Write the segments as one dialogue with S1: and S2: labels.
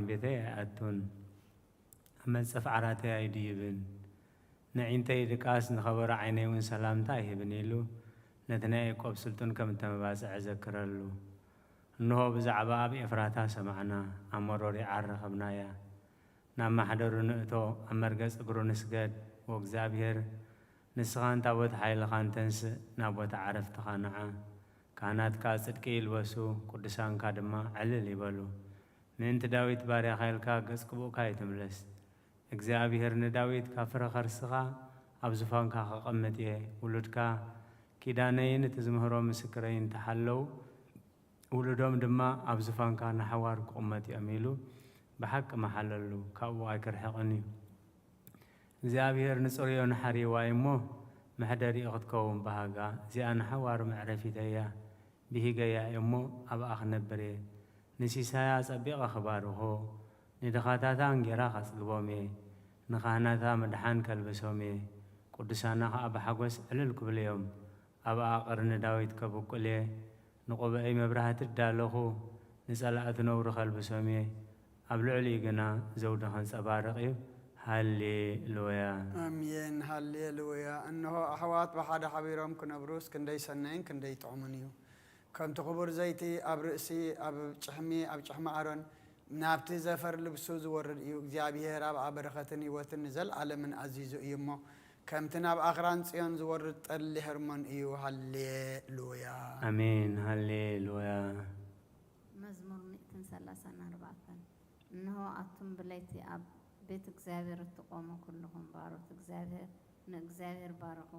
S1: بيتي أتون أما سفعراتي أيديبن نعينتي دكاس نخبر عيني وين سلامتاي بنيلو نتناي قب سلطن كم تمباس أذكرلو إنه بزعبا بإفراتا سمعنا أمروري عرخبنايا نعم حضروا نقطو أمرقس أقرو نسجد وإكزابير نسخان تابوت حيل خانتنس نابوت عرف تخانعا كانت كاسد كيل وسو قدسان كادما علل يبالو من تداويت باري خيل كاقس كبو كاي تملس إكزابير نداويت كافر خرسخا أبزفان كاخا قمتيه ولدكا كيدانين تزمهرو مسكرين تحلو ولدهم دما أبزفان كان حوار قمتي أميلو بحق محللو كاو أكر حقني إكزابير نصريو نحري وايمو محدري أخدكوهم بهاقا زي أنا حوار معرفي تايا بهيقا يا يمو أبا أخنبري نسي سايا سبيق أخباره ندخاتاتا انجرا خسلومي نخاناتا مدحان كالبسومي قدسانا أبا حقوس عللكو باليوم أبا أقرن داويت كبوكولي نقوب أي مبرهات الدالوخو نسأل أثنور خالبسومي أبلعلي قنا زودة خانس أبارقيو هاليلويا
S2: امين هاليلويا انه احوات بحد حبيرهم كنا بروس كندي سنين كندي طعمنيو كم تخبر زيتي ابرسي اب چحمي اب چحما ارون نابتي زفر لبسو زورد يو እግዚአብሔር اب بركتن يوتن زل عالم عزيزو يمو كم تناب اخران صيون زورد طل هرمون يو هاليلويا
S1: امين هاليلويا
S3: مزمور 134 انه اتم بليتي اب بيت እግዚአብሔር تقوموا كلهم باروت እግዚአብሔር نእግዚአብሔር ባርኮ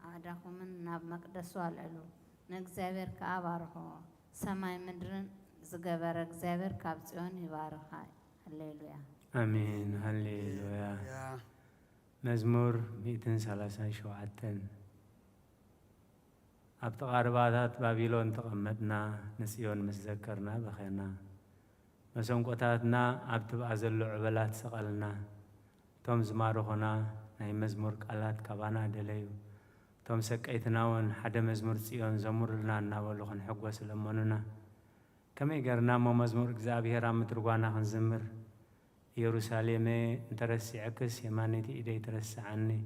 S3: አዳኹም ናብ መቅደሱ አልዕሉ نእግዚአብሔር ከአባርኮ ሰማይ ምድርን ዝገበረ እግዚአብሔር ካብ ጽዮን ይባርኻ ሃሌሉያ
S1: امين هاليلويا مزمور 137 أبتقاربات بابيلون تقمدنا نسيون متذكرنا بخينا مسنقطاتنا أبتبع زلو عبلات سقلنا توم زمارو هنا ناي مزمور قالات كبانا دليو توم سكيتناون حدا مزمور سيون زمور لنا ناولو خن حقوس لمننا كما يقرنا مو مزمور እግዚአብሔር አምትርጓና خنزمر يروساليم انترسي عكس يمانيتي إيدي ترسعني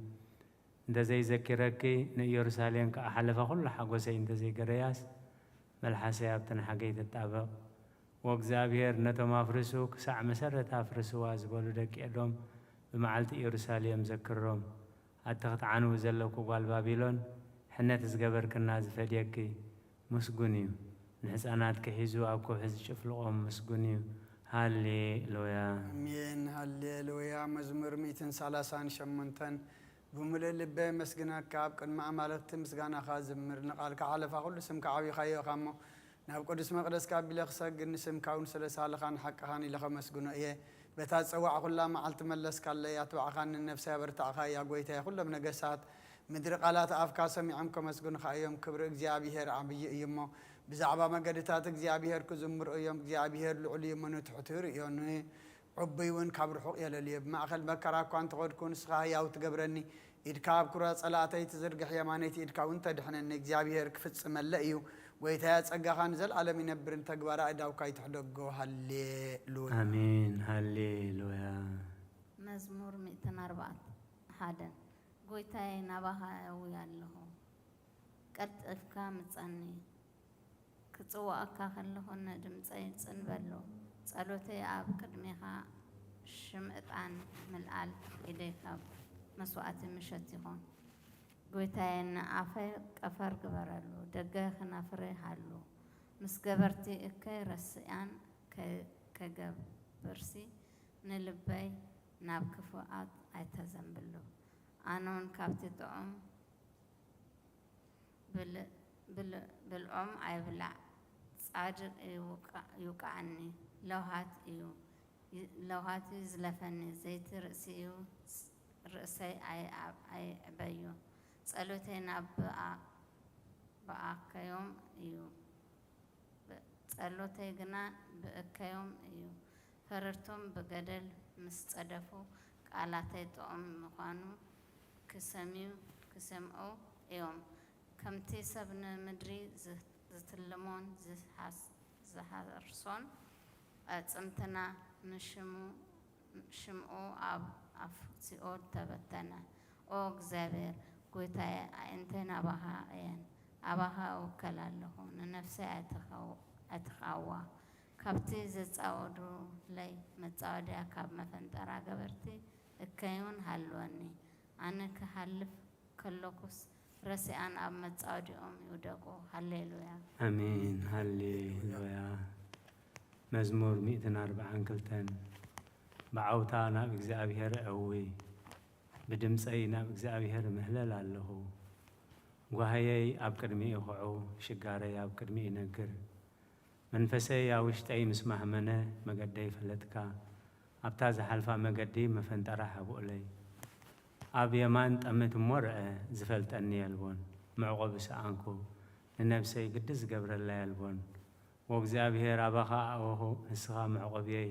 S1: انت زي ذكركي يروساليم كأحلفة كل حقوسي انت زي قرياس ملحسي ابتن حقيت التابق وإግዚአብሔር نتو مافرسو كساع مسرت أفرسو وازبولو دك يدوم بمعالت يروساليم ذكرهم أتخت عنو زلوكو قال بابيلون حنة تزقبر كناز فديكي مسقونيو نحسانات كحيزو أو كوحز شفلقهم مسقونيو هاليلويا
S2: امين هاليلويا مزمور 138 بملل لبي مسجنا كاب كن ما عملت مسجنا خازمر نقال كعلف كل اسم كعبي خيو خامو ناب قدس مقدس كاب بلخسق نسم كون سلسال خان حق خاني لخمس جنا إيه بتاتسوع كل ما علت ملس كله يتوع خان النفس برتع خايا قويته كل من جسات مدر قالات أفكار سمعكم مسجون خايم كبر እግዚአብሔር عبي يمو بزعبا ما قدتات እግዚአብሔር كزمر يوم እግዚአብሔር العلي من تحتر يعني عبيون كبر حق يلا ليب ما أخل بكرة كنت قد كون سخايا وتجبرني إدكاب كرة صلاتي تزرق حيمانيتي إدكاب وانت دحنا إن እግዚአብሔር كفت ملأيو ويتهاز أجاهن زل على من برن تجبر أداو كاي تحدقو هاليلويا
S1: امين هاليلويا
S3: مزمور 104 حدا قويتاي نباها ويالله قد افكا مصني كصواك خلهن دمصي صنبلو ጸሎተይ ኣብ ቅድሜኻ ሽምዕጣን ምልአል ኢደይካ መስዋዕት ምሸት ይሆን ጎይታዬን ኣፈይ ቀፈር ግበረሉ ደገ ክነፍሬ ሃሉ ምስ ገበርቲ እከይ ረስያን ከገብርሲ ንልበይ ናብ ክፉኣት ኣይተዘንብሉ ኣነውን ካብቲ ጥዑም ብልዑም ኣይብላዕ ጻድቅ ይውቃዕኒ لوهات زلفني زيت رأسي رأسي أي أبيو صلوتين بأكيوم يو صلوتي جنا بأكيوم يو فررتم بجدل مستعدفو قالاتي توم مخانو كسمعو يوم كم تسبن مدري زتلمون زحرسون أتمتنا ሽምኡ ኣብ ኣፍሲኦት ተበተነ። ኦ እግዚኣብሔር ጎይታዬ ኣዕንተይ ናባኻ እየን፣ ኣባኻ እውከል ኣለኹ፣ ንነፍሰይ ኣይትኻዋ። ካብቲ ዘፃወዱለይ መፃወድያ ካብ መፈንጠራ ገበርቲ እከይውን ሃልወኒ። ኣነ ክሃልፍ ከለኩስ ረሲኣን ኣብ መፃወዲኦም ይውደቁ። ሃሌሉያ
S1: አሜን ሃሌሉያ። መዝሙር 142 ብዓውታ ናብ እግዚአብሔር ዕውይ፣ ብድምፀይ ናብ እግዚአብሔር ምህለል ኣለኹ። ጓህየይ ኣብ ቅድሚኡ ይኹዑ፣ ሽጋረይ ኣብ ቅድሚኡ ይነግር። መንፈሰይ ኣብ ውሽጠይ ምስ ማህመነ መገደይ ፈለጥካ፣ ኣብታ ዝሓልፋ መገዲ መፈንጠራ ሃብኡለይ። ኣብ የማን ጠምት እሞ ርአ ዝፈልጠኒ የልቦን፣ ምዕቆብ ሰኣንኩ ንነፍሰይ ግዲ ዝገብረላ የልቦን። ወእግዚአብሔር ኣባኻ ኣወሁ ንስኻ ምዕቆብየይ፣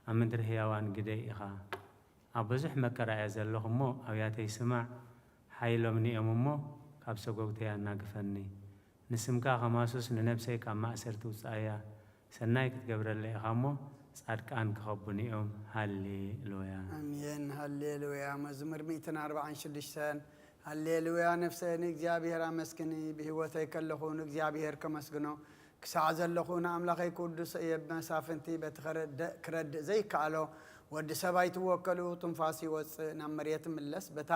S1: ኣብ ምድሪ ህያዋን ግደይ ኢኻ። ኣብ ብዙሕ መከራ እየ ዘለኹ እሞ ኣብያተይ ስማዕ፣ ሓይሎም ኒኦም እሞ ካብ ሰጎግተያ እናግፈኒ። ንስምካ ኸማሱስ ንነፍሰይ ካብ ማእሰርቲ ውፃእያ፣ ሰናይ ክትገብረለ ኢኻ እሞ ጻድቃን ክኸቡን እዮም። ሃሌሉያ
S2: አሜን ሃሌሉያ። መዝሙር 146 ሃሌሉያ። ነፍሰይ ንእግዚአብሔር ኣመስግኒ፣ ብህይወተይ ከለኹ ንእግዚአብሔር ከመስግኖ። ክሳዕ ዘለኹ ንኣምላኸይ ቅዱስ እየ፣ ብመሳፍንቲ በቲ ክረድእ ዘይከኣሎ። ወዲ ሰባይ ትወከሉ ትንፋስ ይወፅእ፣ ናብ መሬት ምለስ። በታ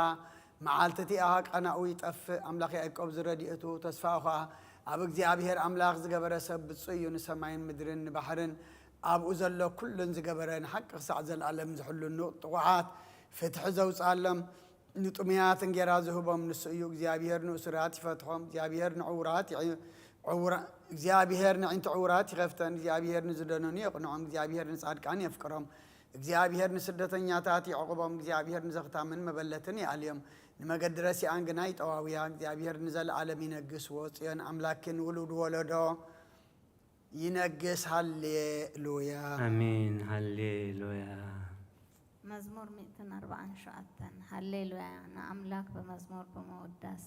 S2: መዓልቲ እቲኣ ቀናኡ ይጠፍእ፣ ኣምላኸ ያዕቆብ ዝረድኤቱ ተስፋኡ ኸዓ ኣብ እግዚአብሔር ኣምላኽ ዝገበረ ሰብ ብፁዕ እዩ። ንሰማይን ምድርን ንባሕርን ኣብኡ ዘሎ ኩሉን ዝገበረ፣ ንሓቂ ክሳዕ ዘለዓለም ዝሕሉን ጥቑዓት ፍትሒ ዘውፃሎም ንጡምያት እንጌራ ዝህቦም ንሱ እዩ። እግዚአብሔር ንእሱራት ይፈትሖም፣ እግዚአብሔር ንዕንቲ ዕውራት ይኸፍተን። እግዚአብሔር ንዝደነኑ የቕንዖም፣ እግዚአብሔር ንጻድቃን የፍቅሮም። እግዚአብሔር ንስደተኛታት ይዕቕቦም፣ እግዚአብሔር ንዘኽታምን መበለትን ይኣልዮም። ንመገዲ ረሲኣን ግና ይጠዋውያ። እግዚአብሔር ንዘለዓለም ይነግስ፣ ወፅዮን ኣምላክን ውሉድ ወለዶ ይነግስ። ሃሌሉያ
S1: አሜን ሃሌሉያ።
S3: መዝሙር 147 ሃሌሉያ። ንኣምላክ ብመዝሙር ብመውዳስ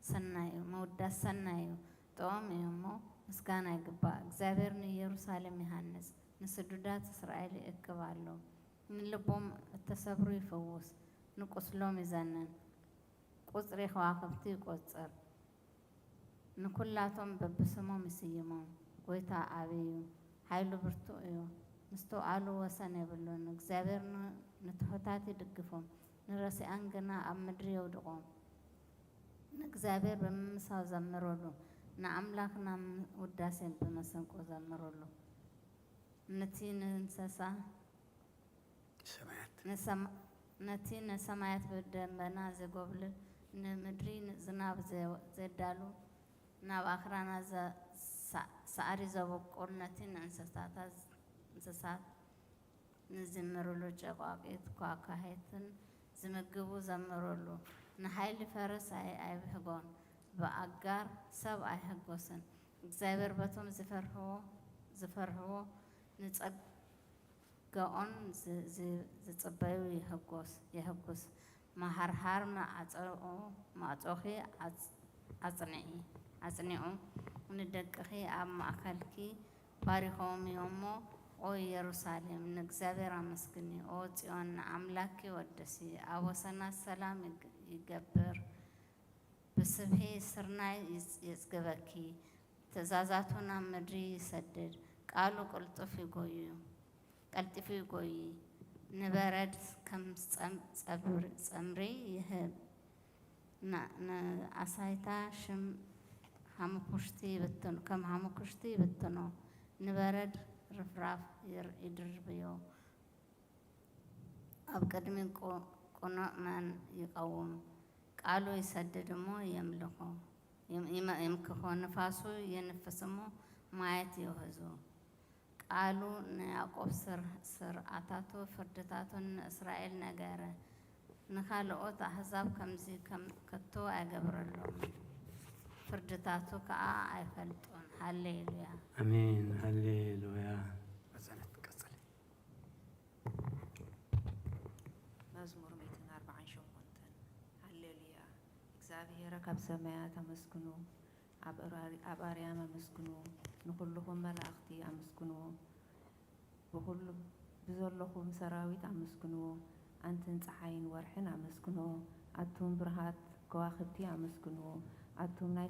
S3: ሰናይ እዩ፣ ጥዑም እዩ እሞ ምስጋና ይግባእ። እግዚአብሔር ንኢየሩሳሌም ይሃንጽ፣ ንስዱዳት እስራኤል ይእክብ ኣሎ። ንልቦም እተሰብሩ ይፈውስ፣ ንቁስሎም ይዘንን። ቁጽሪ ከዋኽብቲ ይቈጽር፣ ንኩላቶም በብስሞም ይስይሞም። ጎይታ ዓብዩ ሓይሉ ብርቱዕ እዩ፣ ምስተውዓሉ ወሰን የብሉን። እግዚአብሔር ንትሑታት ይድግፎም፣ ንረሲኣን ግና ኣብ ምድሪ የውድቖም። ንእግዚአብሔር ብምምሳው ዘምረሉ፣ ንኣምላኽና ውዳሴን ብመሰንቆ ዘምረሉ። ነቲ ንሰማያት ብደመና ዘጐብልል፣ ንምድሪ ዝናብ ዘዳሉ፣ ናብ ኣኽራና ሳዕሪ ዘበቁል፣ ነቲ እንስሳት ንዝምርሉ ጨቋቂት ኳኳሄትን ዝምግቡ ዘምረሉ። ንሓይሊ ፈረስ ኣይብህጎን፣ ብኣጋር ሰብ ኣይሕጐስን። እግዚአብሔር በቶም ዝፈርህዎ ንጸግኦን ዝጽበዩ የሕጉስ። ማሃርሃር ማዕጾኺ ኣጽኒዑ፣ ንደቅኺ ኣብ ማእከልኪ ባሪኾም እሞ። ኦ ኢየሩሳሌም ንእግዚአብሔር ኣመስግኒ፣ ኦ ጽዮን ንኣምላኪ ወደሲ። ኣብ ወሰናት ሰላም ይገብር፣ ብስብሒ ስርናይ የጽግበኪ። ትእዛዛቱ ናብ ምድሪ ይሰድድ፣ ቃሉ ቀልጢፉ ይጐይ። ንበረድ ከም ጸምሪ ይህብ፣ ንኣሳይታ ሽም ከም ሃሙኩሽቲ ይብትኖ። ንበረድ ርፍራፍ ይድርብዮ፣ ኣብ ቅድሚ ቁኑዕ መን ይቀውም። ቃሉ ይሰድድ እሞ የምክኾ፣ ንፋሱ የንፍስ እሞ ማየት ይውህዙ። ቃሉ ንያዕቆብ ስርዓታቱ ፍርድታቱን ንእስራኤል ነገረ። ንኻልኦት ኣሕዛብ ከምዚ ከቶ ኣይገብረሎም፣ ፍርድታቱ ከዓ ኣይፈልጡን። ሃሌሉያ
S1: አሜን ሃሌሉያ።
S4: መዝሙር 148 ሃሌሉያ። እግዚአብሔር ካብ ሰማያት ኣመስግኑ፣ ኣብ ኣርያም ኣመስግኑ፣ ንኩልኩም መላእኽቲ ኣመስግኑ፣ بزلخم سراويت أمسكنو أنتن صحين ورحن أمسكنو أتم برهات كواخبتي أمسكنو أتم ناي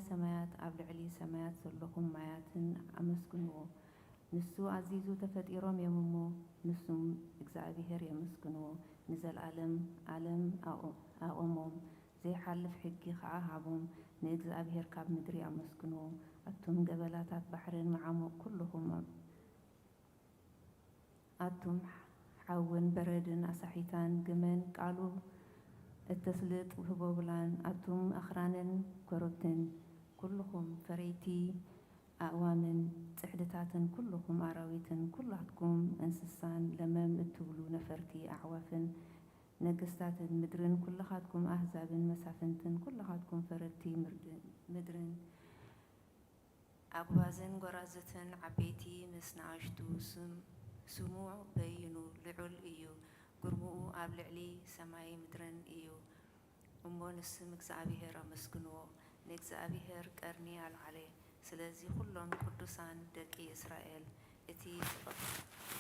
S4: سمايات أبل علي سمايات زلخم ماياتن أمسكنو نسو عزيزو تفتيرهم يممو نسوم إجزابيهر يمسكنو نزل عالم أقومهم زي حلف حكي خعاهبهم نإجزابيهر كاب مدري أمسكنو أتم قبلاتات بحرين معامو كلهم أتم حاون بردن أسحيتان جمن قالوا التسليط وهبوبلان أتم أخرانن كربتن كلهم فريتي أعوامن تحدتاتن كلهم أراويتن كلاتكم أنسسان لمم التولو نفرتي أعوافن نقستاتن مدرن كلخاتكم أحزابن مسافنتن كلخاتكم فرتي مدرن أبوازن غرازتن عبيتي مسنعشتو سموع بينو لعل إيو قرمو أبلعلي سماي مدرن إيو أمو نسم إكزابيهر أمسكنو نإكزابيهر كأرني العلي سلازي كلهم قدسان دقي إسرائيل إتي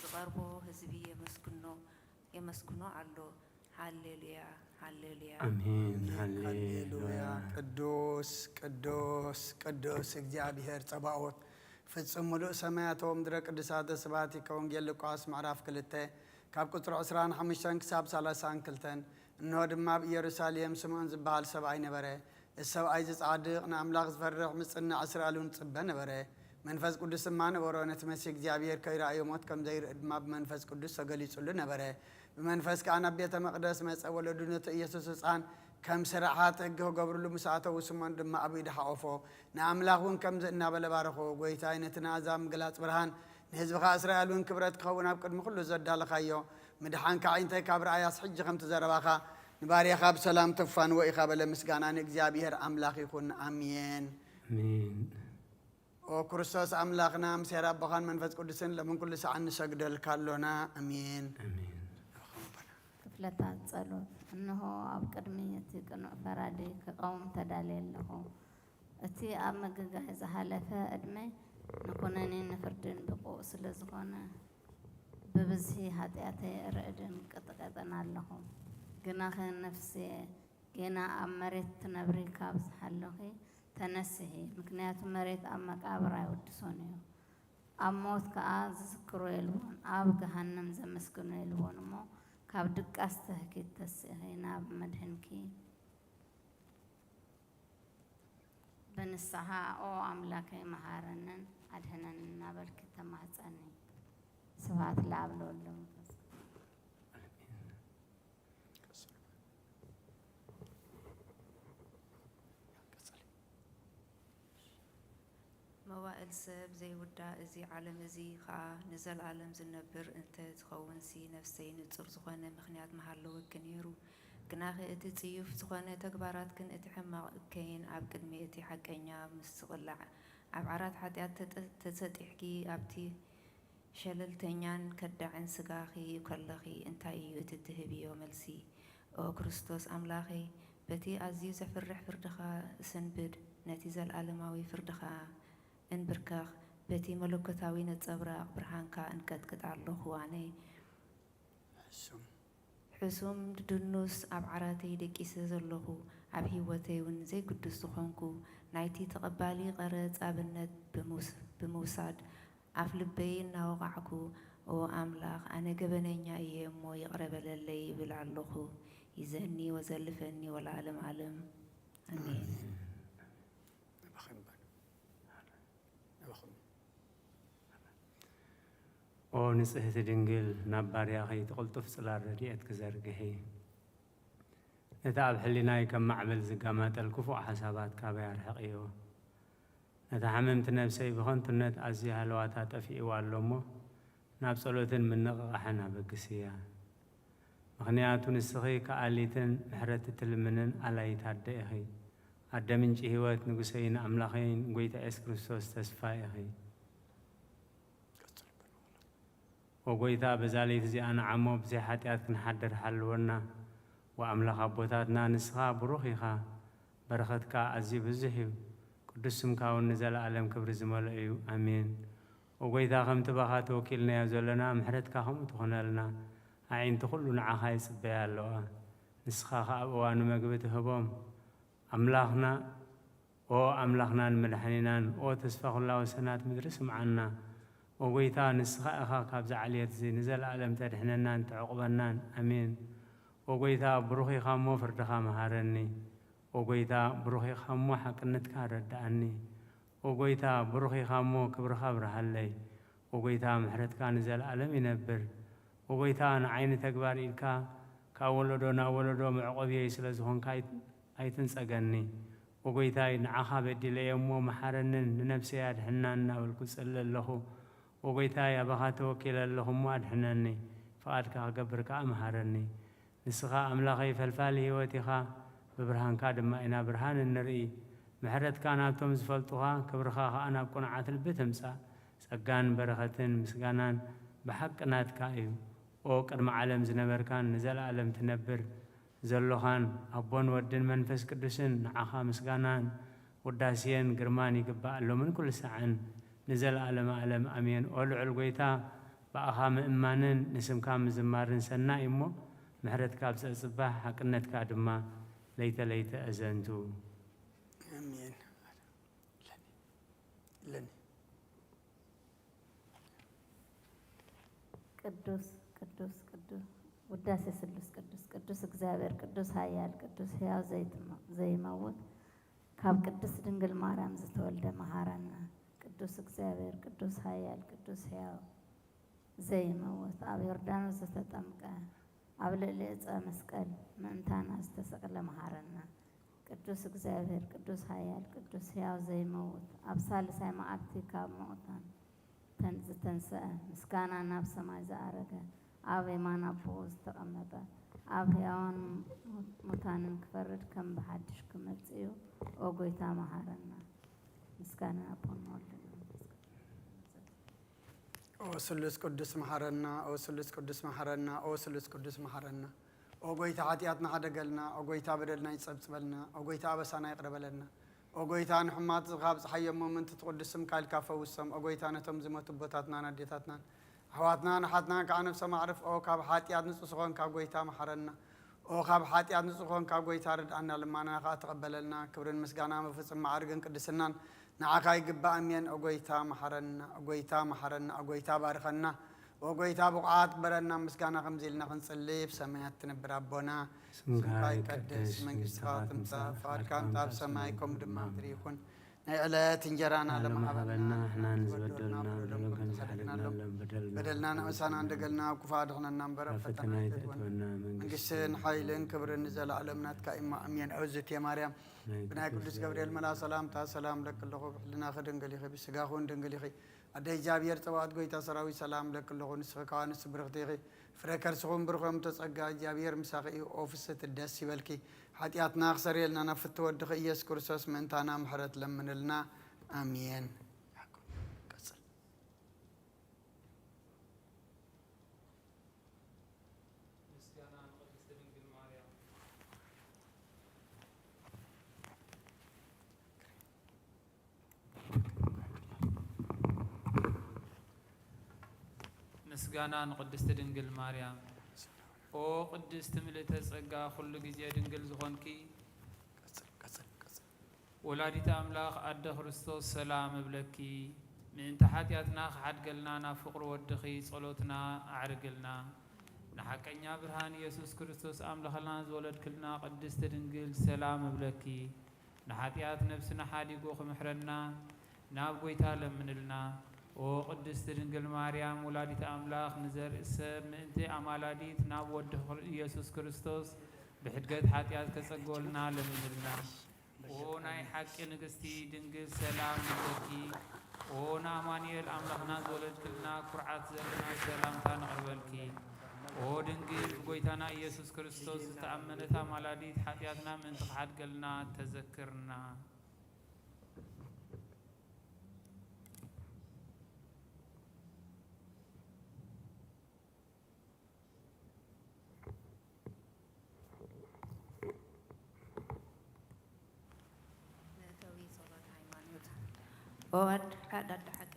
S4: زغربو هزبي يمسكنو علو هاليليا
S1: آمين
S2: هاليلويا قدوس እግዚአብሔር ጸባኦት ፍጹም ሙሉእ ሰማያቶም ምድረ ቅዱሳት ስብሐት ከወንጌል ሉቃስ ምዕራፍ 2 ካብ ቁጥሪ 25 ክሳብ 32 እንሆ ድማ በኢየሩሳሌም ስምዖን ዝበሃል ሰብኣይ ነበረ السبعي زعادق نعملاق زفرح مصنع أسرالون صبا نبره منفس قدس ما نبره نتمسك زيابير كيرا يومات كم زير ما بمنفس قدس سجلي صلوا نبره بمنفس كان بيت مقدس مس أول دنيا يسوع عن كم سرعات جو قبر له مساعته وسمان دم أبيد حافظه نعملاقون كم زنا بلا بارخو قويتاين تنازم قلات برهان نهزب أسرالون كبرت خونا بقد مخلو زد على خيو مدحان كعين تكبر عياس حج خم تزرباخا نباري خاب سلام تفان وإخاب لمسكانا نجزابير أملاخ يكون أمين
S1: آمين
S2: وكريستوس أملاخنا مسيرا بخان منفس قدسين لمن كل ساعة نسجد الكالونا أمين
S1: آمين
S3: كفلتات صلوت أنه أبقدميتي كنو فرادي كقوم تدالي له أتي أمجا إذا حلفة أدمي نكونني نفردن بقوس لزغنا ببزهي هاتياتي رأدن قطقتنا لهم جناخ نفسي جنا أمرت تنبري كابس حلوخي تنسهي مكنيات مريت أما كابرا ودسونيو أموت كأز ذكروا يلبون أب جهنم زمسكنوا يلبون مو كابدك أستهكي تسهي ناب مدهنكي بنسها أو أملاكي مهارنن أدهنن نابل كتما تسأني سبحات لعبلو اللهم
S4: موائل سب زي ودا زي عالم زي خا نزل عالم زنبر انت تخون سي نفسي نتصر زخانة مخنيات محلو كنيرو كناخي اتي تسيوف زخانة تكبارات كن اتي حماق كين عب كدمي اتي حقينيا مستغلع عب عرات حديات تتسطحكي عبتي شلل تنيان كدعن سقاخي وكاللخي انتايو تتهبي وملسي او كريستوس املاخي بتي عزيز فرح فردخا سنبد نتيزة العالماوي فردخا إن بركاخ بتي ملوكتاوي نتصبراق برهانكا إن كتكت على خواني حسوم دنوس أب عراتي ديك إسازلوخو أب هيوتي ون زي قدس تخونكو نايتي تقبالي غرز أبنت بموساد أف لبين ناوغعكو أو أملاخ أنا قبنينيا إيامو يقرب للي بالعلوخو يزني وزلفني والعالم عالم آمين
S1: أو نسهت دنجل نباري أخي تقلتف صلار رديئت كزرقهي نتعب حليناي كم معمل زقامات الكفو حسابات كابير حقيو نتحممت نفسي بخونت النت أزيها لواتات أفئي واللومو نابصلوتن من نقاحنا بقسيا مخنياتون السخي كآليتن محرت تلمنن على يتعدي أخي أدمين جهوات نقسين أملاخين قويت إس كريستوس تسفاي أخي وقويتا بزالي تزي أنا عمو بزي حاتيات كنحدر حلونا وأملاخ أبوتاتنا نسخا بروخيخا برختكا أزي بزهيو قدسم كاون نزل عالم كبر زمال أيو آمين وقويتا خمت بخا توكلنا يا زلنا محرتك خم تخنلنا عين تخلو نعاها يسبيا اللوا نسخا أبوان مقبت هبوم أملاخنا أملاخنا المدحنينا تسفخ الله سنات مدرس معنا وقويتا نسخا أخا كابز عليت زي نزل عالم تدحننا انت عقبنا أمين وقويتا بروخي خامو فردخا مهارني وقويتا بروخي خامو حقنتك ردعني وقويتا بروخي خامو كبرخا برهالي وقويتا محرتك نزل عالم ينبر وقويتا عين تكبار إلكا كاولدو معقبي يسلزهون كايتنسقني وقويتا نعاها بدي ليمو محارنن لنفسي أدحنانا والكسل اللهو وقويتا يبغى توكل اللهم أدحنني فأدك قبرك أمهرني نسخا أملاغي فالفالي وتخا ببرهان كادم إنا برهان النرئي محرت كان أبتم زفلتها كبرخا أنا بكون عاتل بتمسا سقان برخة مسقانان بحق نات كايو وقدم عالم زنبر كان نزل عالم تنبر زلوخان أبون ودن منفس قدسن نعاها مسقانان وداسيين قرماني قبا له من كل ساعن نزل عالم أمين أولو القويتا بأخام إمانن نسم كام زمارن سنا إمو محرت كابس الصباح حقنت كادما ليت أزنتو
S2: أمين لن
S3: ቅዱስ ውዳሴ ስሉስ ቅዱስ እግዚአብሔር ቅዱስ ኃያል ቅዱስ ሕያው ዘይመውት ካብ ቅድስት ድንግል ማርያም ዝተወልደ መሃረና ቅዱስ እግዚአብሔር ቅዱስ ኃያል ቅዱስ ሕያው ዘይመውት ኣብ ዮርዳኖስ ዝተጠምቀ ኣብ ልዕሊ ዕፀ መስቀል ምእንታና ዝተሰቕለ መሃረና ቅዱስ እግዚአብሔር ቅዱስ ኃያል ቅዱስ ሕያው ዘይመውት ኣብ ሳልሳይ መዓልቲ ካብ ምውታን ዝተንስአ ምስጋና ናብ ሰማይ ዝኣረገ ኣብ የማን ኣቦኡ ዝተቐመጠ ኣብ ሕያዋን ሙታንን ክፈርድ ከም ብሓድሽ ክመጽእ እዩ ኦ ጎይታ መሃረና ምስጋና ኣቦን ወልድን
S2: ኦ ስሉስ ቅዱስ መሃረና ኦ ስሉስ ቅዱስ መሃረና ኦ ስሉስ ቅዱስ መሃረና ኦ ጎይታ ኃጢአትና ሓደገልና ኦ ጎይታ በደልና ይጸብጽበልና ኦ ጎይታ አበሳና ይቅረበለና ኦ ጎይታ ንሕማት ዝኻብ ፀሓዮም ሞመንት ትቅድስም ካልካ ፈውሶም ኦ ጎይታ ነቶም ዝመቱ ቦታትናን ኣዴታትናን ኣሕዋትና ንሓትናን ከዓ ነብሶም ኣዕርፍ ኦ ካብ ሓጢአት ንጹህ ዝኾን ካብ ጎይታ መሓረና ኦ ካብ ሓጢአት ንጹህ ዝኾን ካብ ጎይታ ርድኣና ልማና ከዓ ተቐበለልና ክብርን ምስጋና መፍጽም ማዕርግን ቅድስናን ንዓኻ ይግባእ እምየን ኦ ጎይታ መሓረና ኦ ጎይታ መሓረና ኦ ጎይታ ባርኸና ኦ ጎይታ ብቕዓት በረና ምስጋና ከምዚ ኢልና ክንጽልይ ብሰማያት ትነብር ኣቦና ስምካ ይቀደስ መንግስትኻ ትምጻእ ፈቃድካ ኣብ ሰማይ ከምኡ ድማ ምድሪ ይኹን ናይ ዕለት እንጀራና ለማሃበና ንሕና ንዝበደልና በደልና ንእሳና እንደገልና ኣብ ክፉእ ኣድሕነና እምበር ኣብ ፈተና ኣይተእትወና መንግስትን ሓይልን ክብርን ንዘለኣለም ናትካ ኢማ ኣሜን ዕብዝት የማርያም ብናይ ቅዱስ ገብርኤል መልኣክ ሰላምታ ሰላም ለክለኹ ብሕልናኸ ድንግል ኢኺ ብስጋኹን ድንግል ኢኺ ኣደ እግዚኣብሔር ፀባኦት ጎይታ ሰራዊት ሰላም ለክለኹ ንስኺ ከዓ ንስ ብርኽቲ ኢኺ ፍረ ከርስኹም ብርኾም ተጸጋ እግዚኣብሔር ምሳኺ እዩ ኦ ፍስቲ ደስ ይበልኪ ኃጢአትና ክሰሪየልና ናብ ፍቲ ወድኺ ኢየሱስ ክርስቶስ ምእንታና ምሕረት ለምንልና ኣሜን
S5: ምስጋና ንቅድስት ድንግል ማርያም ኦ ቅድስት ምልዕተ ጸጋ ኩሉ ጊዜ ድንግል ዝኾንኪ ወላዲተ አምላኽ ኣደ ክርስቶስ ሰላም እብለኪ ምእንተ ሓጢአትና ክሓድገልና ናብ ፍቕሪ ወድኺ ጸሎትና ኣዕርግልና ንሓቀኛ ብርሃን ኢየሱስ ክርስቶስ ኣምላኽና ዝወለድክልና ቅድስት ድንግል ሰላም እብለኪ ንሓጢአት ነብስና ሓዲጉ ክምሕረና ናብ ጎይታ ለምንልና ኦ ቅድስት ድንግል ማርያም ወላዲተ አምላኽ ንዘርኢ ሰብ ምእንቲ ኣማላዲት ናብ ወዲ ኢየሱስ ክርስቶስ ብሕድገት ሓጢአት ከጸግወልና ለምንልና ኦ ናይ ሓቂ ንግስቲ ድንግል ሰላም ንበኪ ኦ ንኣማኑኤል ኣምላኽና ዝወለድክልና ኩርዓት ዘለና ሰላምታ ነቕርበልኪ ኦ ድንግል ጎይታና ኢየሱስ ክርስቶስ ዝተኣመነት ኣማላዲት ሓጢአትና ምእንቲ ክሓድገልና ተዘክርና
S4: أود حدا حق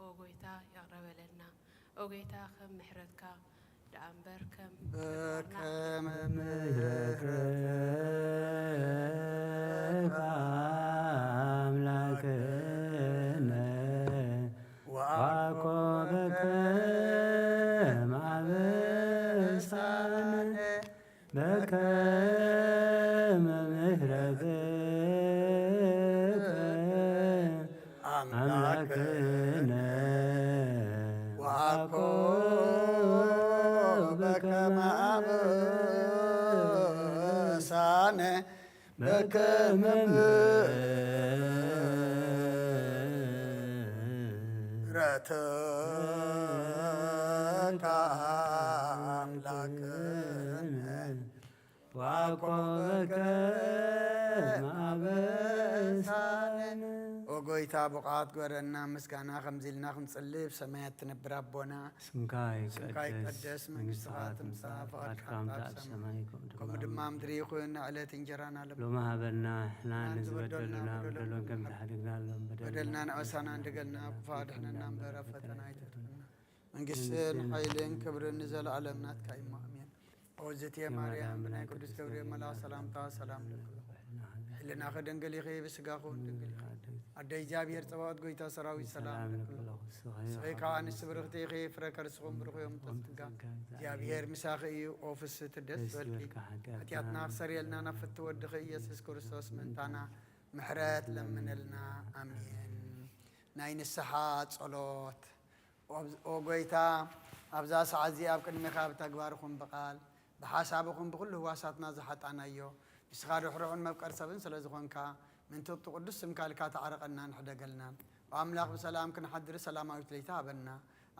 S6: ኦጎይታ ያቅረበለና ኦጎይታ ከም ምሕረትካ ዳአምበር ከም
S2: በከመ ምሕረትከ አምላክነ ወአኮበከ ማበሳነ በከመ ምሕረትከ አምላክነ ወአኮበከ ማበሳነ በከመ ምሕረትከ አምላክነ ወአኮበከ ማበሳነ ኦጎይታ ቡቃት ጎረና ምስጋና ከምዚልና ክንጽልይ ብሰማያት ትነብር አቦና
S1: ስምካ
S2: ስምካ ይቀደስ መንግሥትኻ ትምጻእ ፈቃድካ ኣብ ሰማይ ከምኡ ድማ ምድሪ ይኹን ዕለት እንጀራና
S1: ሎማ ሃበና ንሕና ንዝበደሉና በደሎን ከም ዝሓድግናሎም
S2: በደልና ንዕሳና እንደገልና ክፋድሕነና እምበር ኣብ ፈተና ኣይተትኩና መንግስትን ኃይልን ክብርን ንዘለዓለም ናትካ ኢማ ኣሜን። ኦዝትየ ማርያም ብናይ ቅዱስ ገብርኤል መልአክ ሰላምታ ሰላም ለክሎ ሕልና ከደንገል ይኸ ብስጋኹን ድንግል ይኸ ኣደ እግዚኣብሔር ፀባኦት ጎይታ ሰራዊት ሰላም ለክሎ ስኸይ ከዓ ንስ ብርኽቲ ይኸ ፍረ ከርስኹም ብርኽዮም ተፍትጋ እግዚኣብሔር ምሳኺ እዩ ኦፍስ ትደስ በልኪ ሓጢኣትና ክሰርየልና ናብ ፍቲ ወድኺ ኢየሱስ ክርስቶስ ምንታና ምሕረት ለምንልና ኣሜን። ናይ ንስሓ ጸሎት ኦ ጎይታ ኣብዛ ሰዓት እዚኣ ኣብ ቅድሚኻ ብተግባርኹም ብቓል ብሓሳብኹም ብኩሉ ህዋሳትና ዝሓጣናዮ ንስኻ ርሕርሑን መብቀር ሰብን ስለ ዝኾንካ ምንትቱ ቅዱስ ስምካ ኢልካ ተዓረቐና ንሕደገልና ብኣምላኽ ብሰላም ክንሓድር ሰላማዊት ለይታ ሃበና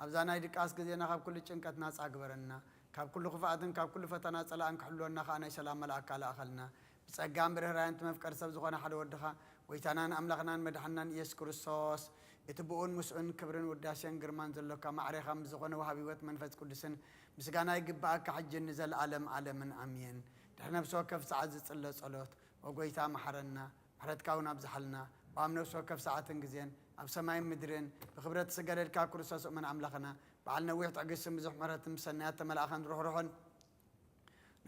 S2: ኣብዛ ናይ ድቃስ ግዜና ካብ ኩሉ ጭንቀት ናፃ ግበረና ካብ ኩሉ ክፍኣትን ካብ ኩሉ ፈተና ፀላእን ክሕልወና ከዓ ናይ ሰላም መልኣክካ ለኣኸልና ብጸጋን ብርህራይን ትመፍቀር ሰብ ዝኾነ ሓደ ወድኻ ጎይታናን ኣምላኽናን መድሓናን ኢየሱስ ክርስቶስ እቲ ብኡን ምስኡን ክብርን ውዳሴን ግርማን ዘለካ ማዕረኻ ዝኾነ ወሃብ ህይወት መንፈስ ቅዱስን ምስጋና ይግባአካ ሕጅን ንዘለዓለም ዓለምን ኣሜን። ድሕሪ ነብሲ ወከፍ ሰዓት ዝጽለ ጸሎት ወጎይታ መሓረና ምሕረትካ እውን ኣብዝሓልና ብኣብ ነብሲ ወከፍ ሰዓትን ግዜን ኣብ ሰማይን ምድርን ብክብረት ዝገደድካ ክርስቶስ እመን ኣምላኽና በዓል ነዊሕ ትዕግስትን ብዙሕ ምሕረትን ብሰናያት ተመላእኸን ርሕርሑን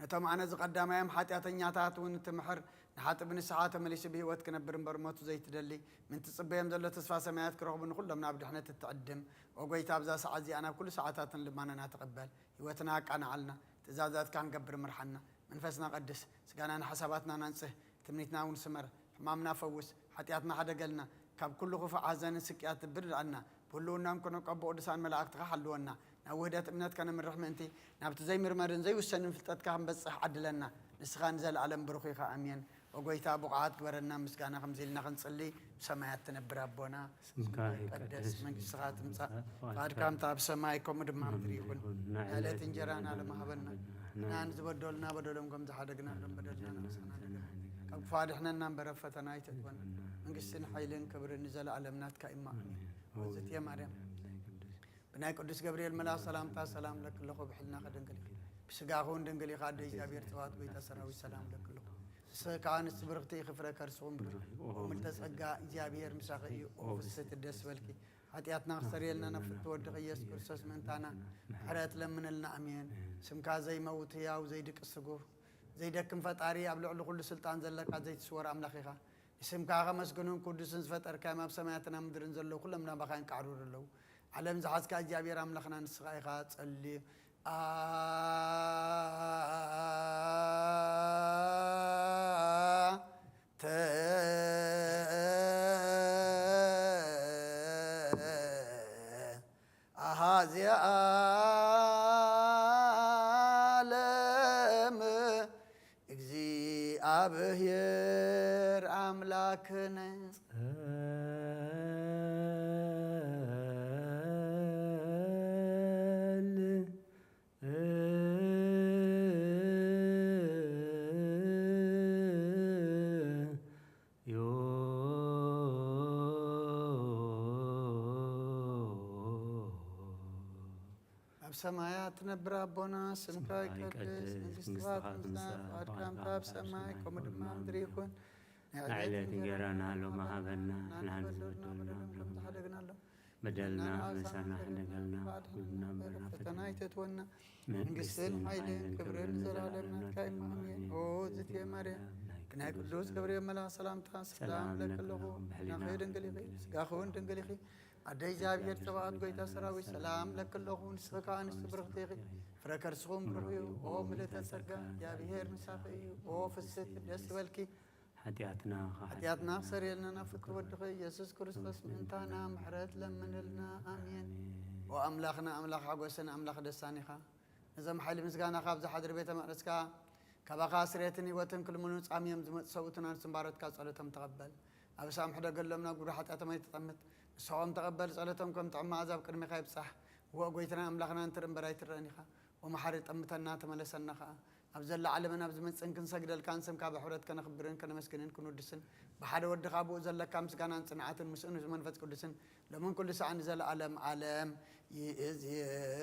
S2: ነቶም ኣነ ዝቐዳማዮም ሓጢኣተኛታት እውን ትምሕር ንሓጥብ ንስሓ ተመሊሱ ብህይወት ክነብር እምበር ሞቱ ዘይትደሊ ምንቲ ጽበዮም ዘሎ ተስፋ ሰማያት ክረኽቡ ንኹሎም ናብ ድሕነት እትዕድም ወጎይታ ኣብዛ ሰዓት እዚኣ ናብ ኩሉ ሰዓታትን ልማናና ትቕበል ህይወትና ኣቃናዓልና ትእዛዛትካ ክንገብር ምርሓና መንፈስና ቀድስ ስጋና ንሓሳባትና ናንጽህ ትምኒትና እውን ስመር ሕማምና ፈውስ ሓጢኣትና ሓደገልና ካብ ኩሉ ክፉእ ሓዘንን ስቅያት ትብድኣና ብህልውና ንክነቀቦ ቅዱሳን መላእክትካ ሓልወና ናብ ውህደት እምነትካ ንምርሕ ምእንቲ ናብቲ ዘይምርመርን ዘይውሰንን ፍልጠትካ ክንበፅሕ ዓድለና ንስኻ ንዘለዓለም ብሩኽ ኢኻ ኣሜን። ወጎይታ ቡቕዓት ግበረና ምስጋና ከምዚኢልና ክንጽልይ ብሰማያት ትነብር ኣቦና ስምካ ይቀደስ መንግሥትኻ ትምጻእ ፈቃድካ ከምታ ኣብ ሰማይ ከምኡ ድማ ምድሪ ይኹን ዕለት እንጀራና ለማሃበና ንሕና ንዝበደሉና በደሎም ከም ዝሓደግናሎም በደልና ንዕሳና ካብ ክፋድሕነና እምበር ኣብ ፈተና ኣይተትወና መንግስትን ኃይልን ክብርን ንዘለዓለም ናትካ ኢማ ኣሜን። ኦዝትየ ማርያም ብናይ ቅዱስ ገብርኤል መልአክ ሰላምታ ሰላም ለክለኹ ብሕልና ከደንገል ኢኸ ብስጋኹን ድንግል ኢኻ ኣደ እግዚኣብሔር ፀባኦት ጎይታ ሰራዊት ሰላም ለክለኹ ንስኺ ከዓ ንስ ብርኽቲ ክፍረ ከርስኹም ምልተ ጸጋ እግዚኣብሔር ምሳኺ እዩ ኦፍስቲ ደስ በልኪ ሓጢኣትና ክሰርየልና ናብ ፍቲ ወድኺ ኢየሱስ ክርስቶስ ምእንታና ምሕረት ለምንልና ኣሜን። ስምካ ዘይመውት ህያው ዘይድቅስ ስጉህ ዘይደክም ፈጣሪ ኣብ ልዕሊ ኩሉ ስልጣን ዘለካ ዘይትስወር ኣምላኽ ኢኻ ንስምካ ከመስግኑን ቅዱስን ዝፈጠርካዮም ኣብ ሰማያትና ምድርን ዘለዉ ኩሎም ናባኻ ይንቃዕሩር ኣለዉ ዓለም ዝሓዝካ እግዚኣብሔር ኣምላኽና ንስኻ ኢኻ ጸሊ ኣሃዚያ ዓለም እግዚአብሔር ኣምላክነ ሰማያት ትነብር ኣቦና ስምካ ይቀድስ መንግሥትኻ ትምጻእ ፈቃድካ ከምታ ኣብ ሰማይ ከምኡ ድማ ምድሪ ይኹን ዕለት እንጀራና ሎማ ሃበና ንሕና ንዝበደሉና ከም ዝሓደግናሎም
S1: بدلنا مسانا حنقلنا كلنا برنا
S2: فتنا يتتونا منقسل حيلين كبرين زلالمنا كاين مؤمن او زتي مريم كنا قدوس كبريم ملا سلامتا سلام لك اللغو نخير دنقليخي سقاخون دنقليخي عدي جابير تبعات قويتا سراوي سلام لك اللغو نسخكا نستبرغتيخي فركر سخوم برغيو او ملتا سرقا جابير مسافي او فسد دس والكي حتياتنا سريلنا نفكر ودخي يسوس كريستوس منتانا محرت لمن لنا آمين وأملاخنا أملاخ عقوسنا أملاخ دسانيخا إذا محل مسقانا خابز حضر بيتا مأرسكا كباقا سريتني وطن كل منوز عميم زمت صوتنا نسنبارت كا صلتهم تقبل أبسام حدا قل لمنا قولوا حتى أتمي تطمت الصوام تقبل صلتهم كم تعمى عذاب كرمي خايب صح وقويتنا أملاخنا انترم برايت الرانيخا ومحارت أمتنا تملسنا خا أبزل علمنا بزمن سنكن سجد الكانسم كاب حورت كنا خبرين كنا مسكنين كنو دسن بحد ود خابو زل كامس كنا صنعات المسؤول زمن فتك دسن لمن كل ساعة نزل عالم عالم يزيني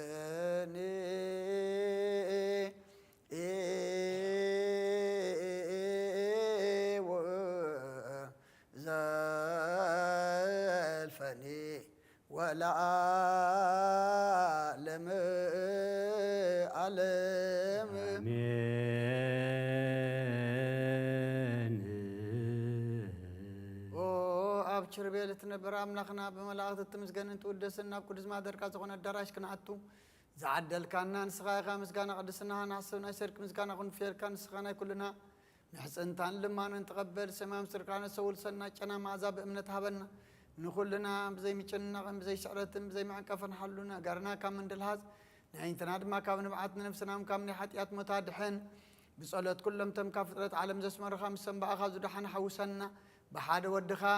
S2: زلفني ولا عالم عالم أبشر بيلتنا برام نخنا بملاقات التمسجن تودسنا بقدس ما درك زغنا الدراش كنعتو زعدل كنا نسخا خامس كنا قدسنا نحسنا شرك مسكنا كن فير كان سخنا كلنا نحسن تان لما نتقبل سمام سركان سول سنا كنا مع عذاب امنت هبنا نخلنا بزي ميشنا بزي شعرتم بزي معكفن حلنا قرنا كم من دلهاز نعين تناد ما كان نبعثنا نفسنا كم نحتيات متادحين بصلاة كلهم تم كفترة عالم زسمر خامس سنبا أخذ دحنا حوسنا بحاد ودخا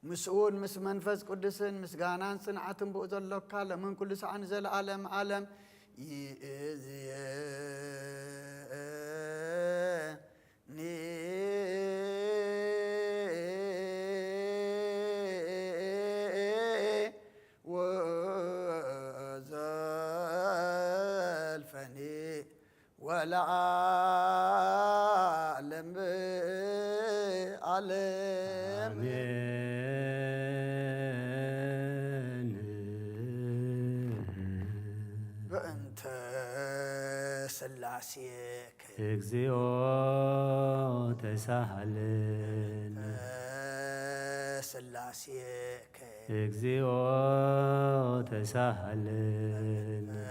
S2: مسؤول مس منفذ قدسن مسجانان صنعتم بؤذن لوكال من كل ساعة نزل عالم عالم وزلفني ولا عالم عالم بأنت سلاسيك
S1: اكزيو تسهلن
S2: سلاسيك
S1: اكزيو تسهلن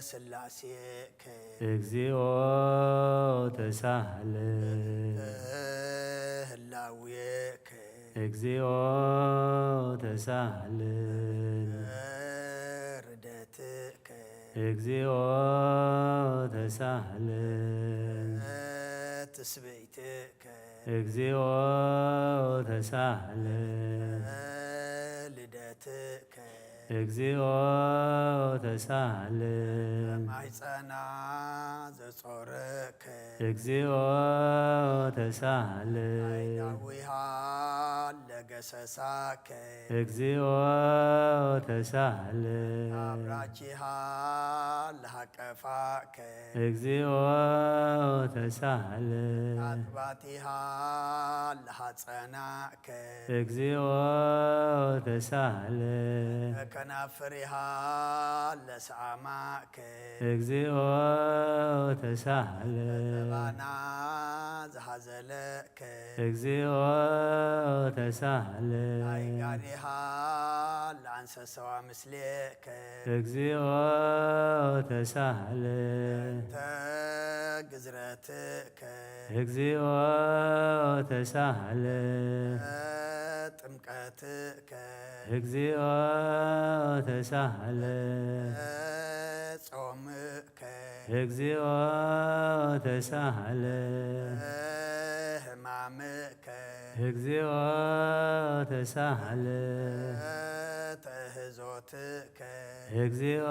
S2: سلاسيك
S1: اكزيو تسهلن
S2: هلاويك
S1: اكزيو تسهلن
S2: ردتك
S1: اكزيو تسهلن
S2: تسبيتك
S1: اكزيو تسهلن
S2: لدتك
S1: اكزيو تسهلن
S2: معيصنا زصورك
S1: اكزيو تسهلن
S2: عيناويها لقسساك
S1: اكزيو تسهلن
S2: أبراجها لهكفاك
S1: اكزيو تسهلن
S2: أطباتها لهتصناك
S1: اكزيو تسهلن
S2: كنافرها لسعماك
S1: اكزيو تسهلن
S2: بانا زحزلك
S1: اكزيو تسهلن
S2: أيقارها لعنسى سوا مثلك
S1: اكزيو تسهلن
S2: قزرتك
S1: اكزيو تسهلن
S2: طمقتك
S1: اكزيو تسهلن
S2: صومك
S1: اكزيو تسهلن
S2: همامك
S1: اكزيو تسهلن
S2: تهزوتك
S1: اكزيو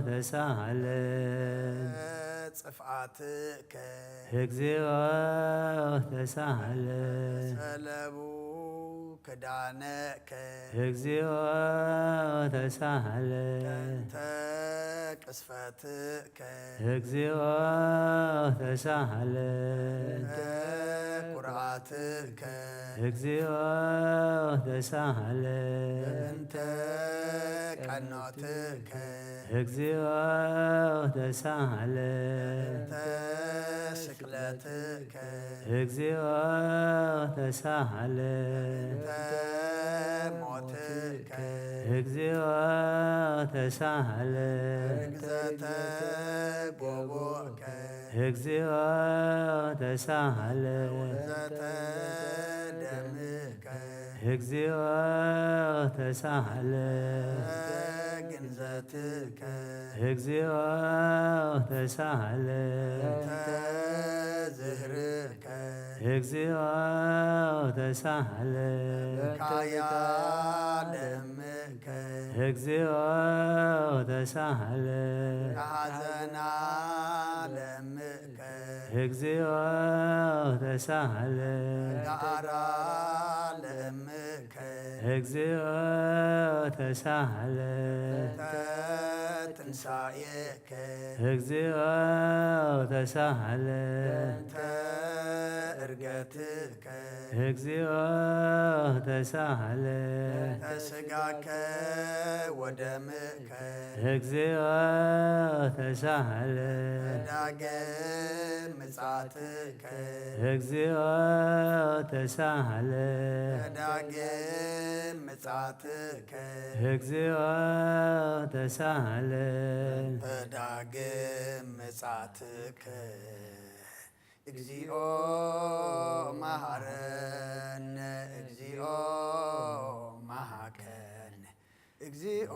S1: تسهلن
S2: صفعتك
S1: اكزيو تسهلن
S2: سلبوك ክዳነከ
S1: እግዚኦ ተሳሃለ
S2: እንተ ቅስፈትከ
S1: እግዚኦ ተሳሃለ
S2: እንተ ቁርአትከ
S1: እግዚኦ ተሳሃለ
S2: እንተ ቀኖትከ
S1: እግዚኦ ተሳሃለ
S2: እንተ ስቅለትከ
S1: እግዚኦ ተሳሃለ
S2: እንተ ሞትከ
S1: እግዚኦ ተሳሃለ
S2: እግዘተ ጎቦከ
S1: እግዚኦ ተሳሃለ
S2: እግዘተ ደምከ
S1: እግዚኦ ተሳሃለ
S2: ግንዘትከ
S1: እግዚኦ ተሳሃለ
S2: እንተ ዝህርከ
S1: እግዚኦ ተሳሃለ
S2: ካያለምከ
S1: እግዚኦ ተሳሃለ
S2: ካዘና ለምከ
S1: እግዚኦ ተሳሃለ
S2: ጋራ ለምከ
S1: እግዚኦ ተሳሃለ
S2: ትንሣኤከ
S1: እግዚኦ ተሳሃለ
S2: እንተ ዕርገትከ
S1: እግዚኦ ተሳሃለ
S2: ተስጋከ ወደምከ
S1: እግዚኦ ተሳሃለ
S2: ዳግም ምጻትከ
S1: እግዚኦ ተሳሃለ
S2: ዳግም ምጻትከ
S1: እግዚኦ ተሳሃለ
S2: ዳግም ምጻትከ እግዚኦ መሐረነ እግዚኦ መሐከነ እግዚኦ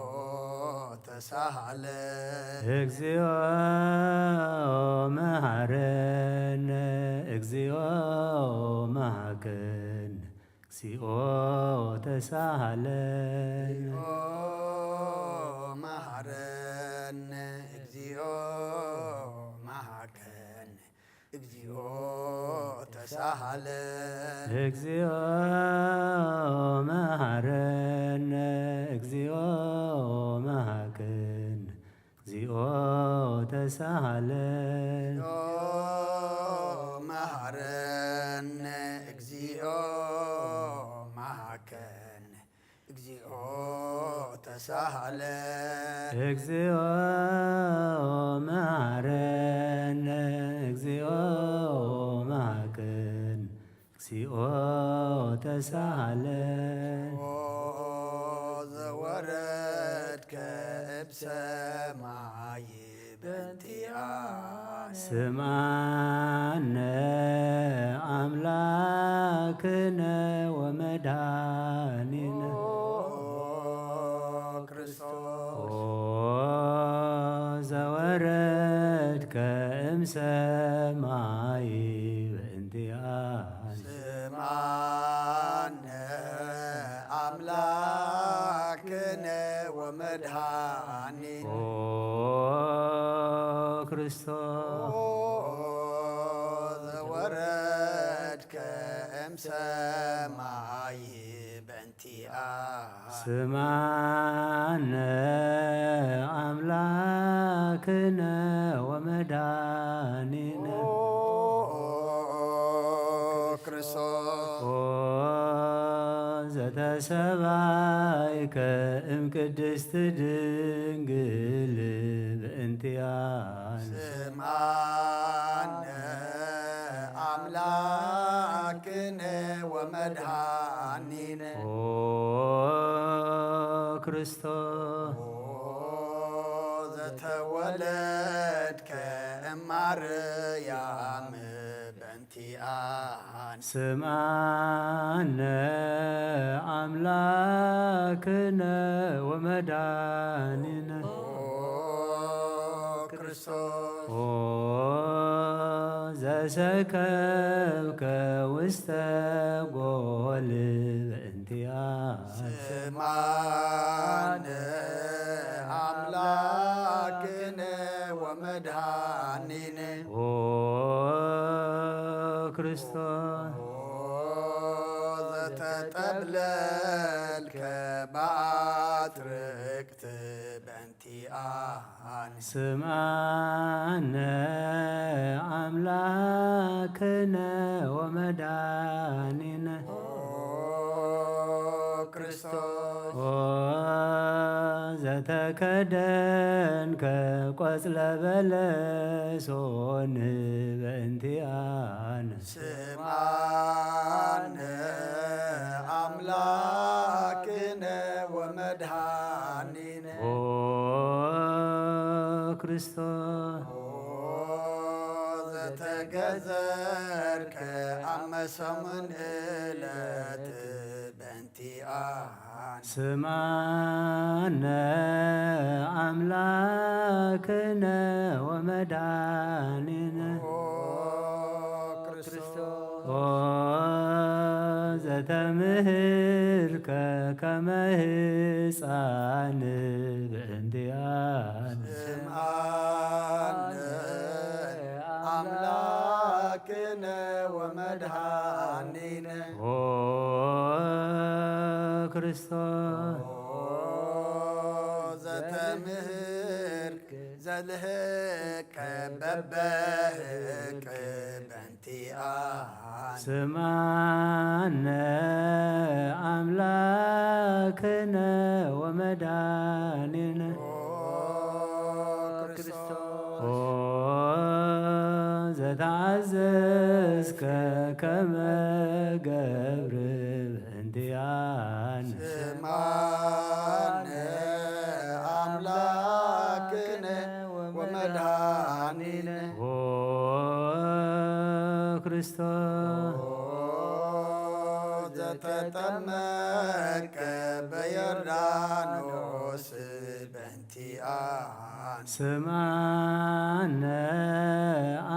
S2: ተሳሃለ
S1: እግዚኦ መሐረነ እግዚኦ መሐከነ እግዚኦ ተሳሃለ
S2: መሐረነ እግዚኦ መሐከነ እግዚኦ ተሳሃለ
S1: እግዚኦ መሐረነ እግዚኦ መሐከነ እግዚኦ ተሳሃለ
S2: መሐረነ እግዚኦ መሐከነ እግዚኦ ተሳሃለ
S1: እግዚኦ መሐረነ እግዚኦ መሐከነ እግዚኦ ተሳሃለ
S2: ዘወረድከ እብሰማይ በእንቲአነ
S1: ስማነ አምላክነ ወመድኃኒነ
S2: ክርስቶስ
S1: ዘወረድከ እምሰማይ በእንቲአነ
S2: ስማነ አምላክነ ወመድኃኒነ
S1: ክርስቶስ
S2: ዘወረድከ እምሰማይ በእንቲአነ
S1: ስማነ አምላክነ ወመድኃኒነ
S2: ክርስቶስ
S1: ዘተሰባይከ እምቅድስት ድንግል በእንቲአነ
S2: ስማነ አምላክነ ወመድኃኒነ
S1: ክርስቶስ
S2: ዘተወለድከ እማርያም በእንቲአነ
S1: ስማነ አምላክነ ወመድኃኒነ
S2: ክርስቶስ
S1: ዘሰከብከ ውስተ ጎል በእንቲአነ
S2: ስማነ አምላክነ ወመድኃኒነ
S1: ክርስቶስ
S2: ዘተጠ ጠብለልከ ባትርክት በእንቲአነ
S1: ስምዐነ አምላክነ ወመድኃኒነ
S2: ክርስቶስ
S1: ኦ ዘተከደንከ ቆጽለ በለሶን በእንቲአነ
S2: ስምዐነ አምላክነ ወመድኃኒነ
S1: ኦ ክርስቶስ
S2: ዘተገዘርከ አመሰሙን ዕለት በእንቲአነ
S1: ስምዐነ አምላክነ ወመድኃኒነ
S2: ክርስቶስ
S1: ኦ ዘተምህርከ ከመ ሕፃን በእንቲአነ
S2: ስምዐነ አምላክነ ወመድኃኒነ
S1: ኦ ክርስቶስ
S2: ዘተምህርክ ዘልህከ በበህቅ በእንቲአነ
S1: ስምዐነ አምላክነ ወመድኃኒነ
S2: ክርስቶስ
S1: ኦ ዘተአዘዝከ ከመ ገብር በእንቲአነ
S2: ስምዐነ አምላክነ ወመድኃኒነ
S1: ኦ ክርስቶስ
S2: ዘተጠመቀ በዮርዳኖስ በእንቲአነ
S1: ስምዐነ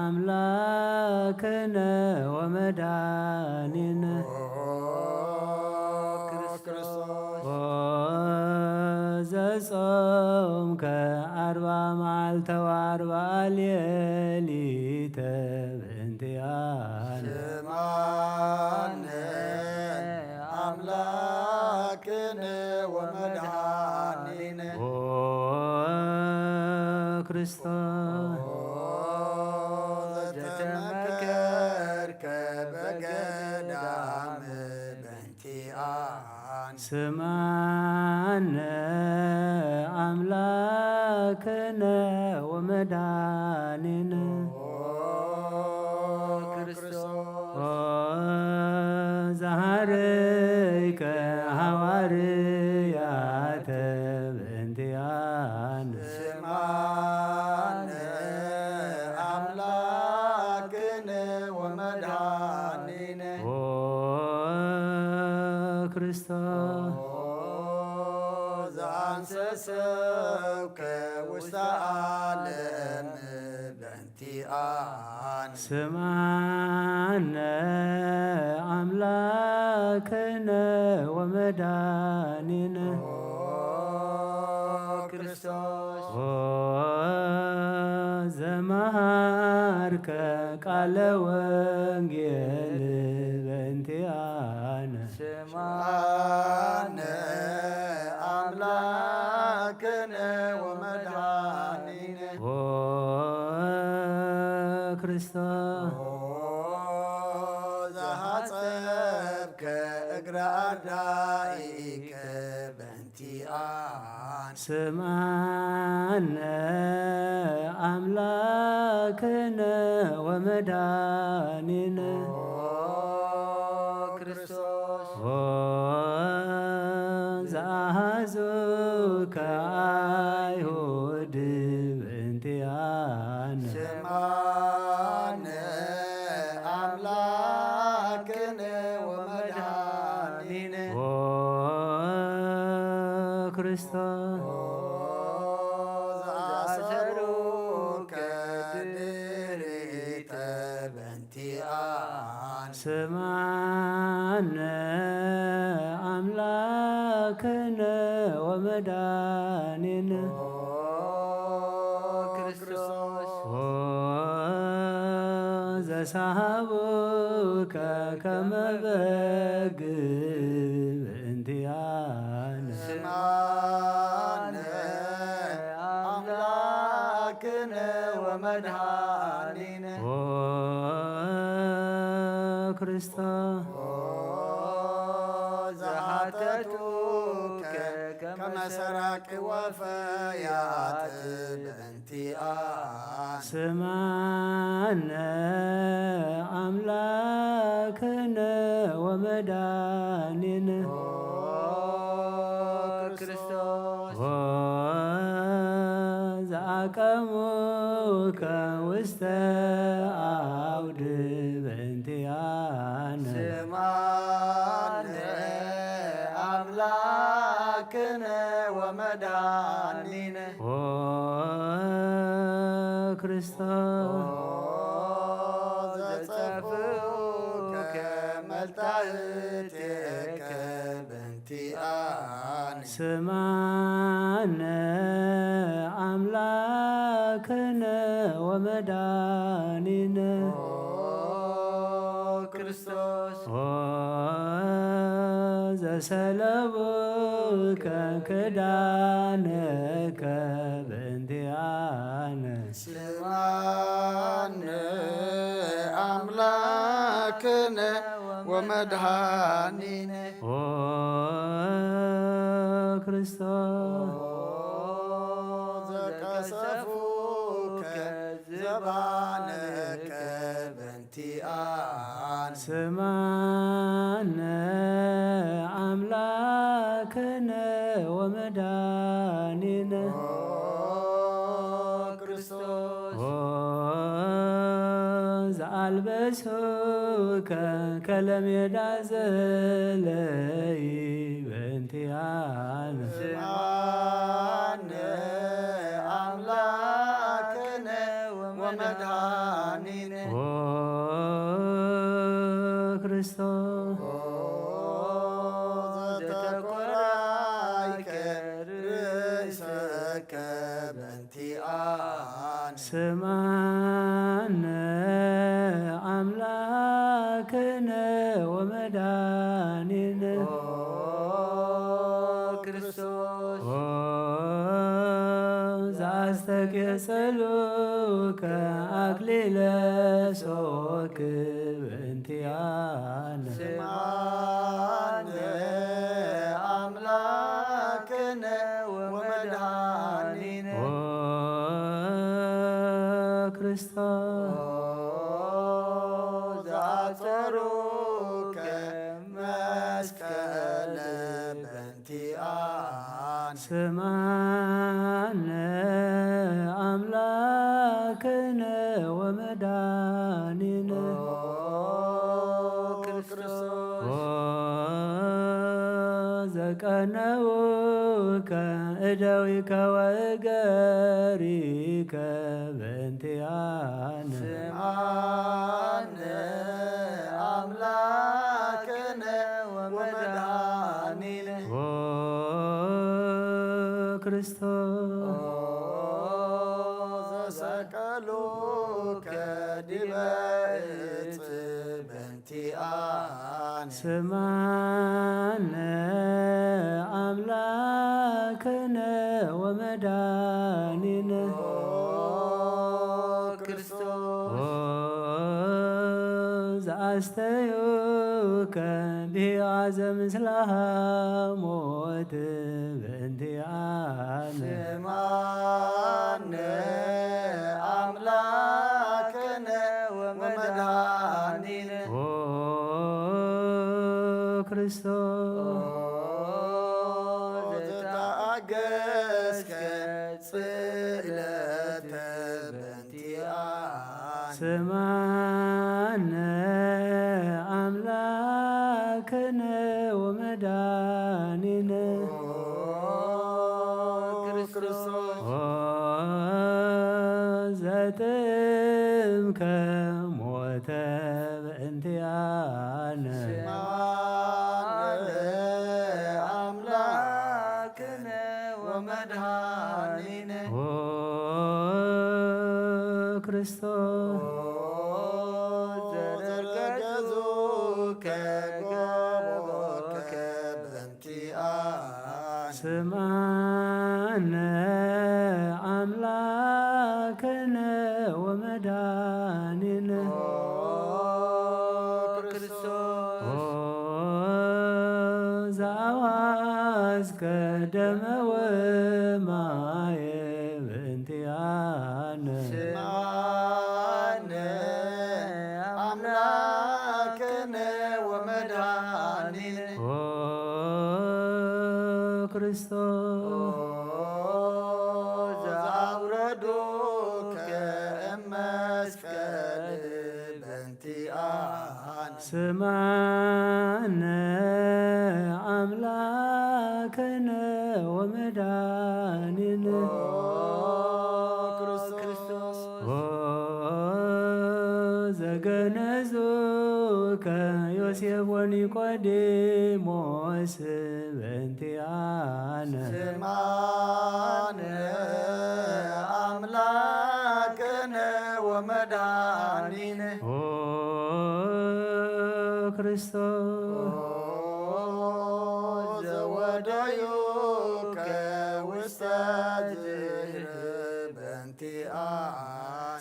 S1: አምላክነ ወመድኃኒነ
S2: ክርስቶስ
S1: ኦ ዘጾምከ 40 መዓልተ ወ40 ሌሊተ በእንቲአነ
S2: ስምዐነ አምላክነ ወመድኃኒነ
S1: ኦ ክርስቶስ
S2: ዘተመከርከ በገዳም በእንቲአነ
S1: ስምዐነ አምላክነ ወመድኃኒነ
S2: ክርስቶስ
S1: ኦ ዘሐረይከ ሐዋርያተ በእንቲአነ
S2: ስምዐነ አምላክነ ወመድኃኒነ
S1: ኦ ክርስቶስ
S2: ዘአንሰሰብከ ውስተ ዓለም በእንቲአነ
S1: ስምዐነ አምላክነ ወመድኃኒነ
S2: ክርስቶስ
S1: ኦ ዘመሃርከ ቃለ ወንጌል በእንቲአነ
S2: ስምዐነ አምላክነ ወመድኃኒነ
S1: ኦ ክርስቶስ
S2: ዘሐጸብከ እግረ አርዳኢከ በእንቲአነ
S1: ስምዐነ አምላክነ ወመድኃኒነ
S2: ክርስቶስ
S1: ኦ ዘአሐዙከ አይሁድ በእንቲአነ
S2: ስምዐነ አምላክነ ወመድኃኒነ
S1: ኦ ክርስቶስ
S2: ዘአሰሩከ ድሪተ በእንቲአነ
S1: ስምዐነ አምላክነ ወመድኃኒነ
S2: ክርስቶስ
S1: ኦ ዘሳሃቡከ ከመ በግ
S2: ወመድኃኒነ
S1: ኦ ክርስቶስ
S2: ዘሃተቱከ ከመ ሰራቅ ወፈያት በእንቲአነ
S1: ስማነ አምላክነ ወመድኃኒነ
S2: ክርስቶስ
S1: ዘአቀሙከ ውስተ አውድ በእንቲአነ
S2: ስማነ አምላክነ ወመድኃኒነ
S1: ኦ ክርስቶስ
S2: ዘጸፍኡከ መልታህቴከ በእንቲአነ
S1: ስማነ አምላክነ ወመድኃኒነ
S2: ክርስቶስ
S1: ኦ ዘሰለቡከ ክዳነከ በእንቲአነ
S2: ስማነ አምላክነ ወመድኃኒነ
S1: ኦ ክርስቶስ
S2: ዘቀሰፉከ ዘባነከ በእንቲአነ
S1: ስማነ አምላክነ ወመድኃኒነ
S2: ክርስቶስ
S1: ኦ ዘአልበሱከ ከለሜዳ ዘለይ በእንቲአነ
S2: ስማነ አምላክነ ወመድኃኒነ
S1: ኦ ክርስቶስ
S2: ዘተኰራይከ ርእሰከ በእንቲአነ
S1: ስማነ አምላክነ ወመድኃኒነ
S2: ክርስቶስ
S1: ኦ ዘአስተቄጸሉከ አክሊለ ሦክ በእንቲአነ
S2: ስማነ አምላክነ ወመድኃኒነ
S1: ኦ ክርስቶስ
S2: ዘአጸሩከ መስቀለ በእንቲአነ
S1: ስማነ አምላክነ ወመድኃኒነ
S2: ክርስቶስ
S1: ኦ ዘቀነውከ እደዊከ ወእገሪከ በእንቲአነ
S2: ስማነ አምላክነ ወመድኃኒነ
S1: ኦ ክርስቶስ
S2: ዘሰቀሉከ ዲበ ዕፅ በእንቲአነ
S1: ስማነ አምላክነ ወመድኃኒነ
S2: ክርስቶስ
S1: ኦ ዘአስተዩከ ቢአዘ ምስለ ሐሞት በእንቲአነ
S2: ስማነ አምላክነ ወመድኃኒነ
S1: ኦ ክርስቶስ
S2: ዘተአገስከ ጽዕለተ በእንቲአነ
S1: ስማነ አምላክነ ወመድኃኒነ
S2: ክርስቶስ
S1: ኦ ዘጥምከ ሞተ በእንቲአነ
S2: ስማነ አምላክነ ወመድኃኒነ
S1: ኦ ክርስቶስ
S2: ዘርገዙከ ጎቦከ በእንቲአነ
S1: ስማነ አምላክነ ወመድኃኒነ
S2: ክርስቶስ
S1: ዘአዋስከ ደመ ወማየ በእንቲአነ
S2: ስማነ አምላክነ ወመድኃኒነ
S1: ክርስቶስ
S2: ዘአውረዶከ እመስቀል በእንቲአነ
S1: ስማነ አምላክነ ወመድኃኒነ
S2: ክርስቶስ
S1: ዘገነዙከ ዮሴፍ ወኒቆዲሞስ በእንቲአነ
S2: ስማነ አምላክነ ወመድኃኒነ
S1: ክርስቶስ
S2: ዘወደዩከ ውስተ ዝህር በእንቲአነ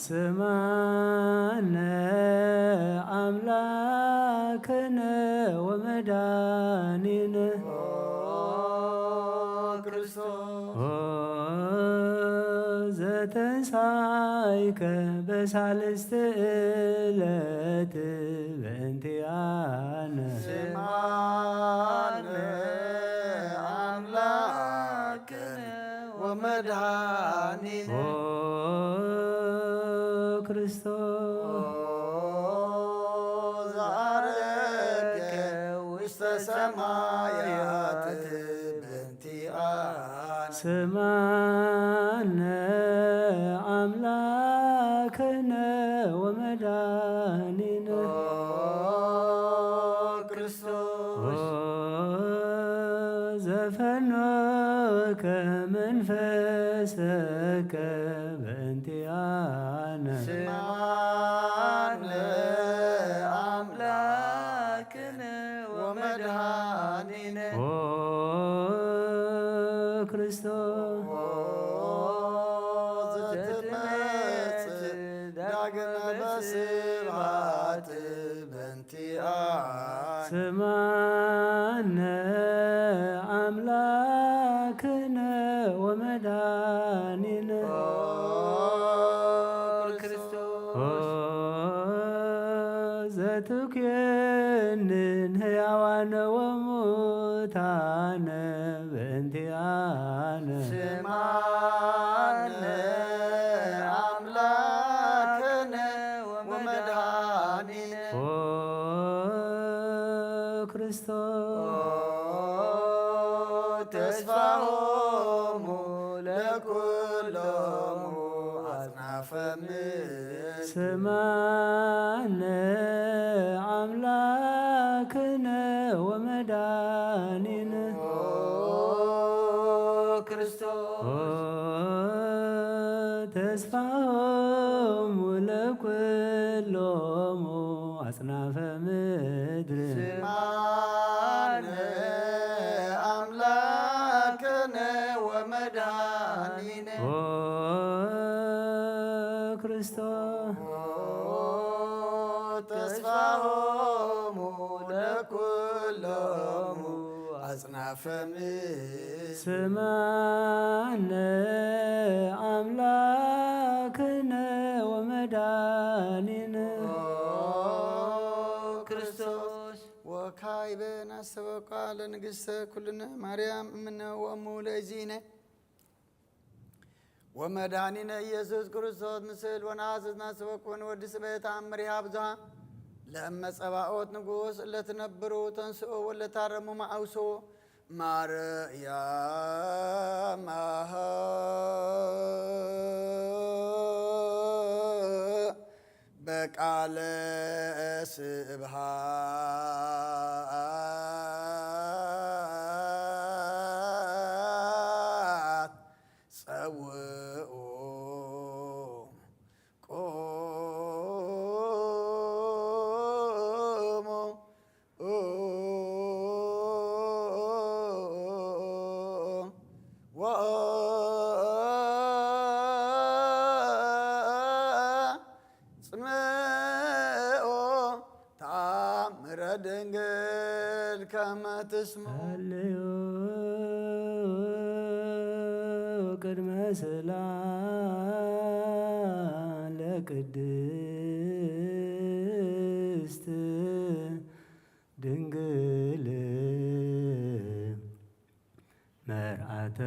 S1: ስማነ አምላክነ ወመድኃኒነ
S2: ክርስቶስ
S1: ዘተንሣእከ በሳልስት ዕለት በእንቲአነ
S2: ስማነ አምላክነ ወመድኃኒነ
S1: ክርስቶስ
S2: ዘዐረገ ውስተ ሰማያት በእንቲአነ
S1: ስማነ አምላክነ ወመድኃኒነ
S2: ክርስቶስ
S1: ዘፈኖከ መንፈሰከ በእንቲአነ
S2: ስማነ አምላክነ ወመድኃኒነ
S1: ክርስቶስ
S2: ዘትመጽእ ዳግመ በስብሐት በእንቲአነ
S1: ስማነ አምላክነ ወመድኃኒነ
S2: ክርስቶስ
S1: ዘትኩየንን ሕያዋነ ወሙታነ በእንቲአነ
S2: ስማነ አምላክነ ወመድኃኒነ
S1: ክርስቶስ
S2: ተስፋሆሙ ለኩሎሙ አጽናፈ ምድር
S1: ስማነ አምላክነ ወመድኃኒነ
S2: ክርስቶስ
S1: ተስፋሆሙ ለኩሎሙ አጽናፈ ምድር
S2: ስማነ አምላክነ ወመድኃኒነ
S1: ክርስቶስ
S2: ተስፋሆሙ ለኩሎሙ አጽናፈ ምድር
S1: ስማነ አምላክነ ወመድኃኒነ
S2: ክርስቶስ ወካዕበ ናስተበቃ ለንግሥተ ኩልነ ማርያም እምነ ወእሙ ለእግዚእነ ወመድኃኒነ ኢየሱስ ክርስቶስ ምስል ወነሐስስ ናስተበኩን ወድስ በተአምሪሃ ብዙኃ ለእመ ጸባኦት ንጉሥ ለትነብሩ ተንስኦ ወለታረሙ ማአውሶ ማርያም በቃለ ስብሐት ጸውኦ ጽምኦ ተአምረ ድንግል ከመ ትስምዑ
S1: ሃሌዮ ቅድመ ሰላም ለቅድስት ድንግል መርአተ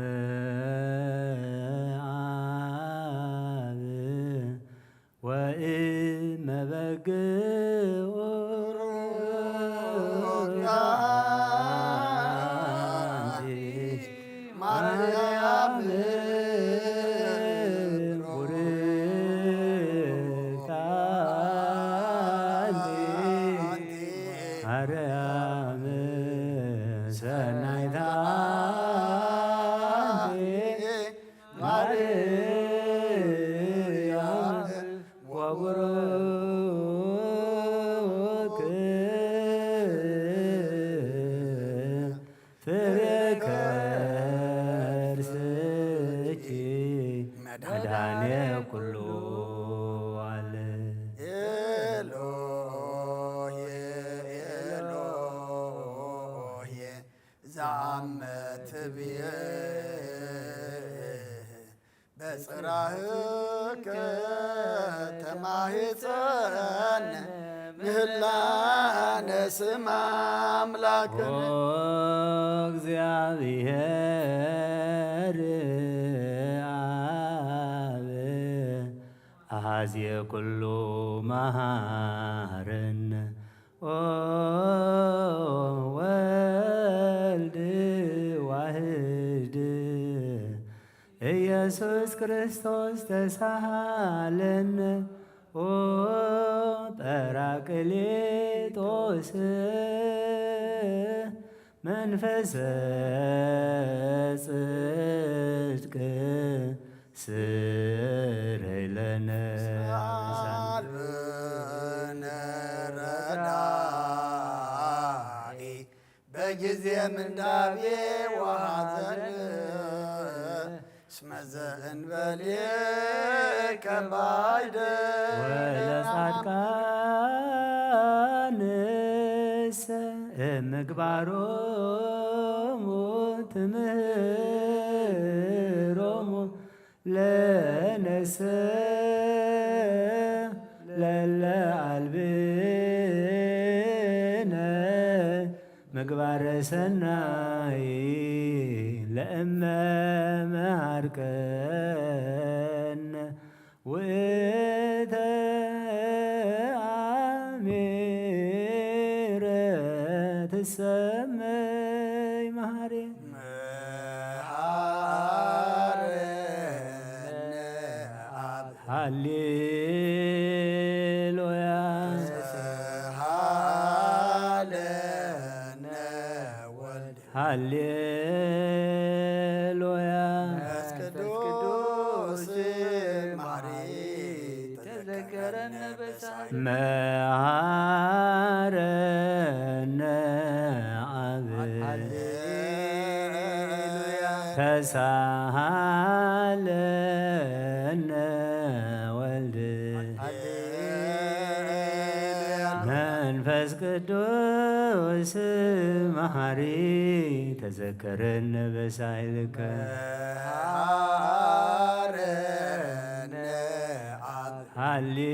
S1: አብ ወእመ በግዑ ማርያም ቡርክት አንቲ ማርያም ሰናይት አንቲ ማርያም ወቡሩክ ፍሬ ከርስኪ መድኃኔ ኩሉ ዓለም
S2: ኤሎሄ ኤሎሄ ዘአመትብየ በጽራህከ ተማሂፀነ ምህላነ ስመ አምላክነ
S1: እግዚአብሔር አብ አኀዝየ ኩሉ መሃረነ ወልድ ዋህድ ኢየሱስ ክርስቶስ ተሳሃለነ ጰራቅሊጦስ መንፈሰ ጽድቅ ስረይ ለነ
S2: ሳልብነ ረዳኢ በጊዜ ምንዳቤ ወሐዘን እስመ ዘእንበሌከ ባይደ
S1: ወለጻድቃንሰ እምግባሮሙ ትምህሮሙ ለነሰ ለለ አልብነ ምግባረ ሰናይ ለእመ መሃርከነ ውእተ አሜረ ትሰመይ መሃሬ
S2: መሃረነ አብ
S1: ሃሌሉያ
S2: ሃለነ ወልድ
S1: ሃሌሉያ
S2: መንፈስ ቅዱስ ማሪ ተዘከረነ በሳል
S1: መሃረነ አብ ተሳሃለነ ወልድ መንፈስ ቅዱስ መሐሪ ተዘከረነ በሳይልከ
S2: መሃረነ አብ
S1: ሃሌሉያ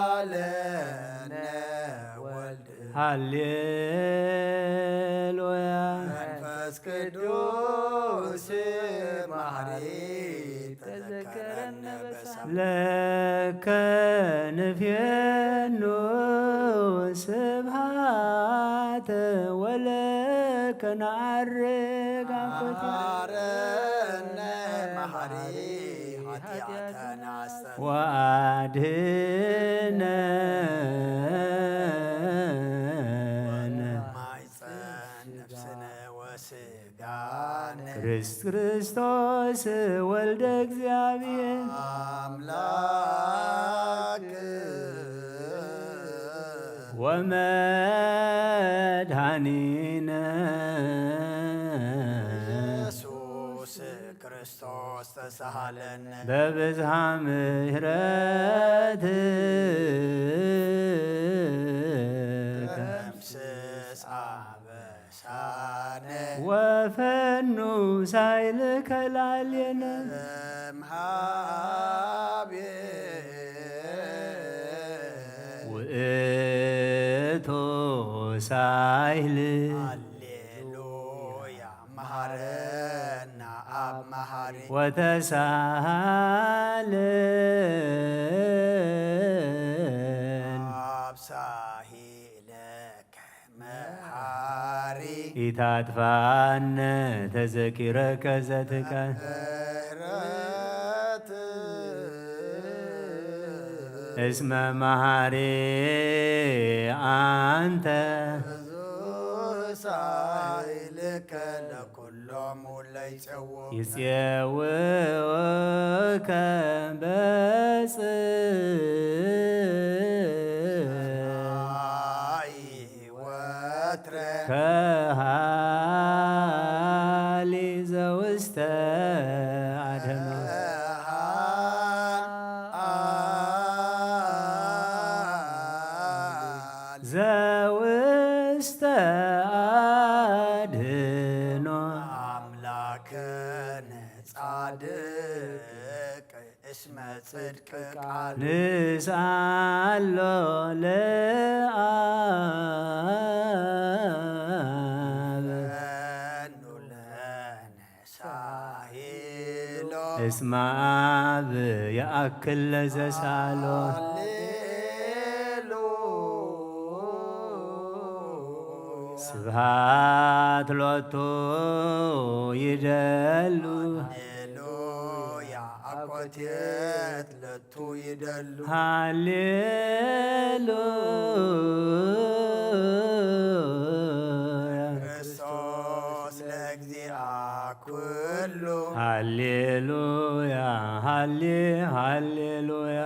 S2: ሃለነ ወልድ
S1: ሃሌሉያ
S2: መንፈስ ቅዱስ ማሪ ተዘከረነ በሳል
S1: ለከ ንፌኑ ስብሃተ ወለከ ነዐርግ አኮቴ
S2: መሃረነ መሃሪ ኃጢአተነ አስተስርይ
S1: ወአድኅነነ
S2: ማይፀን ነፍስነ ወስጋነ
S1: ክርስቶስ ወልደ እግዚአብሔር
S2: አምላክ
S1: ወመድኃኒነ
S2: ኢየሱስ ክርስቶስ ፍስሃለነ
S1: በብዝሃ ምሕረት
S2: ደምስስ አበሳነ
S1: ወፈኑ ሳይልከ ላዕሌነ
S2: እምሃቤ
S1: ውእቱ ሳይል
S2: ሃሌሉያ መሃረና አብ መሃሪ
S1: ወተሳሃለን
S2: አብሳሂለከ መሃሪ
S1: ኢታጥፋነ ተዘኪረከ ዘትከ
S2: ምህረት
S1: እስመ መሃሪ አንተ
S2: ብዙ ሳይልከ ለኩሎሙ ለይጼውዕ
S1: ይፄውከ በጽባይ
S2: ወትረ
S1: ከሃሊ ዘውስተ አድማ ዘውስተ አድኖ
S2: አምላክነ ጻድቅ እስመ ጽድቅ ቃል
S1: ንስአሎ ለአብ
S2: በኑ ለነ ሳሂሎ
S1: እስመ አብ የአክል ለዘሳሎ ስብሃት ሎቱ ይደሉ
S2: ሃሌሉያ አኮቴት ለቱ ይደሉ
S1: ሃሌሉያ
S2: ክርስቶስ ለእግዚአ ኩሉ
S1: ሃሌሉያ ሃሌሉያ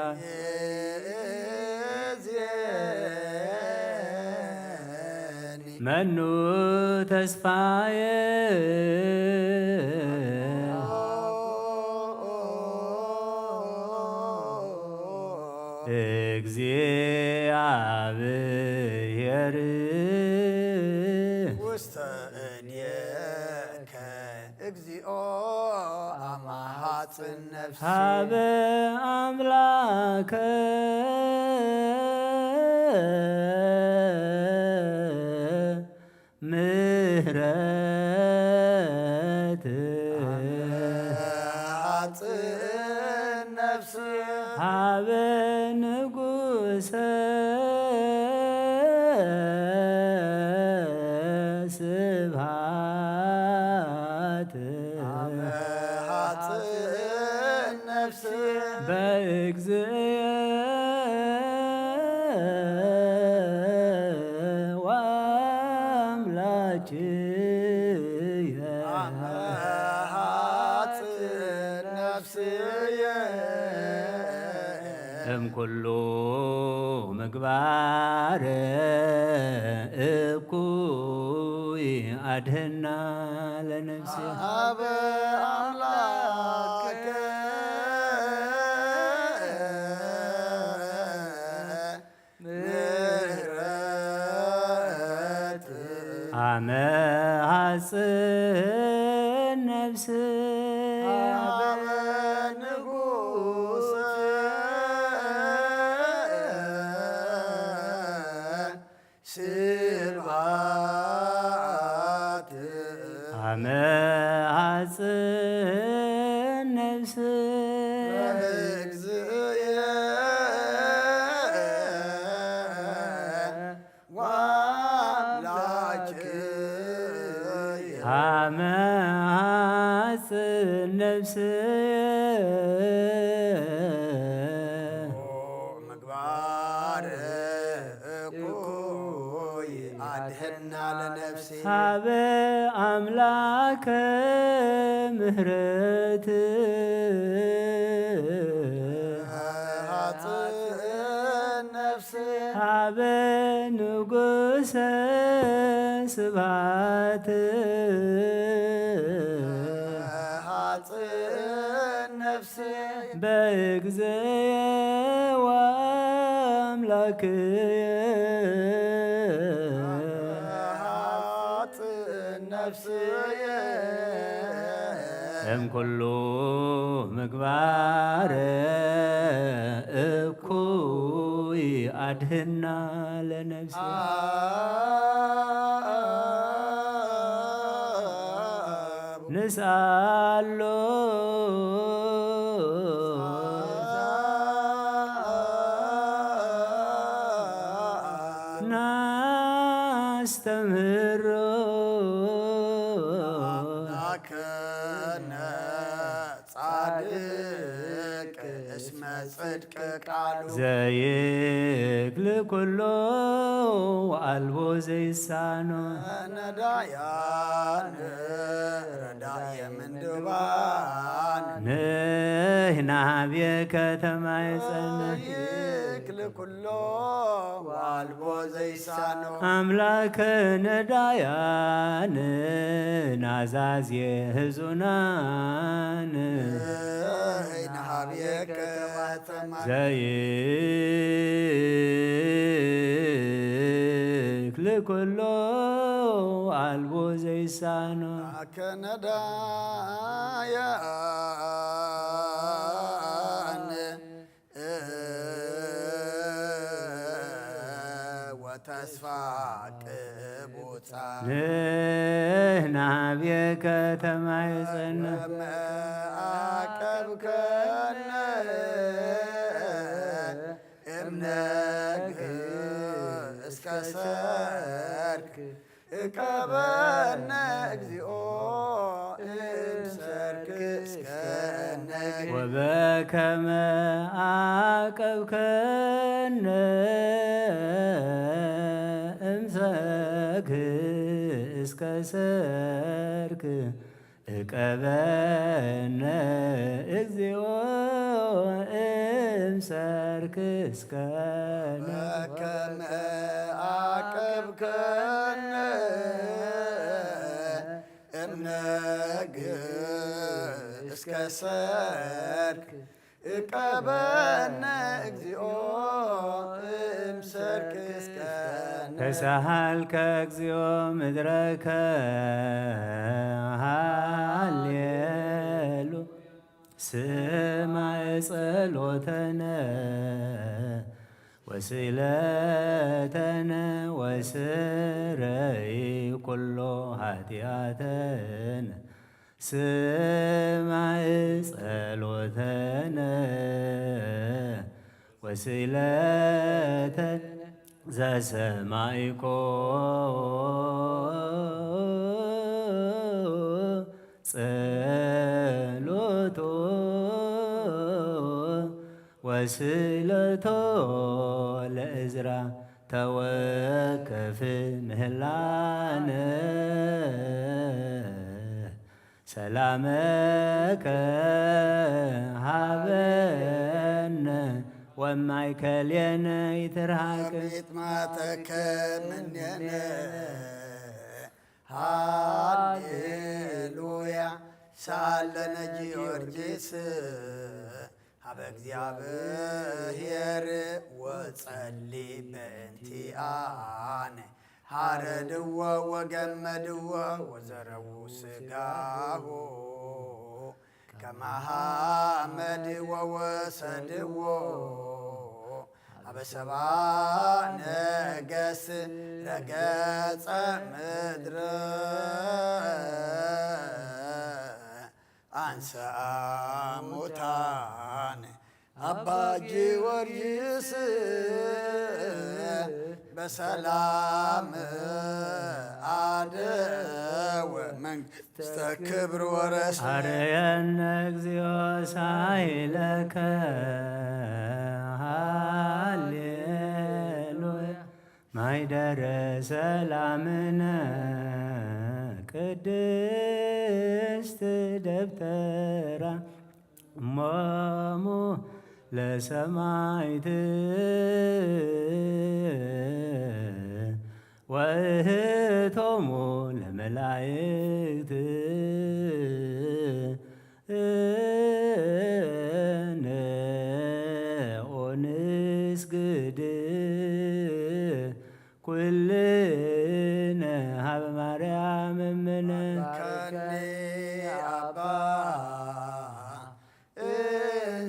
S2: ይእዜኒ
S1: መኑ ተስፋየ እግዚአብሔር
S2: ውስተ እዴከ እግዚኦ አማሃፅን ነፍሲ
S1: ሀበ አምላከ ምህረት
S2: ሃፅን ነፍሲ
S1: ሀበ ንጉሰ ስብሃት
S2: ሃፅን ነፍሲ
S1: በእግዚእ ወአምላክየ
S2: ሃፅን ነፍስየ
S1: እምኩሉ ምግባር እኩይ አድህና ለነፍሴ
S2: ሀበ አምላከ ምህረት
S1: አመ ሐፅን ነፍስ
S2: ሀበ ንጉሥ ስብሐት
S1: አመ ሐፅን ነፍስ
S2: እግዚእየ ወአምላክየ
S1: አመ ሐፅን ነፍስ
S2: ምግባር እኩይ አድህና ለነፍሲ
S1: ሀበ አምላከ ምህረት
S2: ሃፅን ነፍሲ
S1: ሀበ ንጉሰ ስብሐት
S2: ሃፅን ነፍስየ
S1: በእግዝየ ወአምላክየ
S2: ነፍስየ
S1: እምኩሉ ምግባር እኩይ አድህና ለነፍስየ ንስአሎ ናስተምህሮ
S2: አምላክነ ጻድቅ እስመ ጽድቅ ቃሉ
S1: ዘይክል ኩሎ ወአልቦ ዘይሳኖ
S2: ነዳያን ረዳየ ምንድባን
S1: ንሕና ሀብየ ከተማ የጸንሕ
S2: ይክል ኩሎ ዋልቦ ዘይሳኖ
S1: አምላከ ነዳያን ናዛዝየ ህዙናን
S2: ይንሃብየ ከተማ
S1: ዘይክል ኩሎ አልቦ ዘይሳኖ
S2: ከነዳያን ወተስፋ ቅቡፃን
S1: ንሕና ሀብየ ከተማ የጸንሕ
S2: መአቀብከነ እምነግ እስከ ሰርክ እቀበነ እግዚኦ እምሰርክ እስከ ነግ
S1: ወበከመ አቀብከነ እምሰክ እስከ ሰርክ እቀበነ እግዚኦ እምሰርክ እስከ
S2: በከመ አቀብከነ እምነግ እስከ ሰርክ እቀበነ እግዚኦ እምሰርክ እስከ
S1: ተሳሃልከ እግዚኦ ምድረከ ሃሌሉ ስማዕ ጸሎተነ ወስእለተነ ወስረይ ኩሎ ኃጢአተነ ስማዕ ጸሎተነ ወስእለተነ ዘሰማይኮ ጸሎቶ ወስእለቶ ለእዝራ ተወከፍ ምህላነ ሰላመከ ሀበነ ወማእከሌነ ይትርሐቅ
S2: ሚጥማተከ ምኔነ ሃሌሉያ ሳለነ ጊዮርጊስ ሀበ እግዚአብሔር ወጸሊ በእንቲአነ ሐረድዎ ወገመድዎ ወዘረው ስጋሁ ከመሐመድ ወወሰድዎ አበሰባ ነገስ ረገጸ ምድረ አንሰአ ሙታን አባ ጊዮርጊስ በሰላም አደወ መንግሥተ ክብር ወረስ
S1: አርየነ እግዚኦ ሳይለከ ሃሌሉያ ማይደረ ሰላምነ ቅድስት ደብተራ እሞሙ ለሰማዕት ወእህቶሙ ለመላእክት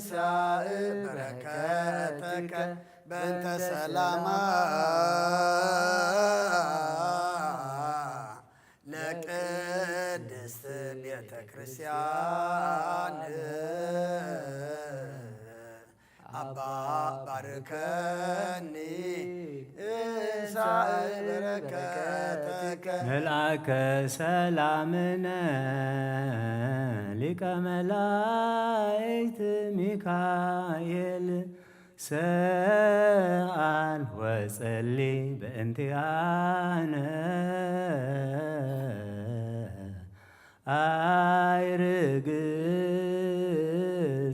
S2: እንሳእ በረከተከ በእንተ ሰላማ ለቅድስት ቤተ ክርስቲያን አባ ባርከኒ እንሳእ በረከተከ
S1: መልአከ ሰላምነ ሊቀ መላእክት ሚካኤል ሰአል ወጸሊ በእንቲአነ አይርግ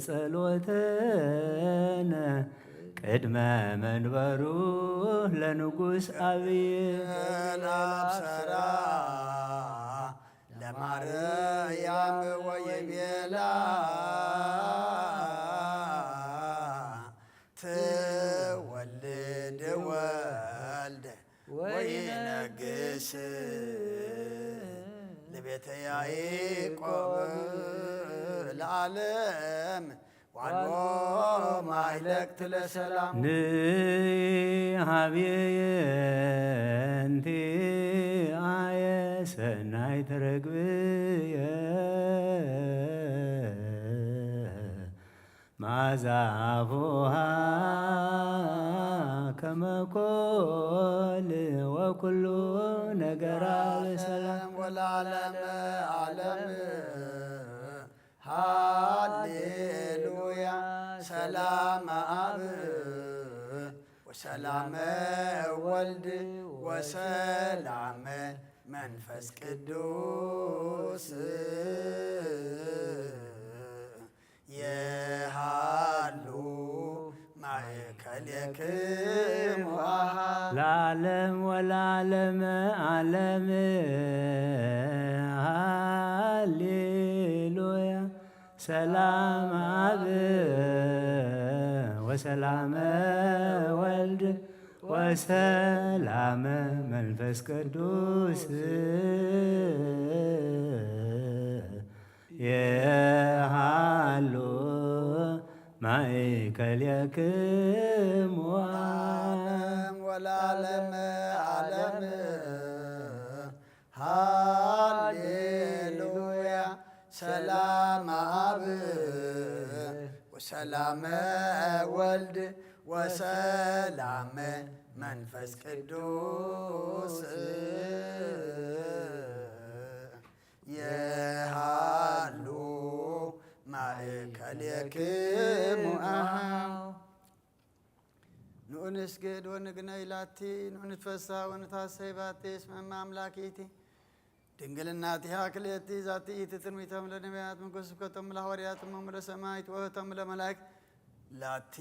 S1: ጸሎተነ ቅድመ መንበሩ ለንጉሥ አብይ
S2: ለአብሰራ ለማርያም ወይቤላ ትወልድ ወልደ ወይነግስ ለቤተ ያዕቆብ ለዓለም ዋሎ ማይለክት ለሰላም
S1: ንሃብየንቲ አየ ሰናይ ተረግብየ ማዛፎሃ ከመኮል ወኩሉ ነገራ በሰላም
S2: ወለዓለመ ዓለም ሃሌሉያ ሰላም አብ ወሰላመ ወልድ ወሰላመ መንፈስ ቅዱስ የሃሉ ማእከሌክሙ
S1: ለዓለም ወለዓለመ ዓለም ሃሌሉያ ሰላም አብ ወሰላመ ወልድ ወሰላመ መንፈስ ቅዱስ የሃሉ ማእከሌክሙ
S2: ዓለም ወለዓለመ ዓለም ሃሌሉያ ሰላም አብ ወሰላመ ወልድ ወሰላመ መንፈስ ቅዱስ የሃሉ ማእከሌክሙ ንኡንስግድ ወንግነይ ላቲ ንኡንትፈስሕ ወንታሰይ ባቲ እስመ እመ አምላኪቲ ድንግልናቲሃ ክልኤቲ ዛቲ ኢቲ ትንቢቶም ለነቢያት መንፈስ ስብከቶም ለሐዋርያት እሞሙ ለሰማዕት ወእህቶሙ ለመላእክት ላቲ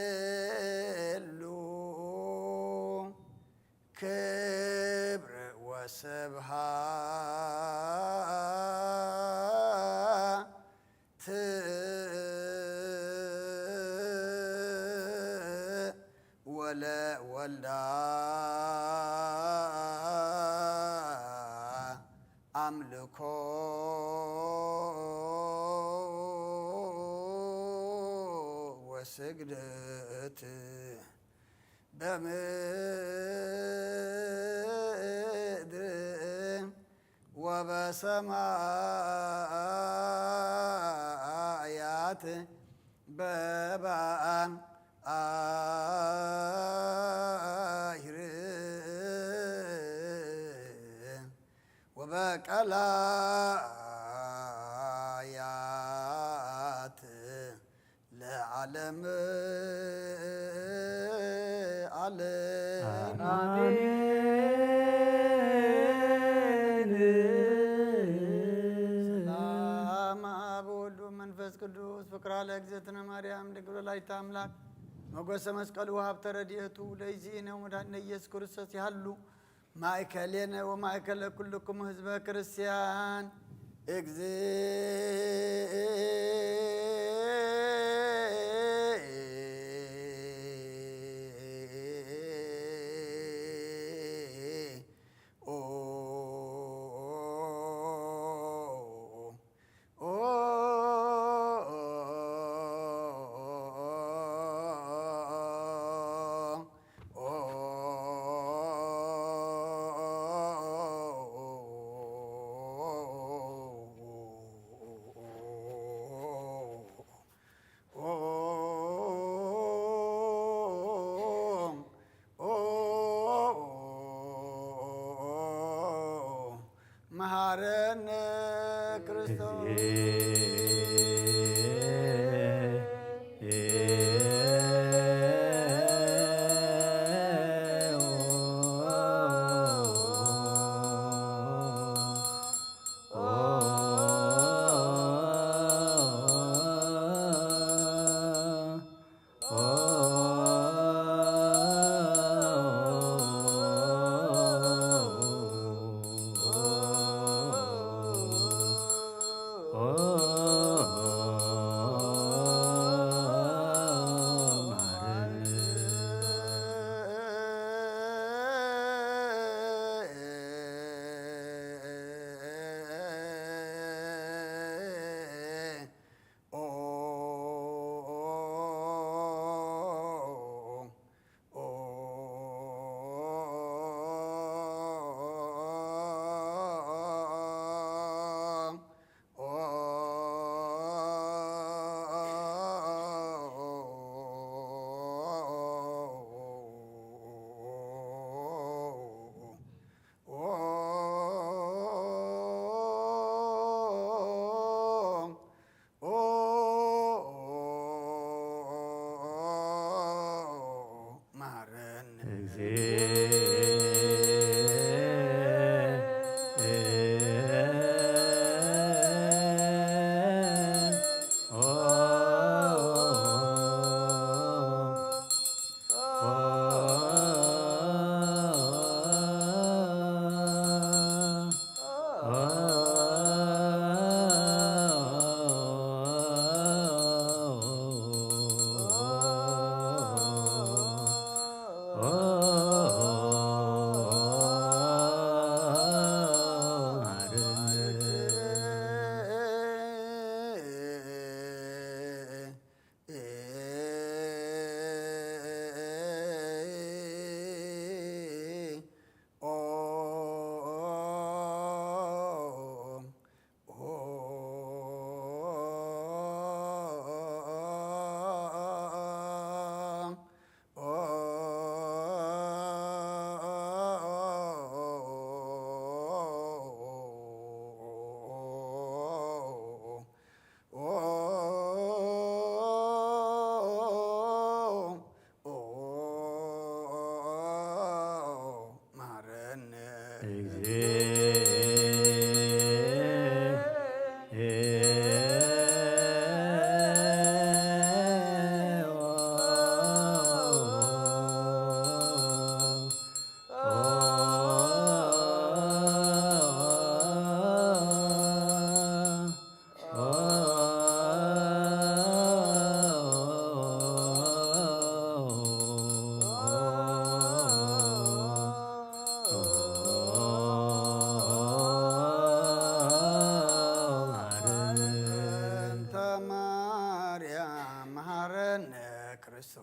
S2: ይደሉ ክብር ወስብሐት ወለወልዳ አምልኮ ወስግደት በምድር ወበሰማያት በባዕር ወበቀላያት ለዓለም ዓለም ሰላም አብ ወወልድ ወመንፈስ ቅዱስ ፍቅራ ለእግዝእትነ ማርያም ድንግል ወላዲተ አምላክ ሞገሰ መስቀሉ ወሀብተ ረድኤቱ ለይእዜነ ወመድኃኒነ ኢየሱስ ክርስቶስ ያህሉ ማእከሌነ ወማእከለ ኩልክሙ ህዝበ ክርስቲያን ማረነ ክርስቶስ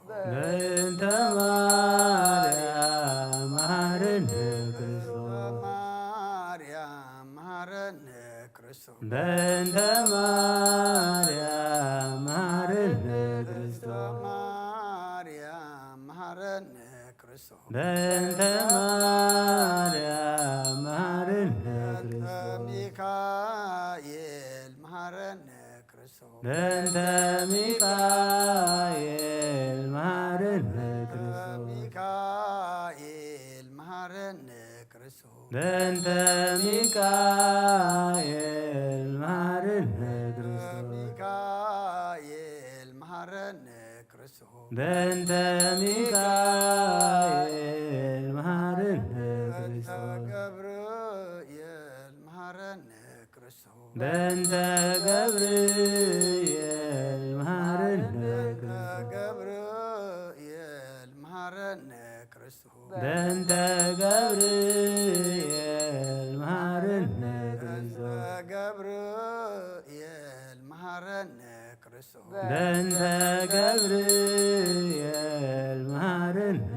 S1: በእንተ ማርያም መሐረነ ክርስቶስ
S2: ማርያም መሐረነ ክርስቶስ
S1: በእንተ ማርያም መሐረነ ክርስቶስ
S2: ማርያም መሐረነ ክርስቶስ
S1: በእንተ ማርያም መሐረነ ክርስቶስ
S2: ሚካኤል መሐረነ ክርስቶስ
S1: በእንተ ሚካኤል መሐረነ ክርስቶስ
S2: ሚካኤል መሐረነ ክርስቶስ
S1: በእንተ ሚካኤል መሐረነ ክርስቶስ
S2: ሚካኤል መሐረነ ክርስቶስ
S1: በእንተ ሚካኤል መሐረነ ክርስቶስ
S2: ገብርኤል መሐረነ ክርስቶስ
S1: በእንተ ገብርኤል መሐረነ ክርስቶስ
S2: ገብርኤል መሐረነ ክርስቶስ
S1: በእንተ ገብርኤል መሐረነ ክርስቶስ
S2: ገብርኤል መሐረነ ክርስቶስ
S1: በእንተ ገብርኤል መሐረነ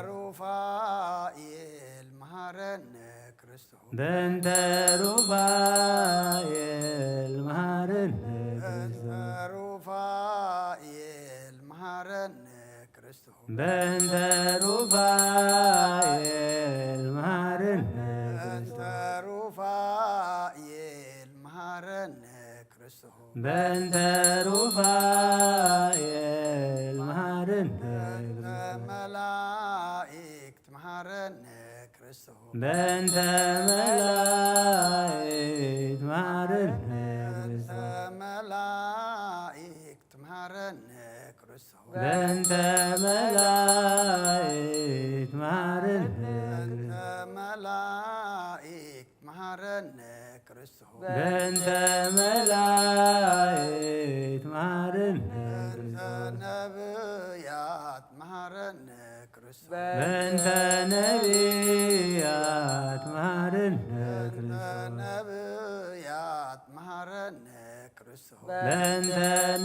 S2: ሩፋኤል መሐረነ ክርስቶስ
S1: በእንተ ሩፋኤል መሐረነ ክርስቶስ
S2: ሩፋኤል መሐረነ ክርስቶስ
S1: በእንተ ሩፋኤል መሐረነ ክርስቶስ
S2: ሩፋኤል
S1: በእንተ ሩፋኤል መሐረነ
S2: መላእክት መሐረነ ክርስቶስ
S1: በእንተ መላእክት መሐረነ
S2: መላእክት መሐረነ ክርስቶስ
S1: በእንተ መላእክት መሐረነ
S2: መላእክት መሐረነ ክርስቶስ
S1: በእንተ መላእክት መሐረነ
S2: ነቢያት መሐረነ ክርስቶስ
S1: በእንተ ነቢያት መሐረነ
S2: ነቢያት መሐረነ ክርስቶስ
S1: በእንተ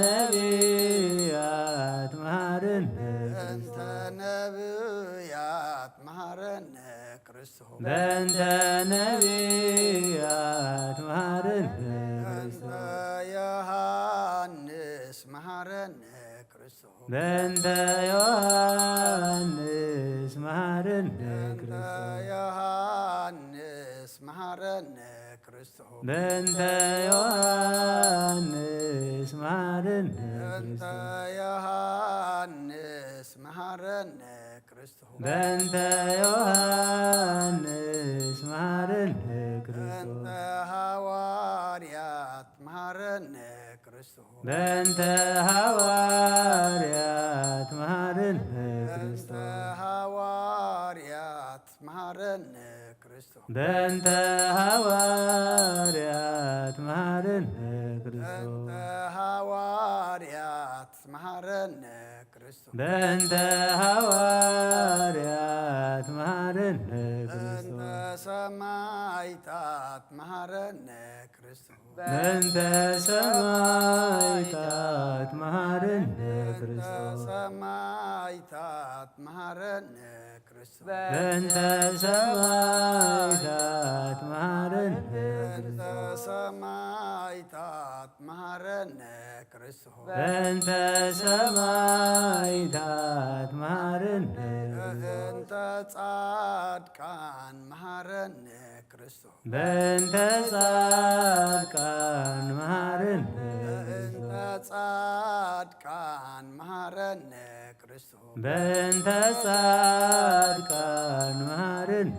S1: ነቢያት መሐረነ
S2: እንተ ነቢያት መሐረነ ክርስቶስ
S1: በእንተ ነቢያት መሐረነ
S2: እንተ ዮሐንስ መሐረነ ክርስቶስ
S1: በእንተ ዮሐንስ መሐረነ
S2: እንተ ዮሐንስ መሐረነ ክርስቶስ
S1: በእንተ ዮሐንስ መሐረነ
S2: እንተ ዮሐንስ መሐረነ ክርስቶስ
S1: በእንተ ዮሐንስ መሐረነ ክርስቶስ
S2: እንተ ሐዋርያት መሐረነ ክርስቶስ
S1: በእንተ ሐዋርያት መሐረነ
S2: እንተ
S1: ክርስቶስ
S2: ሐዋርያት መሐረነ ክርስቶስ
S1: በእንተ ሐዋርያት መሐረነ ክርስቶስ
S2: እንተ ሐዋርያት መሐረነ ክርስቶስ
S1: በእንተ ሐዋርያት መሐረነ
S2: እንተ
S1: ክርስቶስ
S2: ሰማዕታት መሐረነ ክርስቶስ
S1: በእንተ ሰማዕታት መሐረነ
S2: እንተ
S1: ክርስቶስ
S2: ሰማዕታት መሐረነ ክርስቶስ
S1: በእንተ ሰማዕታት መሐረነ
S2: እንተ ሰማዕታት መሐረነ ክርስቶስ
S1: በእንተ ሰማዕታት መሐረነ
S2: እንተ ጻድቃን መሐረነ ክርስቶስ
S1: በእንተ ጻድቃን መሐረነ
S2: እንተ ጻድቃን መሐረነ ክርስቶስ
S1: በእንተ ጻድቃን መሐረነ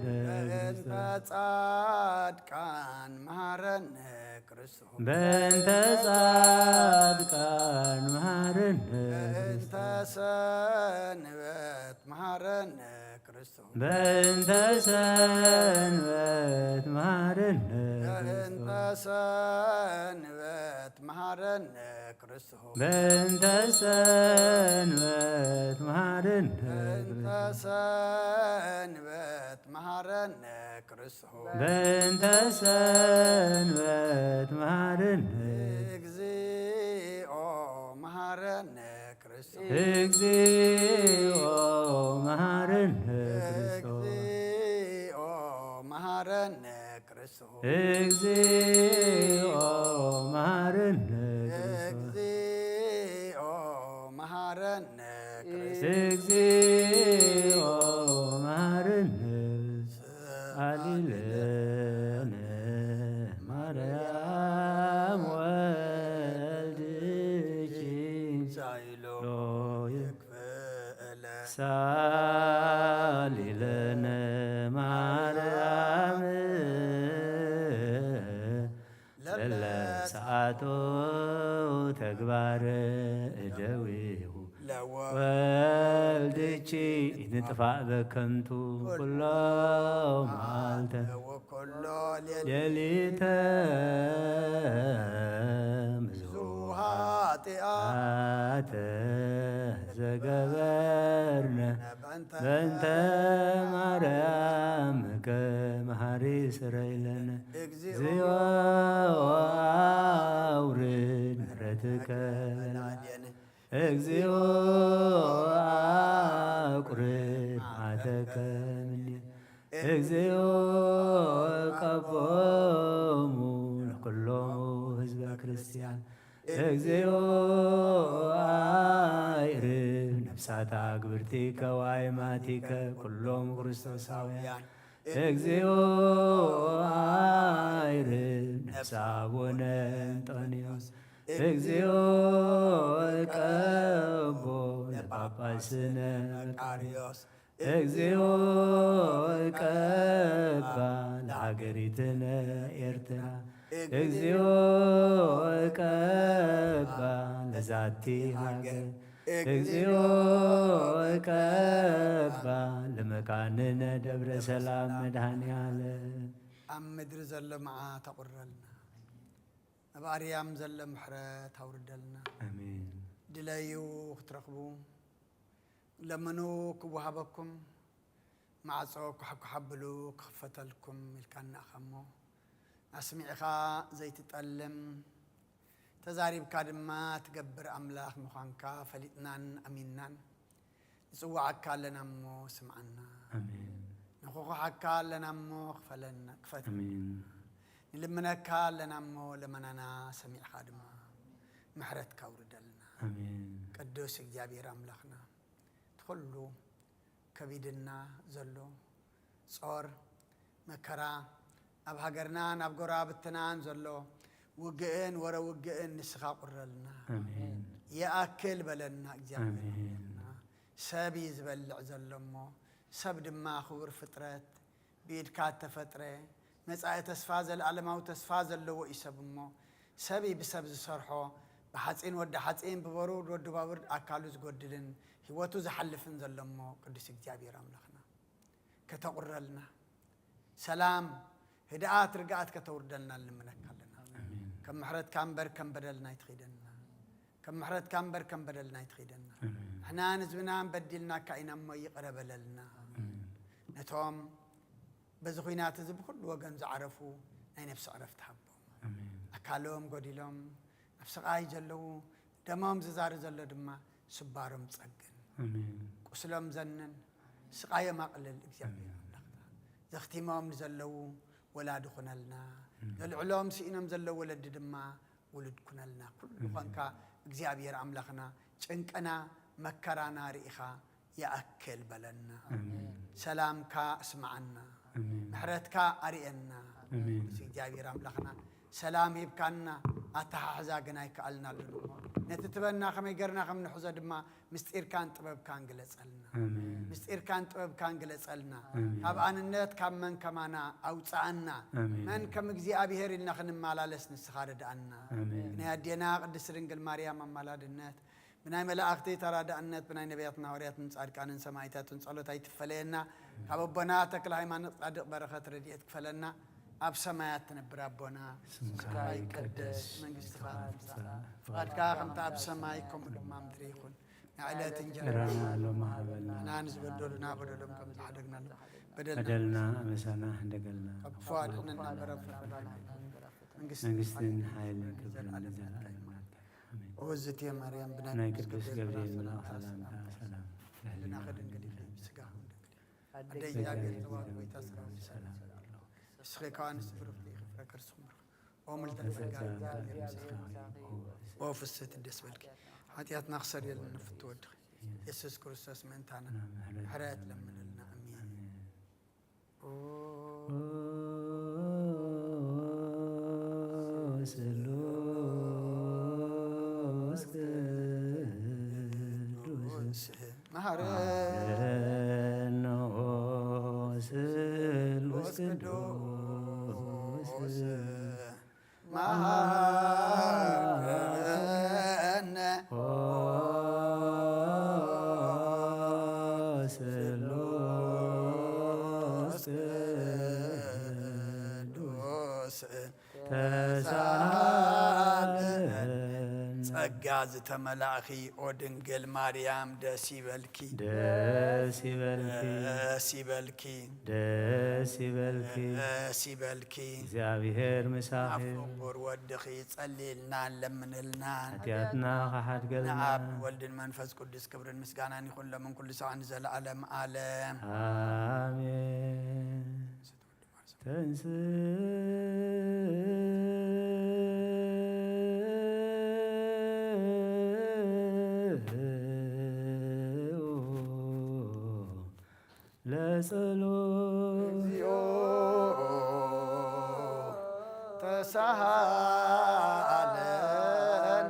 S2: እንተ ጻድቃን መሐረነ ክርስቶስ
S1: በእንተ ጻድቃን መሐረነ
S2: እንተ ሰንበት መሐረነ ክርስቶስ
S1: በእንተ ሰንበት መሐረነ
S2: እንተ ሰንበት መሐረነ ክርስቶስ
S1: በእንተ ሰንበት መሐረነ
S2: እንተ ሰንበት መሐረነ ክርስቶስ
S1: በእንተ ሰንበት መሐረነ
S2: እግዚኦ መሐረነ ክርስቶስ
S1: እግዚኦ መሐረነ ክርስቶስ
S2: እግዚኦ መሐረነ ክርስቶስ
S1: እግዚኦ መሐረነ
S2: እግዚኦ መሐረነ ክርስቶስ
S1: እግዚኦ መሐረነ አሊለነ ማርያም ወልድኪ
S2: ሳይሎ ይክፈለ
S1: ሳሊለነ ማርያም ለለ ሰዓቶ ተግባረ እደዊሁ ወልድኪ ንጥፋእ በከንቱ ኩሎ መዓልተ
S2: ወኮሎ
S1: ሌሊተ
S2: ኃጢአት
S1: ምዙኃተ ዘገበርነ በእንተ ማርያም ከመሃሪ ስረይለነ እግዚኦ አውርድ ምሕረትከ እግዚኦ አቁርብ መዓተከ እምኔ እግዚኦ ቀቦሙ ለኩሎሙ ህዝበ ክርስቲያን እግዚኦ አይርብ ነፍሳተ አግብርቲከ ወአእማቲከ ኩሎሙ ክርስቶሳውያን እግዚኦ አይርብ ነፍሰ አቡነ እንጦንዮስ እግዚኦ ቀቦ ለጳጳስነ
S2: መቃርዮስ
S1: እግዚኦ ቀባ ለሀገሪትነ ኤርትራ እግዚኦ ቀባ ለዛቲ ሀገር እግዚኦ ቀባ ለመካንነ ደብረ ሰላም መድኃኔዓለም
S2: ኣብ ምድሪ ዘሎ መዓት ኣቑረልና ኣብ ኣርያም ዘሎ ምሕረት ኣውርደልና
S1: አሜን
S2: ድለዩ ክትረኽቡ ለመኑ ክወሃበኩም ማዕጾ ክሓብሉ ክኽፈተልኩም ኢልካ ንኣኸሞ ኣስሚዕኻ ዘይትጠልም ተዛሪብካ ድማ ትገብር ኣምላኽ ምዃንካ ፈሊጥናን ኣሚንናን ንጽዋዓካ ኣለና እሞ ስምዓና
S1: አሜን
S2: ንኽኹሓካ ኣለና እሞ ክፈት
S1: አሜን
S2: ንልምነካ ኣለና እሞ ለመናና ሰሚዕኻ ድማ ምሕረትካ ውርደልና
S1: አሜን
S2: ቅዱስ እግዚኣብሔር ኣምላኽና ትኩሉ ከቢድና ዘሎ ጾር መከራ ኣብ ሃገርና ናብ ጎራብትናን ዘሎ ውግእን ወረ ውግእን ንስኻ ቁረልና
S1: አሜን
S2: የኣክል በለና እግዚኣብሔር
S1: አሜን
S2: ሰብ እዩ ዝበልዕ ዘሎ እሞ ሰብ ድማ ክቡር ፍጥረት ብኢድካ ተፈጥረ መጻኢ ተስፋ ዘለዓለማዊ ተስፋ ዘለዎ እዩ ሰብ እሞ ሰብ ብሰብ ዝሰርሖ ብሓፂን ወዲ ሓፂን ብበሩድ ወዲ ባቡር ኣካሉ ዝጎድልን ህይወቱ ዝሓልፍን ዘሎ እሞ ቅዱስ እግዚኣብሔር ኣምላኽና ከተቁረልና ሰላም ህድኣት ርግኣት ከተውርደልና ልምነካ ኣለና ከም ምሕረትካ እምበር ከም በደልና ይትኺደና ከም ምሕረትካ እምበር ከም በደልና ይትኺደና ንሕና ንህዝብናን በዲልናካ ኢና እሞ ይቕረ በለልና ነቶም በዚ ኩናት እዚ ብኩሉ ወገን ዝዓረፉ ናይ ነፍሲ ዕረፍቲ ሃቦም ኣካሎም ጎዲሎም ኣብ ስቓይ ዘለዉ ደሞም ዝዛሪ ዘሎ ድማ ስባሮም ፀግን ቁስሎም ዘንን ስቃዮም ኣቕልል እግዚኣብሔር ኣምላኽና ዘኽቲሞም ንዘለዉ ወላዲ ኩነልና ዘልዕሎም ስኢኖም ዘለዉ ወለዲ ድማ ውሉድ ኩነልና ኩሉ ኮንካ እግዚኣብሔር ኣምላኽና ጭንቅና መከራና ርኢኻ ይኣክል በለና ሰላምካ እስማዓና ምሕረትካ ኣርየና እግዚኣብሔር ኣምላኽና ሰላም ሂብካና ኣተሓሕዛ ግን ኣይከኣልናሉን እሞ ነቲ ትበና ከመይ ገርና ከም ንሕዞ ድማ ምስጢርካን ጥበብካን ግለጸልና ምስጢርካን ጥበብካን ግለጸልና ካብ ኣንነት ካብ መን ከማና ኣውፃአና መን ከም እግዚኣብሔር ኢልና ክንመላለስ ንስኻ ረድኣና ብናይ ኣዴና ቅድስት ድንግል ማርያም ኣማላድነት ብናይ መላእኽቲ ተራዳእነት ብናይ ነቢያትን ሐዋርያትን ጻድቃንን ሰማዕታትን ጸሎት ኣይትፈለየና ካብ ኣቦና ተክለ ሃይማኖት ጻድቕ በረኸት ረድኤት ክፈለና ኣብ ሰማያት ትነብር ኣቦና ስምካ ይቀደስ መንግስትኻ ትምጻእ ፍቃድካ ከምቲ ኣብ ሰማይ ከምኡ ድማ ምድሪ ይኹን ንዕለት እንጀራና ሎማ ሃበና ንዝበደሉና በደሎም ከም ዝሓደግናሉ በደልና ኣመሳና እንደገልና ካብ ክፉ ኣድሕነና በረፈና መንግስትን ሓይልን ክብርን ለዘለዓለሙ ወዝት ማርያም ብናይ ቅዱስ ገብርኤል መልአክ ሰላምታ ሰላም ለህሊና ከድንግል ስጋ ኣደይ እግዚአብሔር ተባረክ ወይ ተስራው ሰላም እስኺ ካንስ ፍርፍሪ ፍረከርስኩም ኦምል ተፈጋ ወፍስት ደስ በልኪ ኃጢአትና ክሰርየልና ንፍትወድ ኢየሱስ ክርስቶስ መንታና ሕረት ለምንልና አሜን ስሉስ ቅዱስ መሐረነ ስሉስ ቅዱስ መሐረነ ስሉስ ቅዱስ ተሳለን ጸጋ ዝተመላእኺ ኦ ድንግል ማርያም ደስ ይበልኪ ደስ ይበልኪ ደስ ይበልኪ ደስ ይበልኪ ደስ ይበልኪ እግዚአብሔር ምሳኺ ፍቁር ወድኺ ጸሊልና ለምንልና ኃጢአትና ከሓድገልና ንአብ ወልድን መንፈስ ቅዱስ ክብርን ምስጋናን ይኹን ለምን ኩሉ ሰዓን ዘለዓለም ዓለም አሜን ተንስ ለጸሎት ተሳሃለነ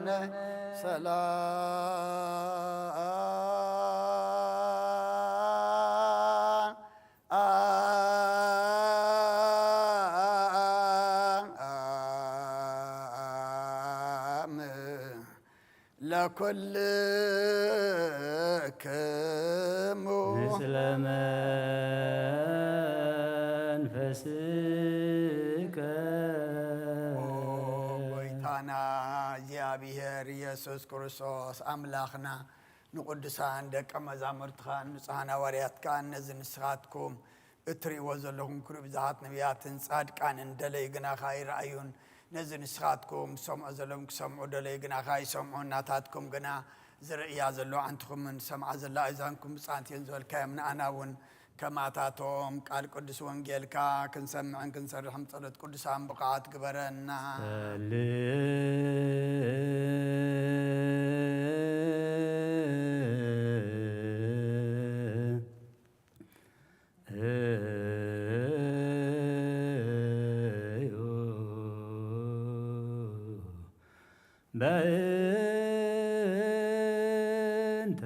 S2: ለኩልክሙ
S1: ምስለ መንፈስከ
S2: ጎይታና እግዚአብሔር ኢየሱስ ክርስቶስ አምላኽና ንቅዱሳን ደቀ መዛሙርትኻ ንጹሓን ሐዋርያትካ ነዚ ንስኻትኩም እትርእይዎ ዘለኹም ኩሉ ብዙሓት ነቢያትን ጻድቃንን ደለይ ግናኻ ይረአዩን ነዚ ንስኻትኩም ሰምዖ ዘለዎም ክሰምዑ ደለይ ግናኻ ይሰምዑ እናታትኩም ግና ዝርእያ ዘሎ አንትኹምን ሰምዓ ዘላ እዛንኩም ብጻንትየን ዝበልካዮም ንኣና እውን ከማታቶም ቃል ቅዱስ ወንጌልካ ክንሰምዕን ክንሰርሕም ጸሎት ቅዱሳን ብቕዓት ግበረና
S1: በእንተ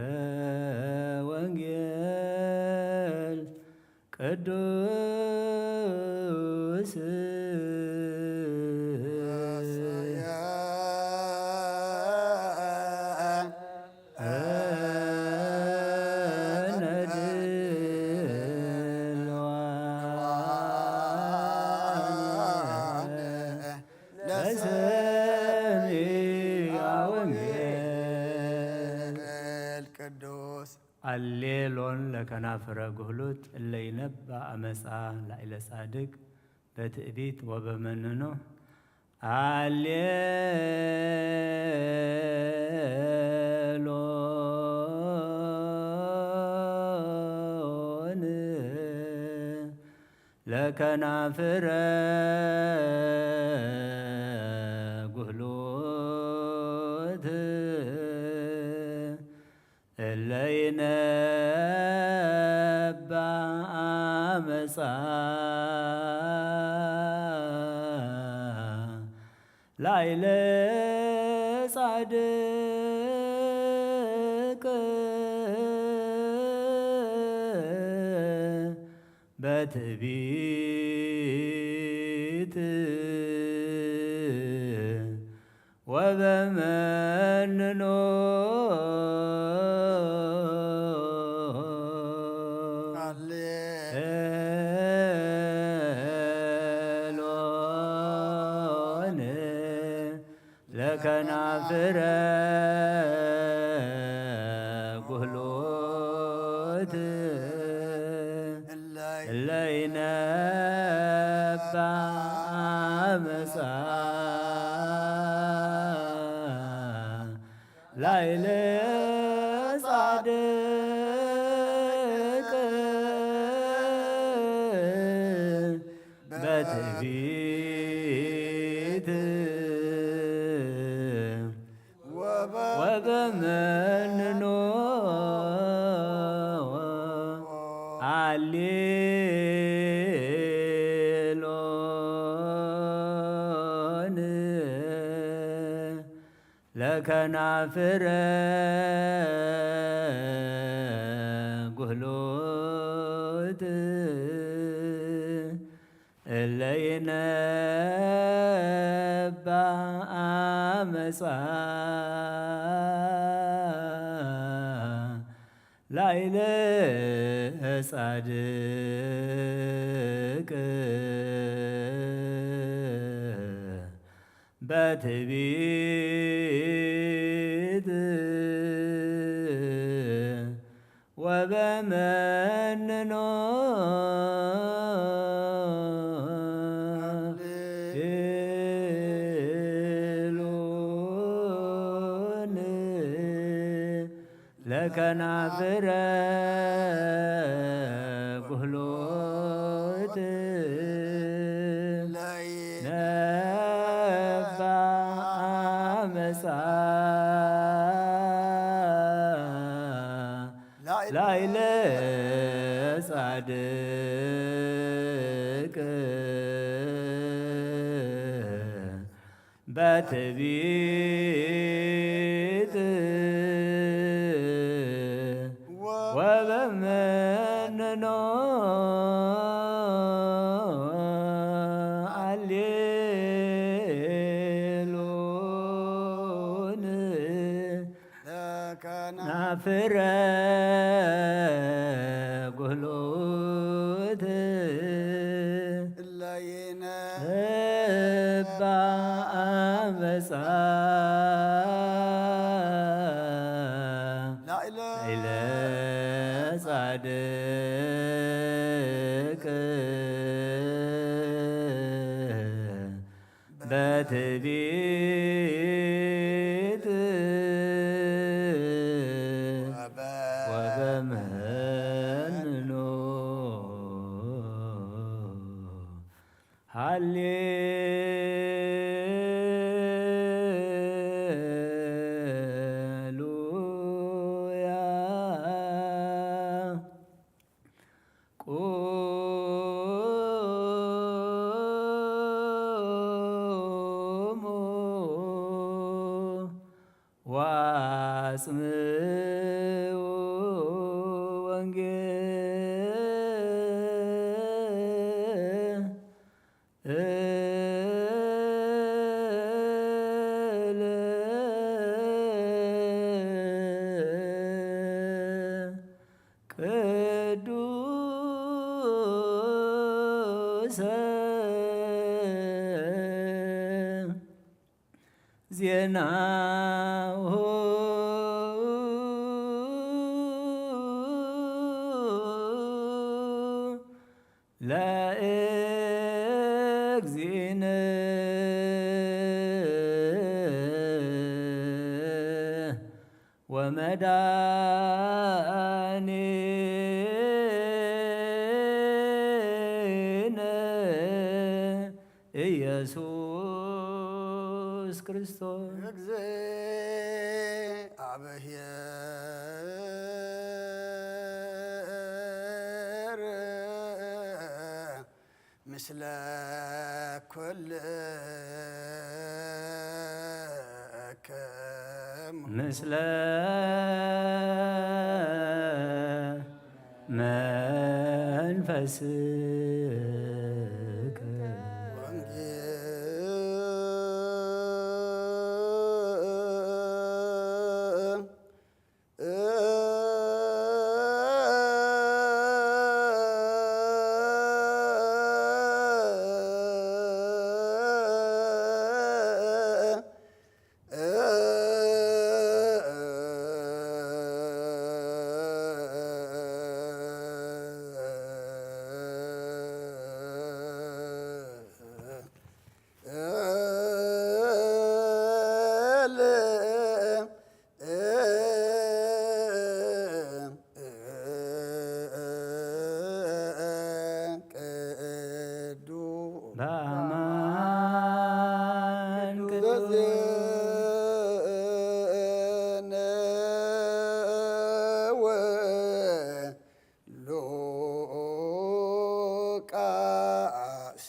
S1: ወንጌል ቅዱስ አሌሎን ለከናፍረ ጉህሉት እለ ይነብእ አመፃ ላዕለ ጻድቅ በትዕቢት ወበመንኖ አሌሎን ለከናፍረ ጉህሉት እለ ይነብእ አመፃ ላዕለ ጻድቅ በትዕቢት ወበመንኖ ለከናፍረ ጉህሉት እለ ይነብእ አመፃ ላዕለ ጻድቅ በትዕቢት ወበመንኖ አሌሎን ለከናፍረ ጉህሉት እለ ይነብእ አመፃ ላዕለ ጻድቅ በትዕቢት ወበመንኖ ለከናፍረ ጉህሉት ይነብእ አመፃ ላዕለ ጻድቅ በትዕቢት ፍረ ጉህሎት
S2: እላየነ
S1: እባ አመፃ
S2: ላዕለ
S1: ኢለ ጻድቅ በትዕቢት ወበመንኖ ሃሌሉያ ቁሙ ወአጽምዑ ቅዱሰ ዜናሁ ለእግዚእነ ወመድኃኒነ ኢየሱስ ክርስቶስ
S2: እግዚአብሔር ምስለ ኩልክሙ
S1: ምስለ መንፈስከ በአማን ቅዱስ
S2: ሉቃስ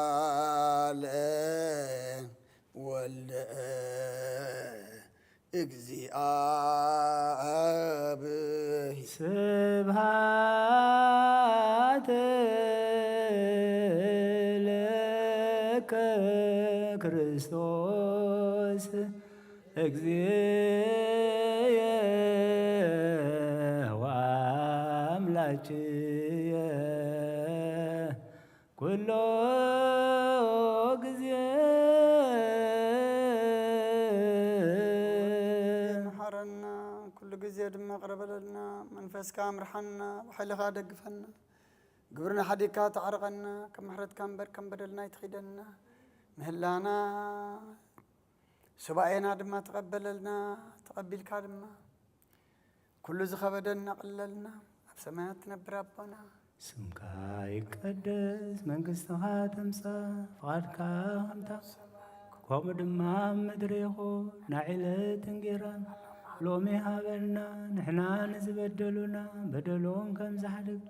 S2: ቃለ ወልደ እግዚአብሔር
S1: ስብሐት ለከ ክርስቶስ እግዚእየ ወአምላክየ ኩሎ ጊዜ
S2: መሐረና ኩሉ ጊዜ ድማ ቅረበለልና መንፈስካ ምርሐና ብሓይልኻ ደግፈና ግብርና ሓዲግካ ተዓርቐና ከም ምሕረትካ እምበር ከም በደልና ይትኺደና ምህላና ሱባኤና ድማ ተቐበለልና ተቐቢልካ ድማ ኩሉ ዝኸበደና ቅለልና ኣብ ሰማያት ትነብር ኣቦና
S1: ስምካ ይቀደስ መንግሥትኻ ትምጻእ ፍቓድካ ከምታ ከምኡ ድማ ኣብ ምድሪ ይኹን ናዕለት እንጌራና ሎሚ ሃበና ንሕና ንዝበደሉና በደሎም ከም ዝሓድግ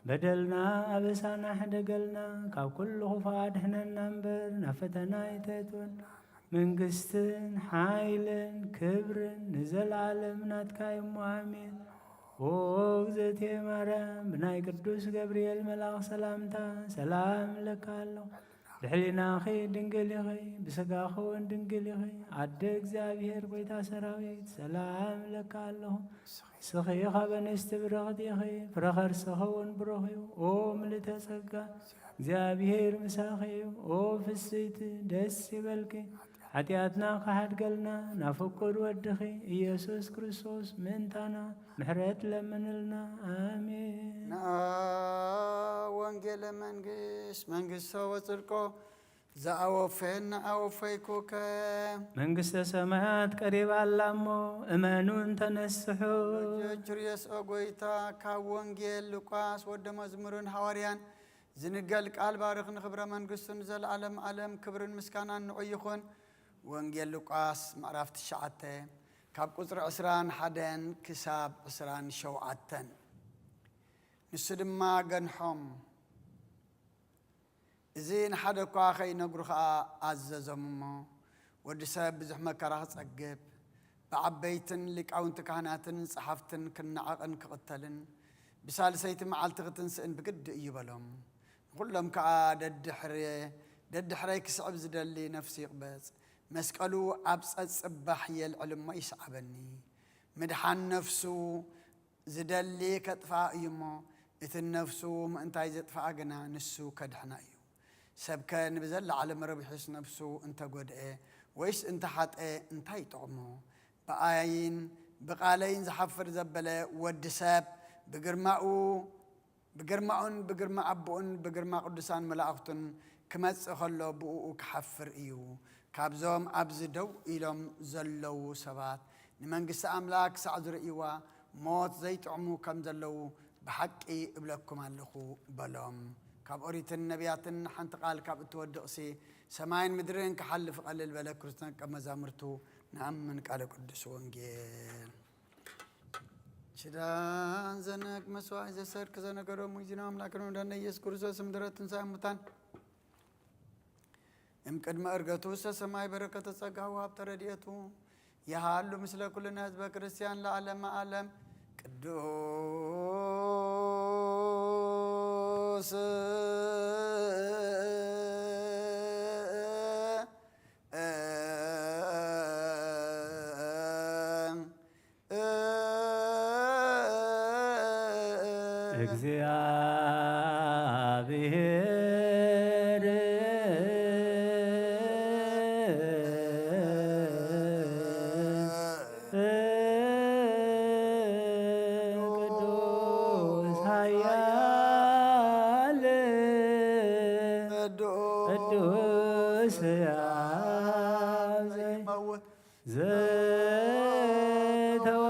S1: በደልና ኣበሳና ሕደገልና ካብ ኩሉ ክፉእ ኣድሕነና እምበር ናብ ፈተና ኣይተእትወና መንግሥትን ሓይልን ክብርን ንዘለዓለም ናትካ እሞ ኣሜን። ኦ እግዝእትየ ማርያም ብናይ ቅዱስ ገብርኤል መልኣኽ ሰላምታ ሰላም እለካ ኣለኹ ድሕሊናኸይ ድንግል ኢኸይ ብስጋኸ እውን ድንግል ኢኸይ ኣደ እግዚኣብሔር ጎይታ ሰራዊት ሰላም ለካ ኣለኹ ስኺ ኻብ ኣንስቲ ብርኽቲ ኢኸይ ፍረኸርስኸ እውን ብሩኽ እዩ ኦ ምልዕተ ጸጋ እግዚኣብሔር ምሳኺ እዩ ኦ ፍስይቲ ደስ ይበልኪ ኃጢአትና ካሓድገልና ናፍቁር ወድኺ ኢየሱስ ክርስቶስ ምእንታና ምሕረት ለምንልና አሜን።
S2: ወንጌለ መንግሥተ ወጽድቆ ዘአወፈና አወፈይኩከ
S1: መንግሥተ ሰማያት ቀሪባላ እሞ እመኑን ተነስሑ።
S2: ችርየስ ጎይታ ካብ ወንጌል ሉቃስ ወደ መዝሙርን ሐዋርያን ዝንገል ቃል ባርኽ ንኽብረ መንግሥቱን ዘለዓለም ዓለም ክብርን ምስጋናን ንዑ ይኹን። ወንጌል ሉቃስ ምዕራፍ 9 ካብ ቁፅሪ 21 ክሳብ 27 ንሱ ድማ ገንሖም እዚ ንሓደ እኳ ከይነግሩ ከዓ ኣዘዞም እሞ ወዲ ሰብ ብዙሕ መከራ ክጸግብ ብዓበይትን ሊቃውንቲ ካህናትን ጸሓፍትን ክነዓቕን ክቕተልን ብሳልሰይቲ መዓልቲ ክትንስእን ብግዲ እዩ በሎም። ኩሎም ከዓ ደድሕረይ ክስዕብ ዝደሊ ነፍሲ ይቕበጽ መስቀሉ ኣብ ጸጽባሕ የልዕል እሞ ይስዓበኒ ምድሓን ነፍሱ ዝደሊ ከጥፋእ እዩ እሞ እቲ ነፍሱ ምእንታይ ዘጥፋኣ ግና ንሱ ከድሕና እዩ። ሰብከ ንብዘለዓለም ረቢሑስ ነፍሱ እንተጐድአ ወይስ እንተሓጠ እንታይ ይጠቕሞ? ብኣይን ብቓለይን ዝሓፍር ዘበለ ወዲ ሰብ ብግርማኡን ብግርማ ኣቦኡን ብግርማ ቅዱሳን መላእኽቱን ክመጽእ ከሎ ብኡኡ ክሓፍር እዩ። ካብዞም ኣብዚ ደው ኢሎም ዘለዉ ሰባት ንመንግሥቲ ኣምላክ ክሳዕ ዝርእይዋ ሞት ዘይጥዕሙ ከም ዘለዉ ብሓቂ እብለኩም ኣለኹ በሎም። ካብ ኦሪትን ነቢያትን ሓንቲ ቃል ካብ እትወድቕሲ ሰማይን ምድርን ክሓልፍ ቀልል በለ ክርስቶስ ደቀ መዛሙርቱ ንኣምን ቃለ ቅዱስ ወንጌል ሽዳን ዘነግ መስዋዕ ዘሰርክ ዘነገሮም ሙዚና ኣምላክን ወዳነ ኢየሱስ ክርስቶስ ምድረት ትንሣኤ ሙታን እምቅድመ ዕርገቱ ውስተ ሰማይ በረከተ ጸጋው ሀብተ ረድኤቱ የሃሉ ምስለ ኩልነ ህዝበ ክርስቲያን ለዓለመ ዓለም ቅዱስ
S1: እግዚአብሔር ቅዱስ ኃያል ቅዱስ ሕያው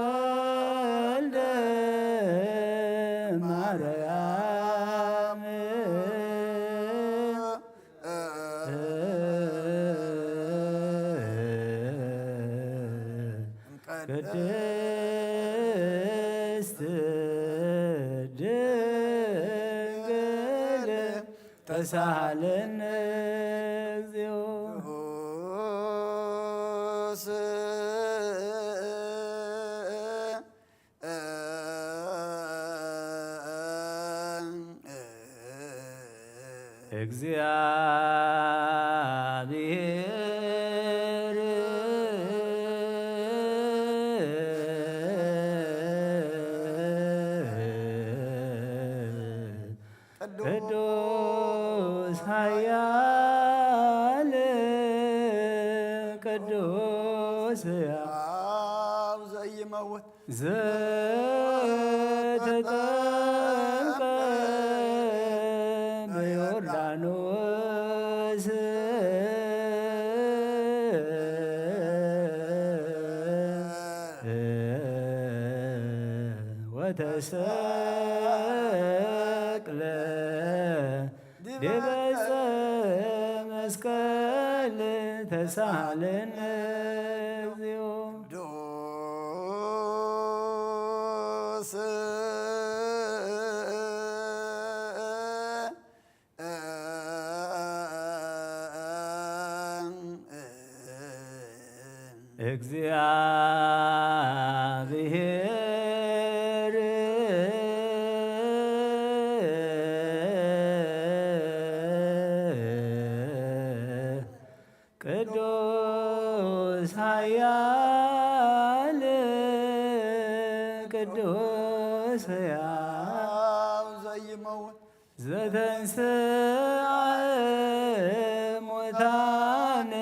S1: ዘተወልደ ማርያም ቅድስት ድንግል ተሳሃለነ እግዚኦ እግዚአብሔር ቅዱስ ኃያል ቅዱስ ሕያው
S2: ዘይመውት
S1: ዘተጠምቀ በዮርዳኖስ ወተሰቅለ ዲበ ዕፀ መስቀል ተሳሃለነ እግዚኦ
S2: ቅዱስ
S1: እግዚአብሔር ቅዱስ ሕያው
S2: ዘይመውት
S1: ዘተንሥአ እሙታን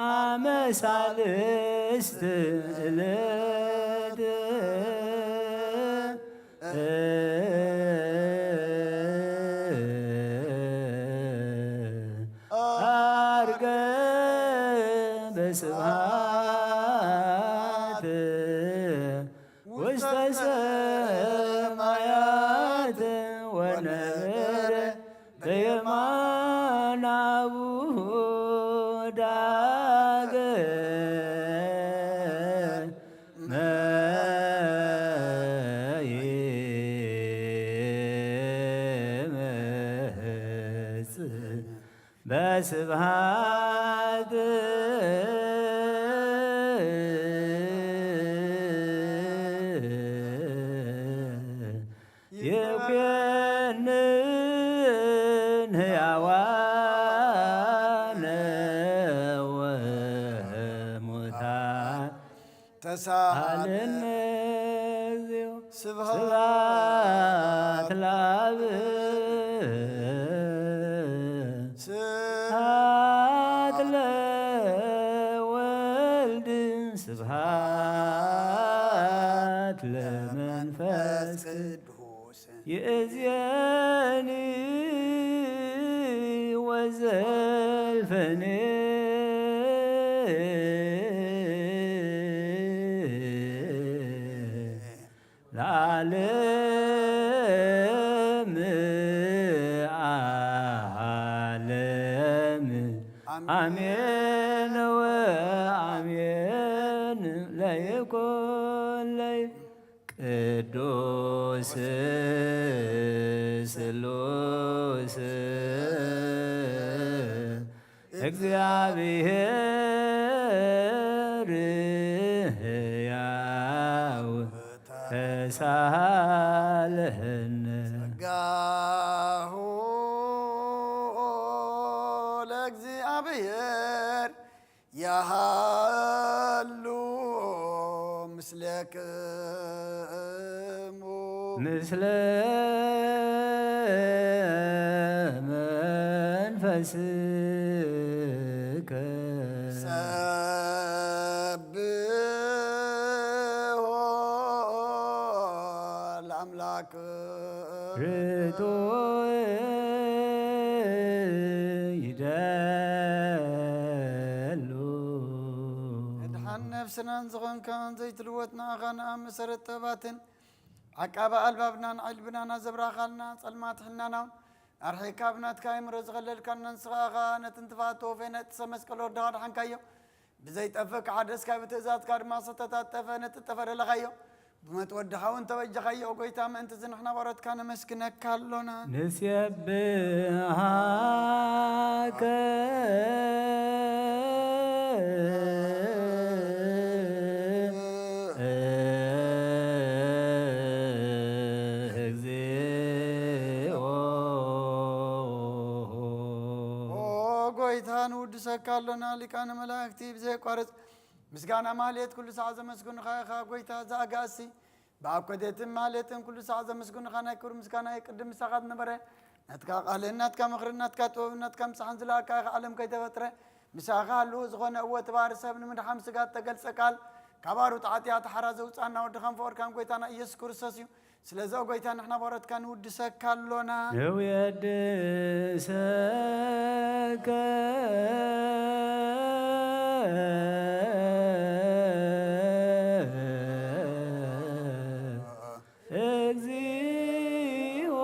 S1: አመ ሣልስት ዕለት ዐርገ በስብሐት ውስተ ሰማያት ወነበረ በየማነ አቡሁ ዳግመ ይመጽእ በስብሐት ይኩነን ሕያዋነ ወሙታን ተሳሃለነ እግዚኦ ስብሐት ለአብ ስብሐት ለወልድ ስብሐት ለመንፈስ ቅዱስ ይእዜኒ ወዘልፈኒ ለዓለም ዓለም አሜን ወአሜን ለይኩን ለይ ቅዱስ ስሉስ እግዚአብሔር ሕያው ተሳሃለነ
S2: ጸጋሁ ለእግዚአብሔር ያሃሉ ምስለክሙ
S1: ምስለ መንፈስከ
S2: ሰብሖ ለአምላክ
S1: ርቱዕ ይደሉ
S2: ድሓን ነፍስናን ዝኾንካን ዘይትልወጥና ኣኻና መሰረት ጥበባትን ዓቃባ ኣልባብናን ዓልብናና ዘብራኻልና ጸልማት ሕልናናውን ኣርሒካ ብናትካ ይምሮ ዝኸለልካና ንስኻኻ ነቲ እንትፋቶ ፈነጥ ሰመስቀሎ ወድኻ ድሓንካዮ ብዘይጠፍእ ክሓደስካ ብትእዛዝካ ድማ ዝተታጠፈ ነቲ ጠፈረለኻዮ ብመትወድኻ እውን ተበጀኻዮ ጎይታ ምእንቲ ዝንሕና ወረትካ ነመስግነካ ኣሎና
S1: ንስየብሃከ እግዚኦ
S2: ጎይታ ንውድሰካ ኣሎና ሊቃነ መላእክቲ ብዘይቋርፅ ምስጋና ማሌት ኩሉ ሰዓት ዘመስግኑኻ ኢኻ ጎይታ ዝኣጋእሲ ብኣብ ኮዴትን ማሌትን ኩሉ ሰዓት ዘመስግኑኻ ናይ ክብሪ ምስጋና ቅድም ምሳኻ ዝነበረ ናትካ ቃልህን ናትካ ምኽርን ናትካ ጥበብን ናትካ ምሳሕን ዝለኣካ ኢኻ ዓለም ከይተፈጥረ ምሳኻ ሃልው ዝኾነ እወ ትባህሪ ሰብ ንምድሓም ስጋት ተገልፀ ቃል ካብ ኣሩጥ ኃጢአት ሓራ ዘውፃና ወድኻን ፈወርካን ጎይታና ኢየሱስ ክርስቶስ እዩ ስለዚ ጎይታ ንሕና በረትካ ንውድሰካ ኣሎና
S1: ንውየድሰከ እግዚኦ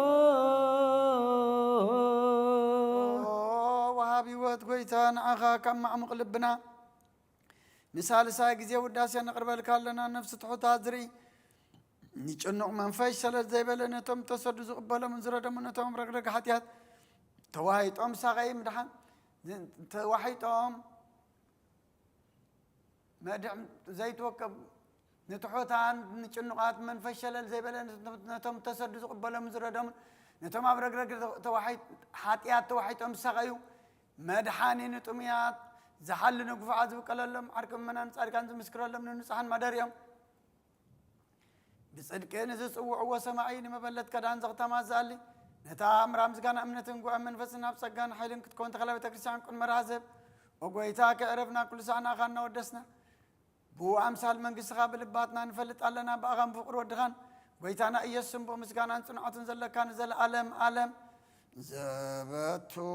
S2: ወሃብ ህይወት ጎይታ ንዓኻ ካብ ማዕሙቕ ልብና ንሳልሳይ ግዜ ውዳሴ ነቕርበልካ ኣለና ነፍሲ ትሑታት ዝርኢ ንጭኑቕ መንፈስ ሰለል ዘይበለ ነቶም ተሰዱ ዝቕበሎምን ዝረደሙ ነቶም ረግረግ ሓጢአት ተዋሂጦም ሳቐይ ምድሓን ተዋሂጦም መድዕ ዘይትወከብ ንትሑታን ንጭኑቓት መንፈስ ሰለል ዘይበለ ነቶም ተሰዱ ዝቕበሎምን ዝረደሙን ነቶም ኣብ ረግረግ ሓጢአት ተዋሂጦም ሳቐዩ መድሓኒ ንጥሙያት ዝሓሊ ንጉፍዓት ዝብቀለሎም ዓርቂ ምእመናን ጻድቃን ዝምስክረሎም ንንጹሓን ማደርዮም بصدقين إذا سووا وسماعين مبلت كدان زغتا ما زالي نتا أمرام زغان أمنتن قوة من فسنا بسقان حيلن كتكون تخلوا تكريسان كن مرازب وقويتاك عرفنا كل ساعة خاننا ودسنا بو أمثال من قصة بالباتنا نفلت علينا بأغام فقر ودغان قويتانا إيسم بو مسقان أنتن عطن كان زل عالم زبتو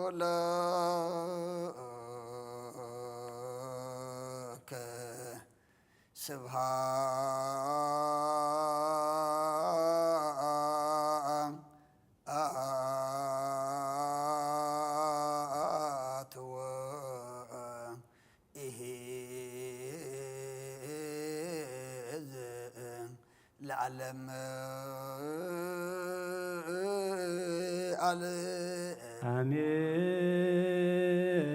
S2: لك سبحات وإهز العالم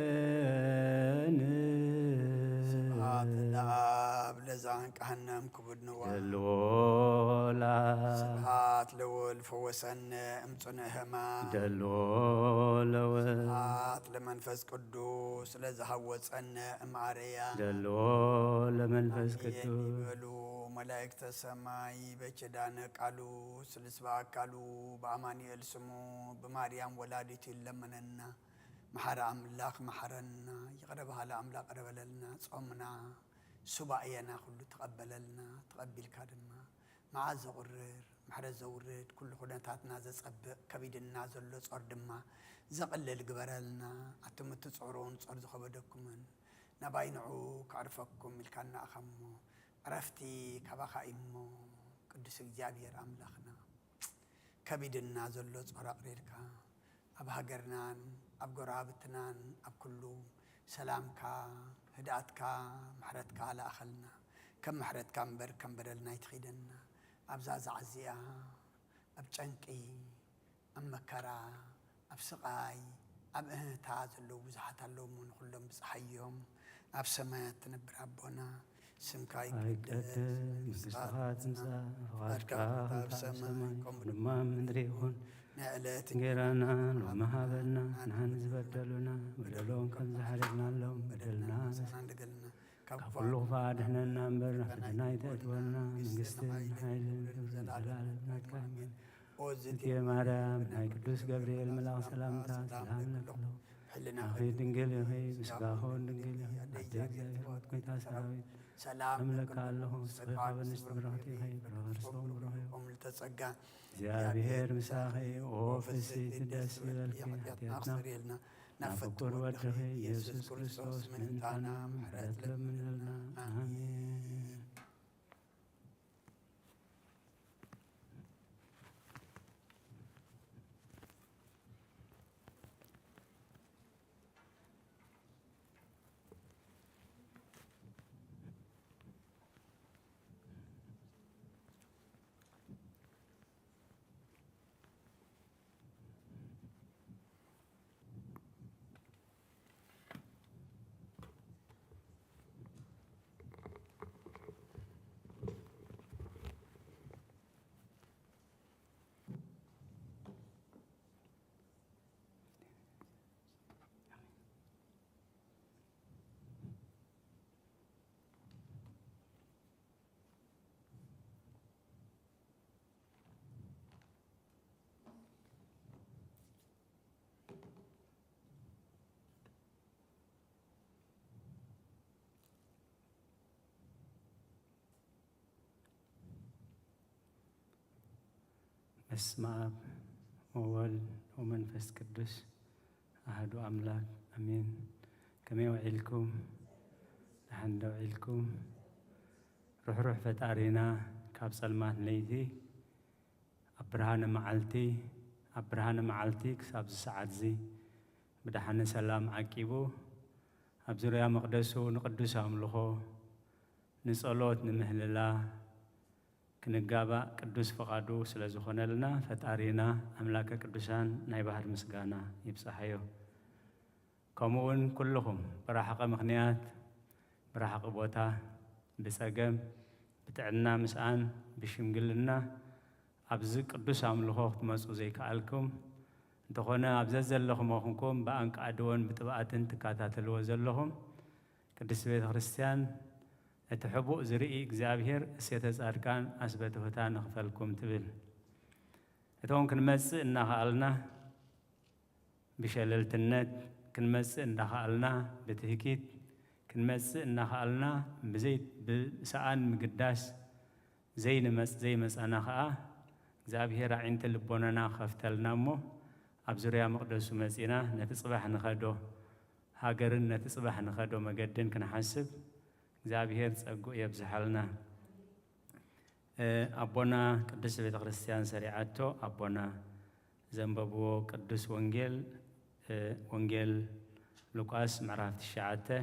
S1: آمين
S2: سبحات الآب لزعن كهنم كبد نوار
S1: دلولا
S2: سبحات لول فوسن امتنهما
S1: دلولا
S2: سبحات لمنفس قدوس لزهوصن اماريا
S1: دلولا منفس قدوس
S2: يبلو ملائكة السماء بچدان قالو سلسبا قالو بأمانيل سمو بماريام ولادتي لمننا محر أملاك محرنا يقربها لأملاك قرب لنا صومنا سبعينا كله تقبل لنا تقبل كادما مع زغرر محر زورد كل خدماتنا زصبق كبيد النازل صور دما زقلل جبرلنا أتمت تصورون صور زخبدكمن نباينعو كعرفكم ملكنا أخمو عرفتي كباخا إمو قدس እግዚአብሔር أملاخنا كبيد النازل صور قريركا أب هاجرنان أب قرابتنان أب كله سلامك هداتك محرتك على أخلنا كم محرتك كم بدلنا يتخيدنا أب زاز عزيا أب جنكي أب مكرا أب سقاي أب تعزلو بزحت اللو من كلهم بصحيهم أب سمايات تنبر أبونا سمكاي
S1: قدس مستخات نسا فغاتك أب سماي كم من ريحون غيرنا وما هابلنا نحن زبدلنا بدلون كم زحرقنا لهم بدلنا كفلو فادحنا نمبر فتنا يتأتولنا من قستين حيلين كبزن زلالنا كامل انتي مرام هاي قدوس جبريل ملاو سلامتا سلام لكلو أخي دنجل يخي مسقاهون دنجل يخي عديك زيهي كويتا سراويت أملك الله سبحا ونشت برغتي خي برغرسوم برغي እግዚአብሔር ምሳኺ ወፍስቲ ደስ ይበልኪ ኃጢአትና ናፍቁር ወድኺ ኢየሱስ ክርስቶስ ምንታና ምሕረት ለምንልና አሜን። በስመ አብ ወወልድ ወመንፈስ ቅዱስ አሐዱ አምላክ አሜን። ከመይ ውዒልኩም ደሓን ዶ ውዒልኩም ሩሕሩሕ ፈጣሪና ካብ ጸልማት ለይቲ ኣብ ብርሃነ መዓልቲ ክሳብ ዝሰዓት እዚ ብድሓነ ሰላም ዓቂቡ ኣብ ዙርያ መቕደሱ ንቅዱስ ኣምልኾ ንጸሎት ንምህልላ ክንጋባእ ቅዱስ ፈቃዱ ስለ ዝኾነልና ፈጣሪና ኣምላከ ቅዱሳን ናይ ባህር ምስጋና ይብፅሓዮ። ከምኡውን ኩልኹም ብረሓቐ ምኽንያት ብረሓቐ ቦታ ብፀገም ብጥዕና ምስኣን ብሽምግልና ኣብዚ ቅዱስ ኣምልኾ ክትመፁ ዘይከኣልኩም እንተኾነ ኣብዘ ዘለኹም ኹንኩም ብኣንቃድዎን ብጥብኣትን ትከታተልዎ ዘለኹም ቅድስት ቤተ ክርስቲያን أتحبوا زرئي إجزابير سيتزاركان أثبتهتان نخفلكم تبل أتون كنمس إنها قالنا بشلل النت كنمس إنها قالنا بتهكيت كنمس إنها قالنا بزيت بسان مقداس زي مس أنا خا إجزابير عين تلبوننا خفتلنا مو أبزريا مقدس مسينا نتصبح نخدو هاجرن نتصبح نخدو مجدن كنحسب إجزابير تصقو يبزحلنا أبونا قدس بيت كريستيان سريعاتو أبونا زنببو قدس وانجيل لوقاس معرفة الشعاتة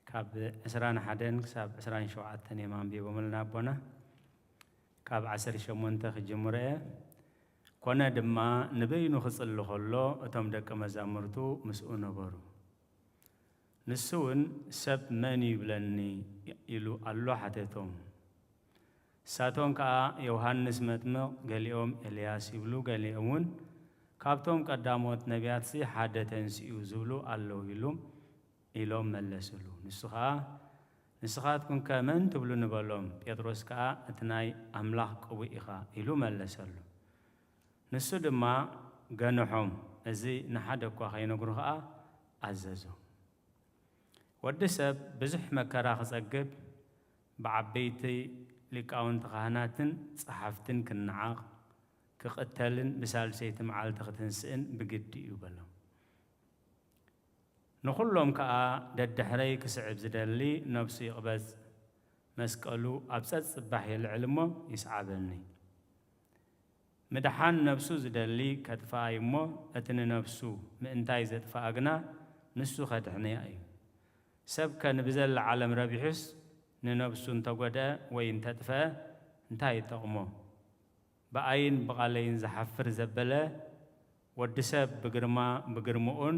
S1: كاب أسران حدن كساب أسران شوعاتن يمان بيبوملنا أبونا كاب عسر شمونتا خجمرة كونا دما نبينو خصل خلو أتم دك مزامرتو مسؤون برو نسون سب مني بلني يلو الله حتتهم ساتون كا يوحنس متمق قاليوم إلياس يبلو قاليومون كابتوم قداموت نبيات سي حادثن سيو زولو الله يلوم ملسلو نسخات كن كمن تبلو نبالوم بيتروس كا اتناي أملاح قوي إخا يلو ملسلو نسو دما غنحوم ازي نحدك وخينو قرخا عززو ودسب بزح مكرا خصقب بعبيتي لكاون تخاناتن صحافتن كنعاق كقتلن مثال سيت معال تختنسن بقدي يبلو نخلهم كا ددحري كسعب زدلي نفسي قبز مسكلو ابسط صباح العلمو يسعبني مدحان نفسو زدلي كتفايمو اتن نفسو مانتاي زدفاقنا نسو خدحني اي سب كان بزل عالم ربيحس ننفسون تقودا وين تدفع انتهي تقمو بأين بقالين زحفر زبلة ودسب بقرمون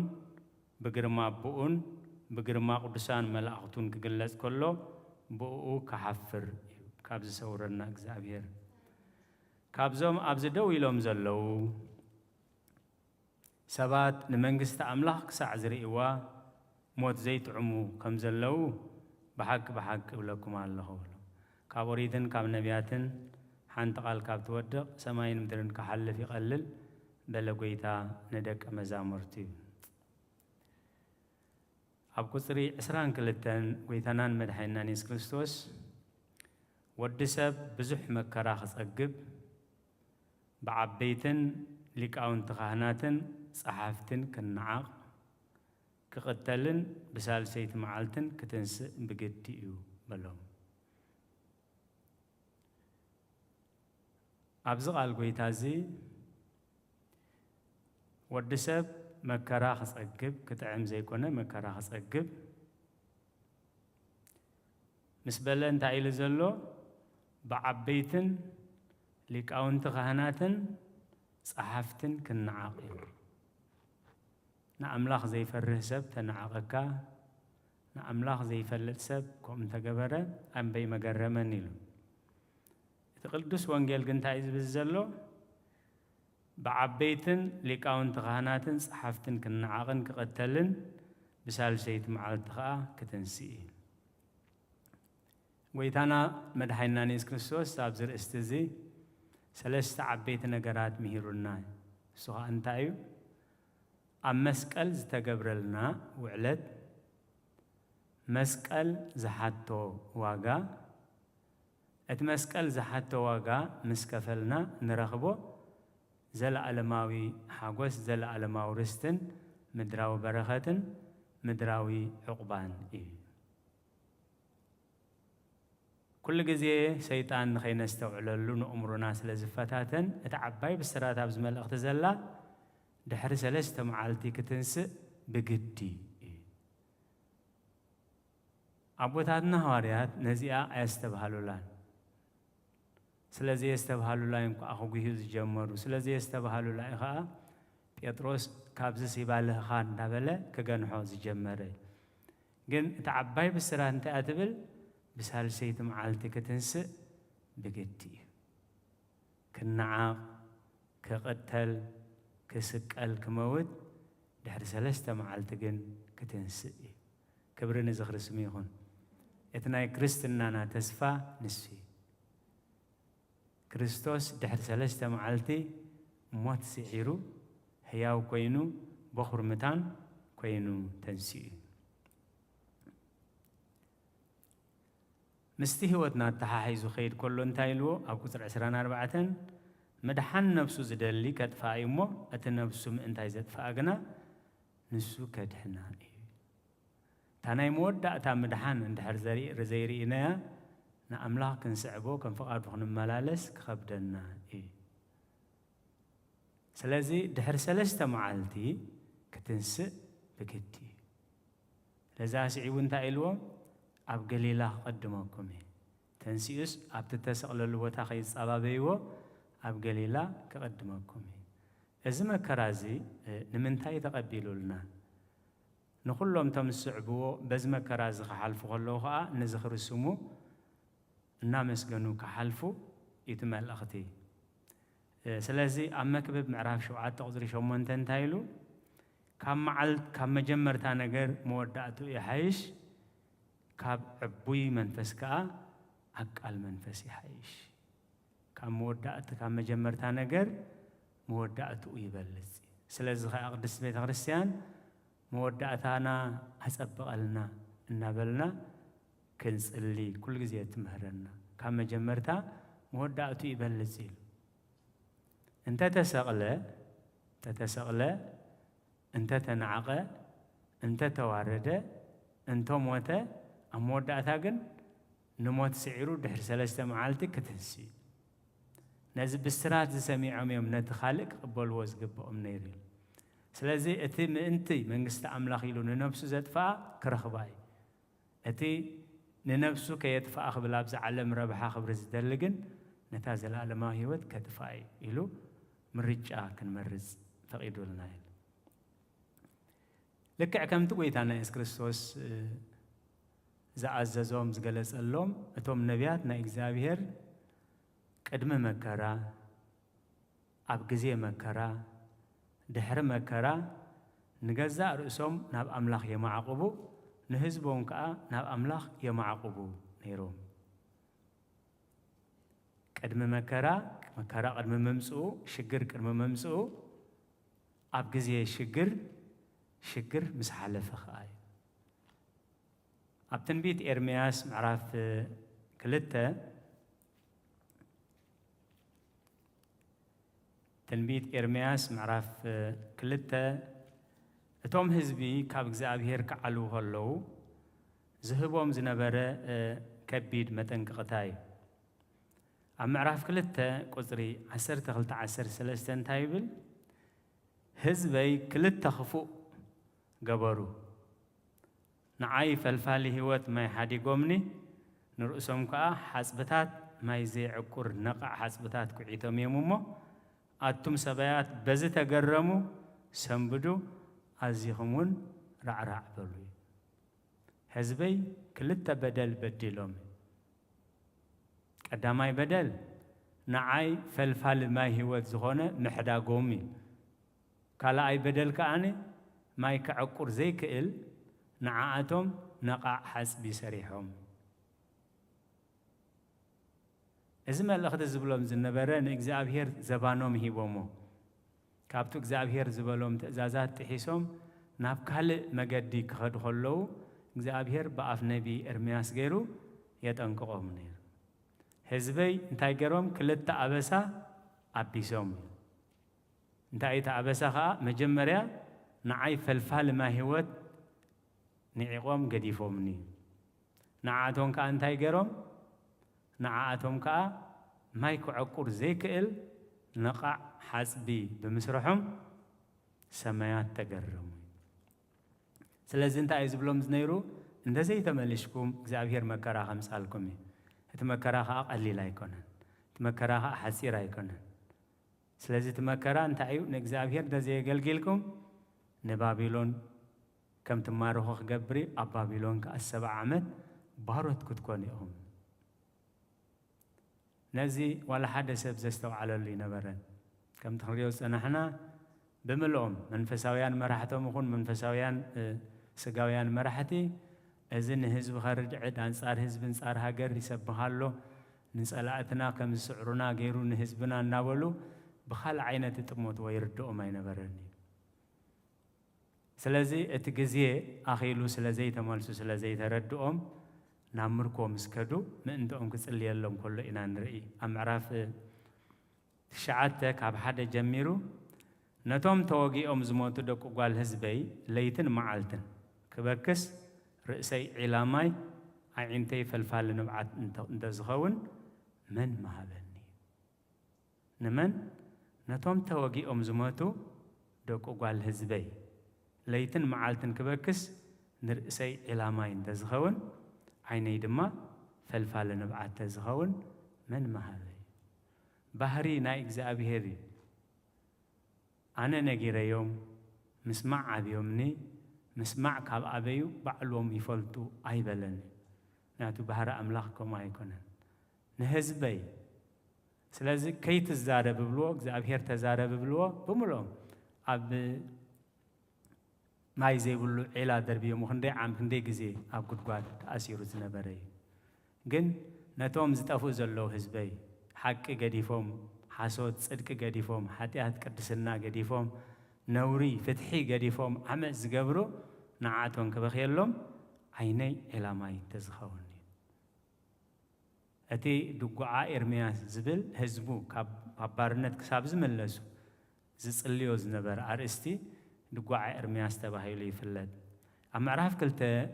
S1: بقرما بؤون بقرما قدسان ملاقتون كجلس كله بؤو كحفر كابز سورنا إجزابير كابزهم أبزدو يلوم زلو سبات نمنجست أملاك سعزريوا موت زيت عمو كم زلو بحق ولكم الله ولو كابوريدن كاب نبياتن حانت قال كاب تودق سماين مدرن كحلف يقلل بلقويتا ندك مزامرتي أب كسري إسران كلتن قويتانان مدحينان يس كريستوس ودسب بزح مكرا خصقب بعبيتن لكاون تخاناتن صحافتن كنعاق كقتلن بسال سيت معالتن كتنس بقديو بلوم أبزغ القويتازي ودسب مكرا خصقب كتعم زي كونه مكرا خصقب مسبلن تعيل زلو بعبيتن لكاون تخاناتن صحافتن كنعاقين نأملاخ زي فره سب تنعقكا نأملاخ زي فلت سب كم تجبره أم بي مجرمني له تقلدس وانجيل كنت عايز بالزلو بعبيتن لكاون تخاناتن صحافتن كنعاقن كقتلن بسال سيت معالتخا كتنسيين ويتانا مدحينا نيس كريستوس تابزر استزي سلست عبيت نجارات مهيرنا سواء انتايو أم مسكال زتقبرلنا وعلد مسكال زحاتو واقا مسكال زحاتو واقا مسكفلنا نرغبو زل علماوي حاقوس زل علماو رستن مدراو برغتن مدراوي عقبان كل جزء سيطان خي نستوعللو نأمرنا سلزفتاتن اتعباي بالسرات بزمل اختزلا دحر سلسته معالتي كتنسق بقدي أبوتاتنا هواريات نزيئة يستبهالو لان سلازي يستبهالو لان أخو جهوز جمرو سلازي يستبهالو لان خاء بيتروس كابز سيباله خان دابله كجن حوز جمره جن تعباي بالسران تأتبل بسهل سيت معالتي كتنسق بقدي كنعاق كقتل كسكال كموت دحر سلسته معالتجن كتنسئ كبرنا زخر سميهون اتناي كريستنانا تسفى نسفي كريستوس دحر سلسته معلتي موت سعيرو هياو كوينو بخور متان كوينو تنسي مستي هوتنا التحاحيزو خير كله انتايلو أو كتر 24 مدحان نفسو زدلي كدفاعي مو أتنفسو انتاي زدفاعنا نسو كدحنا تاناي مودة أتا مدحان اندحر رزيري إنايا نا أملاك كنسعبو كنفقار بخون ملالس كخبدنا سلازي دحر سلسته معالتي كتنسق بكتي لذا سعيو انتايلو أب قليلا قدمكم تنسيس أب تتسقل الوتا خيص أبابيو أب قليلا كقدمكم إذا كرازي نمنتاي تقبلوا لنا نقول لهم تمسعبو بزم كرازي حلفو خلوها نزخر السمو النامس جنو كحلفو يتمال أختي سلازي أما كبب معرف شو عاد تقدري شو من تنتايلو كم مجمر تانجر مودعتو يحيش كاب عبوي منفسكا أقل منفس يحيش كم مودعت كم مجمر تانجر مودعتو يبلز سلازي خا أقدس بيت غرسيان مودعتنا حسب قلنا النبلنا كنس اللي كل جزية مهرنا كم مجمرتا مودعتو يبلزيل انت تسأله انت تنعقه انت توارده انت موته أمود أتاجن نموت سعيرو دحر سلسته معالتك كتنسي نازل بالسرات سميعهم يوم ندخلك قبل وزقب أمنيري سلازي أتي أنتي من قست أملاخيلو ننفسه زدفع كرخباي أتي ننفسه كيدفع أخبر لابز علم ربحا خبر زدلقن نتازل على ما هيوت كدفاعي إلو مرجع كن مرز فقيدو لنا لك عكم تقويت أنا إس كريستوس زعززهم زجلس اللهم أتوم نبياتنا إجزابير قدم مكرا أبجزي مكرا دحر مكرا نجزع رؤسهم ناب أملاخ يمعقبو نهزبون كأ ناب أملاخ يمعقبو نيروم قدم مكرا قدم ممسو شجر قدم ممسو أبجزي شجر مسحلة فخاي أبتنبيت إرمياس معرف كلته تنبيت إرمياس معرف كلته توم هزبي كاب زابير كعلو هلو زهبهم زنبرة كبيد متن قطاي أم معرف كلته قصري 10 سلستن تايبل هزبي كلته خفو قبرو نعاي فالفالي هوت ما يحدي قومني نرؤسهم كأ حسبتات ما يزيع عكور نقع حسبتات كعيتهم يمومو أتم سبايات بزت أجرمو سنبدو أزيهمون رعرع بلوي حزبي كلتا بدلهم قدامي بدل نعاي فالفال ما هوت زخونة محدا قومي كلا أي بدل كأني ما يكعكور زي كإل نعاتهم نقع حسبي سريحهم إزما الأخذ زبلهم زنبران إجزابير زبانهم هيبومو كابتو إجزابير زبلهم تأزازات تحسهم نابكال مجدي كخد خلو إجزابير بقف نبي إرمياس غيرو يتنققهم نير حزبي انتاي غيرهم كلتا أبسا أبيسهم انتاي تأبسا خا مجمريا نعاي فالفال ما هوت نعيقهم قديفومني نعاتهم كأنتاي غيرهم نعاتهم كأ ما يكو عقور زي كإل نقع حسبي بمسرحهم سمايات تقرم سلازي انت عايز بلوم زنيرو انت زي تملشكم زابير مكراها مسألكم تمكراها قليل يكونن تمكراها حسير يكونن سلازي تمكرا انت عيو نكزابير ده زي قلقلكم نبابيلون كم تماروخ قبري أبابيلون كأسبع عمد باروت كتكونيهم نزي ولا حد سبزستو على اللي نبرن كم تخريوس نحنا بملهم منفساويان مرحتهم يكون منفساويان سقاويان مرحتي أزن حزب خارج عد أنصار حزب أنصار هاجر يسبها له نسألاتنا كم سعرنا غيرون حزبنا ناولو بخال عينة تموت ويردو ما ينبرني سلازي اتجزيه أخيلو سلازي تمالسو سلازي تردوهم نامركم مسكدو من عندهم كسلي لهم كله إن نرئي أمعرف شعاتك عب حدا جميرو نتوم توجي زموتو دكو قال حزبي ليتن معلتن كبكس رئيسي علاماي عينتي فالفال نبعت انت زخون من مهابني نمن نتوم توجي زموتو دكو قال حزبي ليتن معلتن كبكس نرئيسي علاماي انت زخون عيني دما فالفال نبعت تزخون من مهابي بحري نا إجزابيهري أنا نجير يوم مسمع أبيومني مسمع كاب أبيو بعلوم يفلتو أي بلني ناتو بحر أملاككم ما يكونن نهزبي سلازي كي تزاره ببلو إجزابيهر تزاره ببلو بملوم أب ما يزي بلو إلى دربيه مخندي عم خندي جزي أب قد قاد أسيرو زنبري جن نتوم زتافو زلو هزبي حق قديفهم حسود صدق قديفهم حتيات قدسنا قديفهم نوري فتحي قديفهم عمل زقبرو نعاتهم كبخيلهم عيني إلى ما يتزخوني أتي دقعاء إرمياس زبل هزبو كبارنت كساب زملسو زصليو زنبر أرستي دقعاء إرمياس تباهيلي فلد أما عرف كلت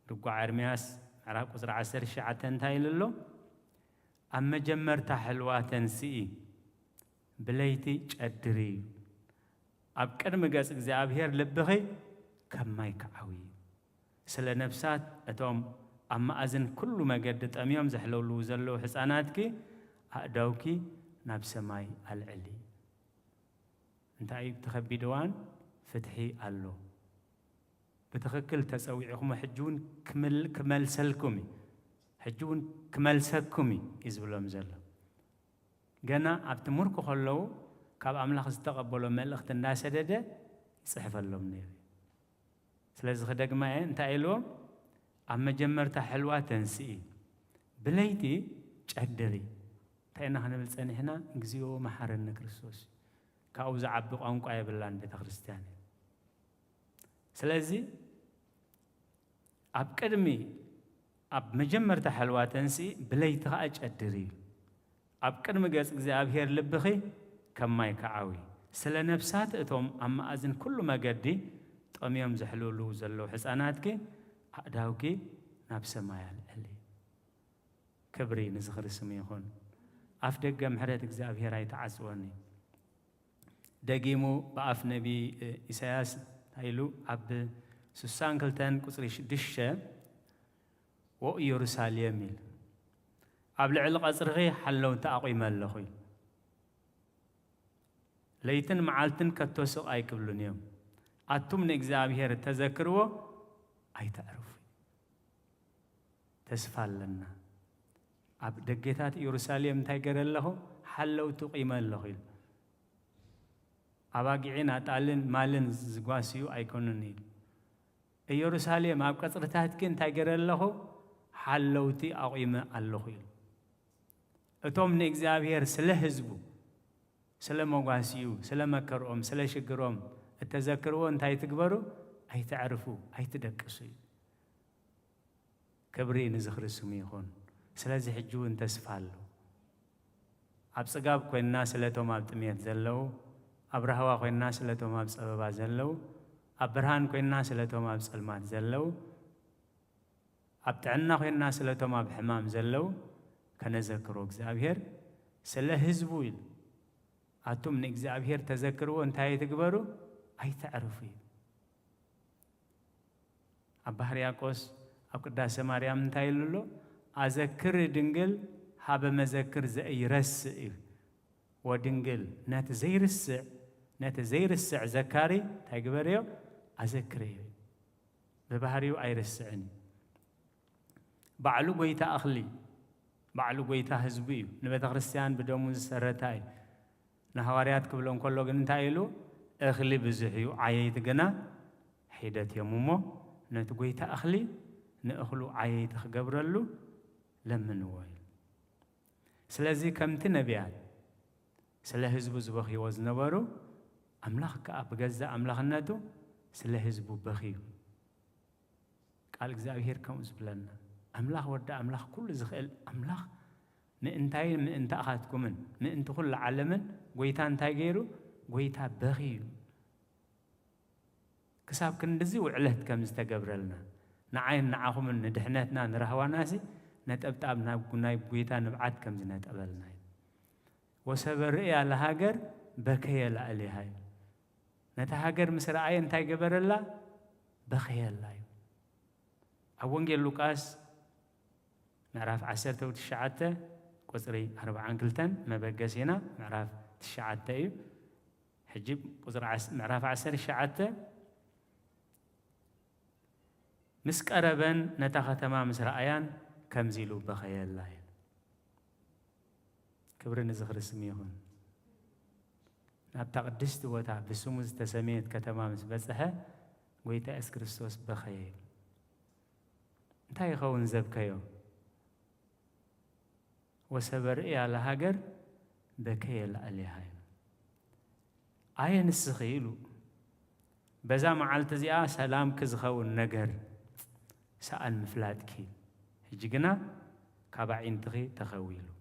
S1: دقعاء إرمياس عرف قصر 10 شعتين تايللو أما جمرت حلوات سئي بليتي جدري أبكر مجلس إجزابير لبخي كم ما يكعوي سل نفسات أتوم أما أزن كل ما قدت أميوم زحلو لوزلو حساناتك أدوكي نفس ماي العلي أنت أي تخبي دوان فتحي الله بتخكل تسويعكم حجون كمل سلكمي حجون كمال سكمي إزبلهم زلا جنا أبتمركو خلوا كاب أملاخ استقبلوا ملخت الناس ده يصحف لهم نيري سلاز خدق ما أنت أيلو أما جمرت حلوة تنسي بليتي جدري تأنا هنا بلسان هنا نجزيو محرنا كريستوس كأوز عبق أنكو أي بلان بيت خريستياني سلازي أبكرمي أب مجمرت حلواتنسي بليتها أجدري أب كرم جالس إجزابير لبخي كم ما يكعوي سلا نفسات أتوم أما أزن كل ما قدي طميم زحلولو زلو حساناتك أداوكي نفس ما يالي كبري نزخر اسمي يخون أفدق محرات إجزابير يتعسوني دقيمو بأف نبي إساياس هيلو أب سوسان كلتان كسريش دشة ويروساليم قبل علق أزرغي حلو تأقيم اللخي ليتن معالتن كتوسق أي قبلون يوم أتوم نجزابير تذكروا أي تعرف تسفال لنا أب دقيتات يروساليم تاجر الله حلو تقيم اللخي أباقعين أتعلن مالن زقاسيو أي كونني يروساليم أب كسرتات كن تاجر الله حلوتي أقيمة اللخيل أتوم نجزابير سلا حزبو سلا مواسيو سلا مكرهم سلا شجرهم التذكرون أنت تكبروا أي تعرفوا أي تدقسوا كبرين زخر السميخون سلا زحجون تسفالو أبصقاب كو الناس اللي توم أبتميت زلوا أبرهوا كو الناس اللي توم أبصقبا زلوا أبرهان كو الناس اللي توم أبصلمات زلوا أبتعنا خير الناس اللي توما بحمام زلوا كنذكروا إجزابير سلا هزبويل أتوم نإجزابير تذكروا أنت هاي تكبروا أي تعرفين أبهر ياقوس أقداس مريم تايلولو أذكر دنجل حاب مذكر زي رسع ودنجل نات زي رسع زكاري تايكبريو أذكريه ببهريو أي رسعني بعلو قويتا أخلي بعلو قويتا هزبيو نبات خريستيان بدوموز سرطاي نهواريات كبلون كله جنتايلو أخلي بزحيو عايت جنا حيدات يمومو نتقويتا أخلي نأخلو عايت خجبرلو لمن ويل سلازي كم تنبيات سلا حزب زبخي وزنبرو أملاخ كأب جزء أملاخ الناتو سلا حزب بخيو قال እግዚአብሔር كم زبلنا أملاخ ورد أملاخ كل زخيل أملاخ ننتاي من أنت أخذكمن من أنت كل عالمن قويتان تاجيرو قويتا بخيو كساب كندزي وعلهت كم استجبرلنا نعين نعهم إن دحنتنا نرهوا ناسي نتأبتأبنا بقناي بقيتا نبعد كم زنات قبلنا وسبر إيه على هاجر بكيا لألي هاي نتهاجر مسرعين تاي جبرلا بخيا لاي أونجيل لوكاس معرف 10 وتشعته قصري 4 كلتن ما بقسينا معرف تشعته حجب قصر معرف 10 شعته مسكربن نتاخ تمام مسرعيان كم زيلو بخيال الله كبرنا زخر اسميهم نبتاق دست وتا بسموز تسميت كتمام بسها ويتا اس كريستوس بخيال انتاي خون زبكيو وسبر اي على هاجر بكيل عليها عين السخيلو بزا معالت زيا سلام كزخو النجر سأل مفلاتكي هجينا كابعين تخي تخويلو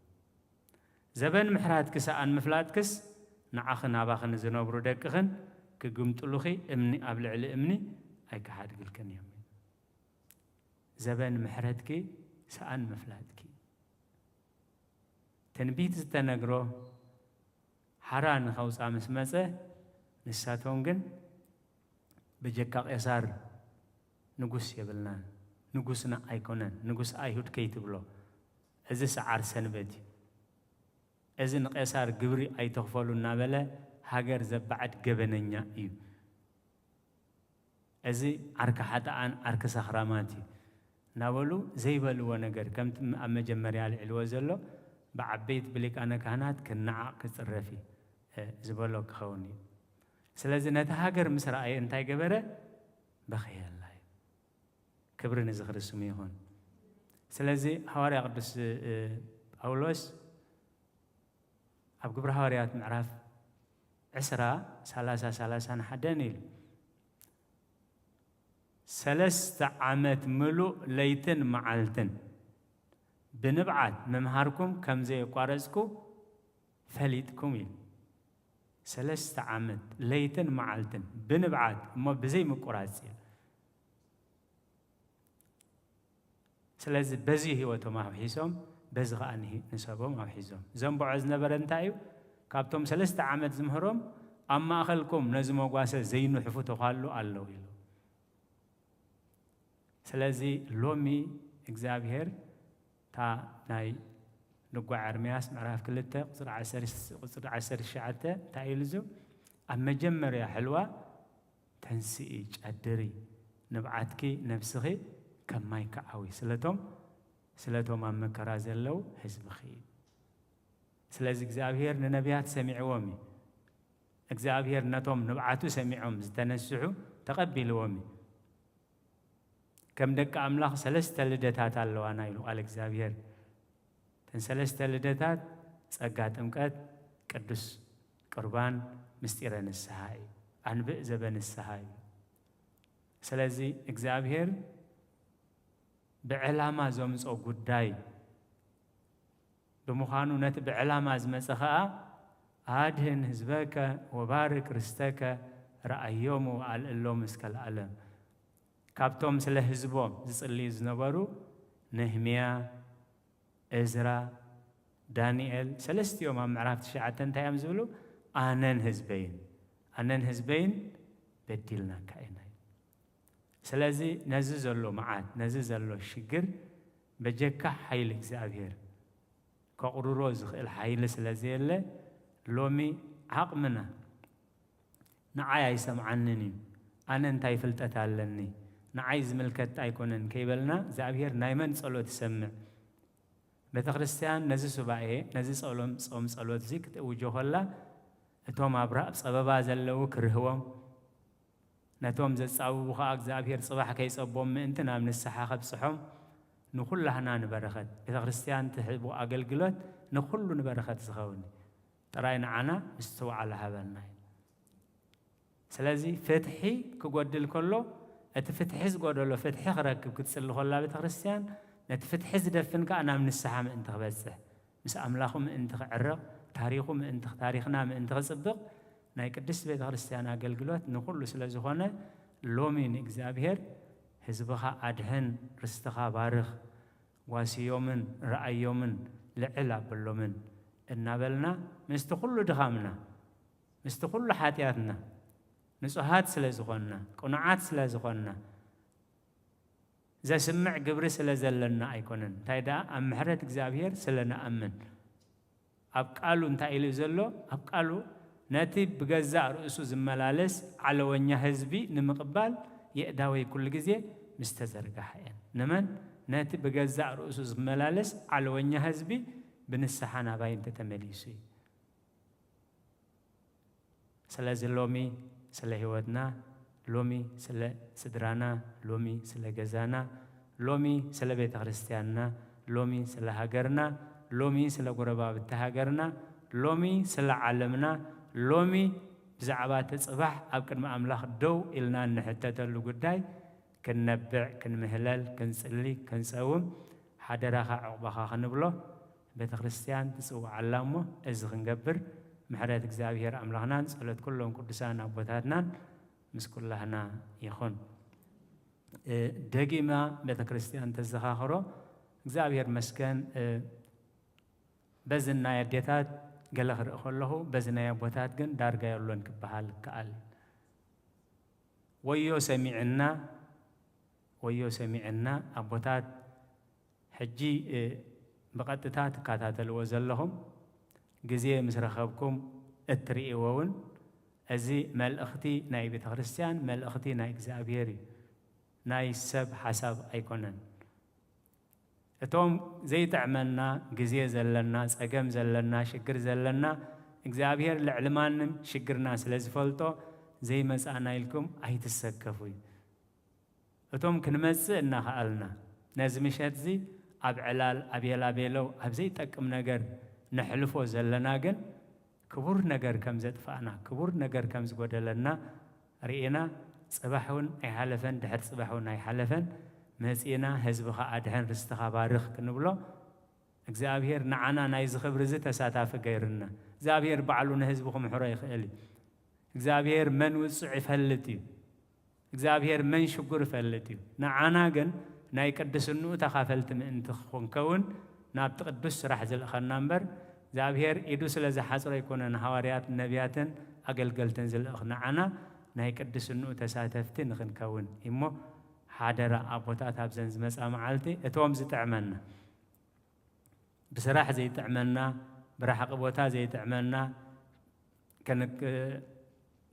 S1: زبن محرات كسأل مفلاتكس نعخن باخن زنوبرو دقخن كقمتلوخي امني ابلع لامني اي كحاد قلكن يوم زبن محرتكي سأل مفلاتكي تنبيت زتنقرو حران خوص عمس مسه نساتونجن بجكاق يسار نقص يبلنا نقصنا ايكونن نقص ايهود كيتبلو ازي سعر سنبدي ازي نقيسار قبري اي تغفلو نابله هاجر زبعد قبننيا ايو ازي عرك حتى عن عرك سخراماتي ناولو زي بلو ونقر كمت اما جمري على الوزلو بعبيت بليك انا كهنات كنعا كتصرفي زبلو كخوني سلازي نتهاجر مسرا اي انتاي قبره بخيال الله كبر نزخر السمي هون سلازي حواري قدس أولوس أب قبر حواريات معرف 10 حدانيل 3 عامات ملو ليتن معالتن بنبعات ممهاركم كم زي قارزكو فليتكم 3 عامات ليتن معالتن بنبعات ما بزي مقرازي سلازي بزي هوتو ما حيسهم بزغ انه نسبهم ما حيزهم زنبو عزنا برنتايو كابتم 3 عامات زمهرهم اما اخلكم نزمو قاسه زينو حفوتو خالو الله يلو سلازي لومي اغزابير تا ناي لقوا عرمياس معرف كلته قصر 10 شعته تايلزو اما جمر يا حلوه تنسئي قدري نبعتكي نفسخي كما يكعوي سلتهم عم كرازلو حزب خير سلاز እግዚአብሔር ነነቢያት ሰሚዕዎሚ እግዚአብሔር ነቶም ንብዓቱ ሰሚዖም ዝተነስሑ ተቀቢልዎሚ ከም ደቂ አምላኽ 3 ልደታት ኣለዋና ኢሉ ቃል እግዚአብሔር ተን 3 ልደታት ጸጋ ጥምቀት ቅዱስ ቁርባን ምስጢረ ንስሐ አንብእ ዘበንስሐ ስለዚህ እግዚአብሔር بعلامة زمزو قداي بمخانو نت بعلامة زمسخاء هادهن هزبك وبارك رستك رأيوم وعلى اللوم اسكال العالم كابتوم سله هزبوم زصلي زنبرو نهميا إزرا دانيال 3 يوم عم عرفت شعاتن تايم زبلو آنن هزبين بديلنا كائنا سلازي نززلو معاد نززلو شجر بجكا حيل እግዚአብሔር كقرورو زخل حيل سلازي له لومي عقمنا نعاي يسمعنني انا انتي فلطت علني نعاي زملكت ايكونن كيبلنا እግዚአብሔር ናይመን ጸሎት ሰምዕ ቤተክርስቲያን ነዚ ሱባኤ ነዚ ጾም ጸሎት ዚክ ተውጆ ሆላ እቶም አብራ ጸበባ ዘለው ክርህዎም نتوم زتصاوبو خا እግዚአብሔር صباح كيصبوم ምእንትን ኣብ ንስሓ ከብፅሖም ንኩላህና ንበረኸት ቤተ ክርስቲያን ትህቦ ኣገልግሎት ንኩሉ ንበረኸት ዝኸውን ጥራይ ንዓና ምስተውዓለ ሃበልና ስለዚ ፍትሒ ክጎድል ከሎ እቲ ፍትሒ ዝጎደሎ ፍትሒ ክረክብ ክትፅሊ ከላ ቤተ ክርስቲያን ነቲ ፍትሒ ዝደፍን ከዓ ናብ ንስሓ ምእንቲ ክበፅሕ ምስ ኣምላኹ ምእንቲ ክዕረቕ ታሪኹ ምእንቲ ታሪኽና ምእንቲ ክፅብቕ ናይ ቅድስት ቤተ ክርስቲያን ኣገልግሎት ንኩሉ ስለ ዝኾነ ሎሚ ንእግዚአብሔር ህዝብኻ ኣድህን ርስትኻ ባርኽ ዋሲዮምን ረኣዮምን ልዕል ኣበሎምን እናበልና ምስቲ ኩሉ ድኻምና ምስቲ ኩሉ ሓጢኣትና ንጹሃት ስለ ዝኾንና ቁኑዓት ስለ ዝኾንና ዘስምዕ ግብሪ ስለ ዘለና ኣይኮነን እንታይ ደኣ ኣብ ምሕረት እግዚአብሔር ስለ ንኣምን ኣብ ቃሉ እንታይ ኢሉ ዘሎ ኣብ ቃሉ ነቲ ብገዛእ ርእሱ ዝመላለስ ዓለወኛ ህዝቢ ንምቕባል የእዳወይ ኩሉ ግዜ ምስ ተዘርጋሐ እየን ንመን ነቲ ብገዛእ ርእሱ ዝመላለስ ዓለወኛ ህዝቢ ብንስሓ ናባይ እንተተመሊሱ እዩ ስለዚ ሎሚ ስለ ህይወትና ሎሚ ስለ ስድራና ሎሚ ስለ ገዛና ሎሚ ስለ ቤተ ክርስቲያንና ሎሚ ስለ ሃገርና ሎሚ ስለ ጎረባብቲ ሃገርና ሎሚ ስለ ዓለምና ሎሚ ብዛዕባ ተጽባሕ ኣብ ቅድሚ ኣምላኽ ደው ኢልና እንሕተተሉ ጉዳይ ክንነብዕ ክንምህለል ክንጽሊ ክንጸውም ሓደራኻ ዕቑባኻ ክንብሎ ቤተ ክርስቲያን ትጽውዓላ እሞ እዚ ክንገብር ምሕረት እግዚአብሔር ኣምላኽናን ጸሎት ኩሎም ቅዱሳን ኣቦታትናን ምስ ኩላህና ይኹን ደጊማ ቤተ ክርስቲያን ተዘኻኽሮ እግዚአብሔር መስገን በዝናይ ኣዴታት ገለ ክርኢ ከለኹ በዝናይ ኣቦታት ግን ዳርጋ የሎን ክበሃል ከኣል ወዮ ሰሚዕና ኣቦታት ሕጂ ብቐጥታ ትከታተልዎ ዘለኹም ግዜ ምስ ረኸብኩም እትርእይዎውን እዚ መልእኽቲ ናይ ቤተ ክርስቲያን መልእኽቲ ናይ እግዚአብሔር እዩ ናይ ሰብ ሓሳብ ኣይኮነን እቶም ዘይጥዕመና ግዜ ዘለና ፀገም ዘለና ሽግር ዘለና እግዚአብሔር ልዕልማንም ሽግርና ስለ ዝፈልጦ ዘይመፃና ኢልኩም ኣይትሰከፉ እቶም ክንመፅእ እናኽኣልና ነዚ ምሸት እዚ ኣብ ዕላል ኣብ የላቤለው ኣብ ዘይጠቅም ነገር ነሕልፎ ዘለና ግን ክቡር ነገር ከም ዘጥፋእና ክቡር ነገር ከም ዝጎደለና ርኢና ጽባሕውን ኣይሓለፈን ድሕሪ ጽባሕውን ኣይሓለፈን መጺና ህዝብኻ ኣድሕን ርስትኻ ባርኽ ክንብሎ እግዚአብሔር ንዓና ናይ ዝኽብሪ እዚ ተሳታፊ ገይርና እግዚአብሔር ባዕሉ ንህዝቡ ክምሕሮ ይኽእል እዩ እግዚአብሔር መን ውፅዕ ይፈልጥ እዩ እግዚአብሔር መን ሽጉር ይፈልጥ እዩ ንዓና ግን ናይ ቅድስንኡ ተኻፈልቲ ምእንቲ ክንከውን ናብቲ ቅዱስ ስራሕ ዝልእኸና እምበር እግዚአብሔር ኢዱ ስለ ዝሓፅሮ ኣይኮነን ሃዋርያት ነቢያትን ኣገልገልትን ዝልእኽ ንዓና ናይ ቅድስንኡ ተሳተፍቲ ንኽንከውን እሞ ሓደራ ኣቦታት ኣብዘን ዝመፃ መዓልቲ እቶም ዝጥዕመና ብስራሕ ዘይጥዕመና ብረሓቂ ቦታ ዘይጥዕመና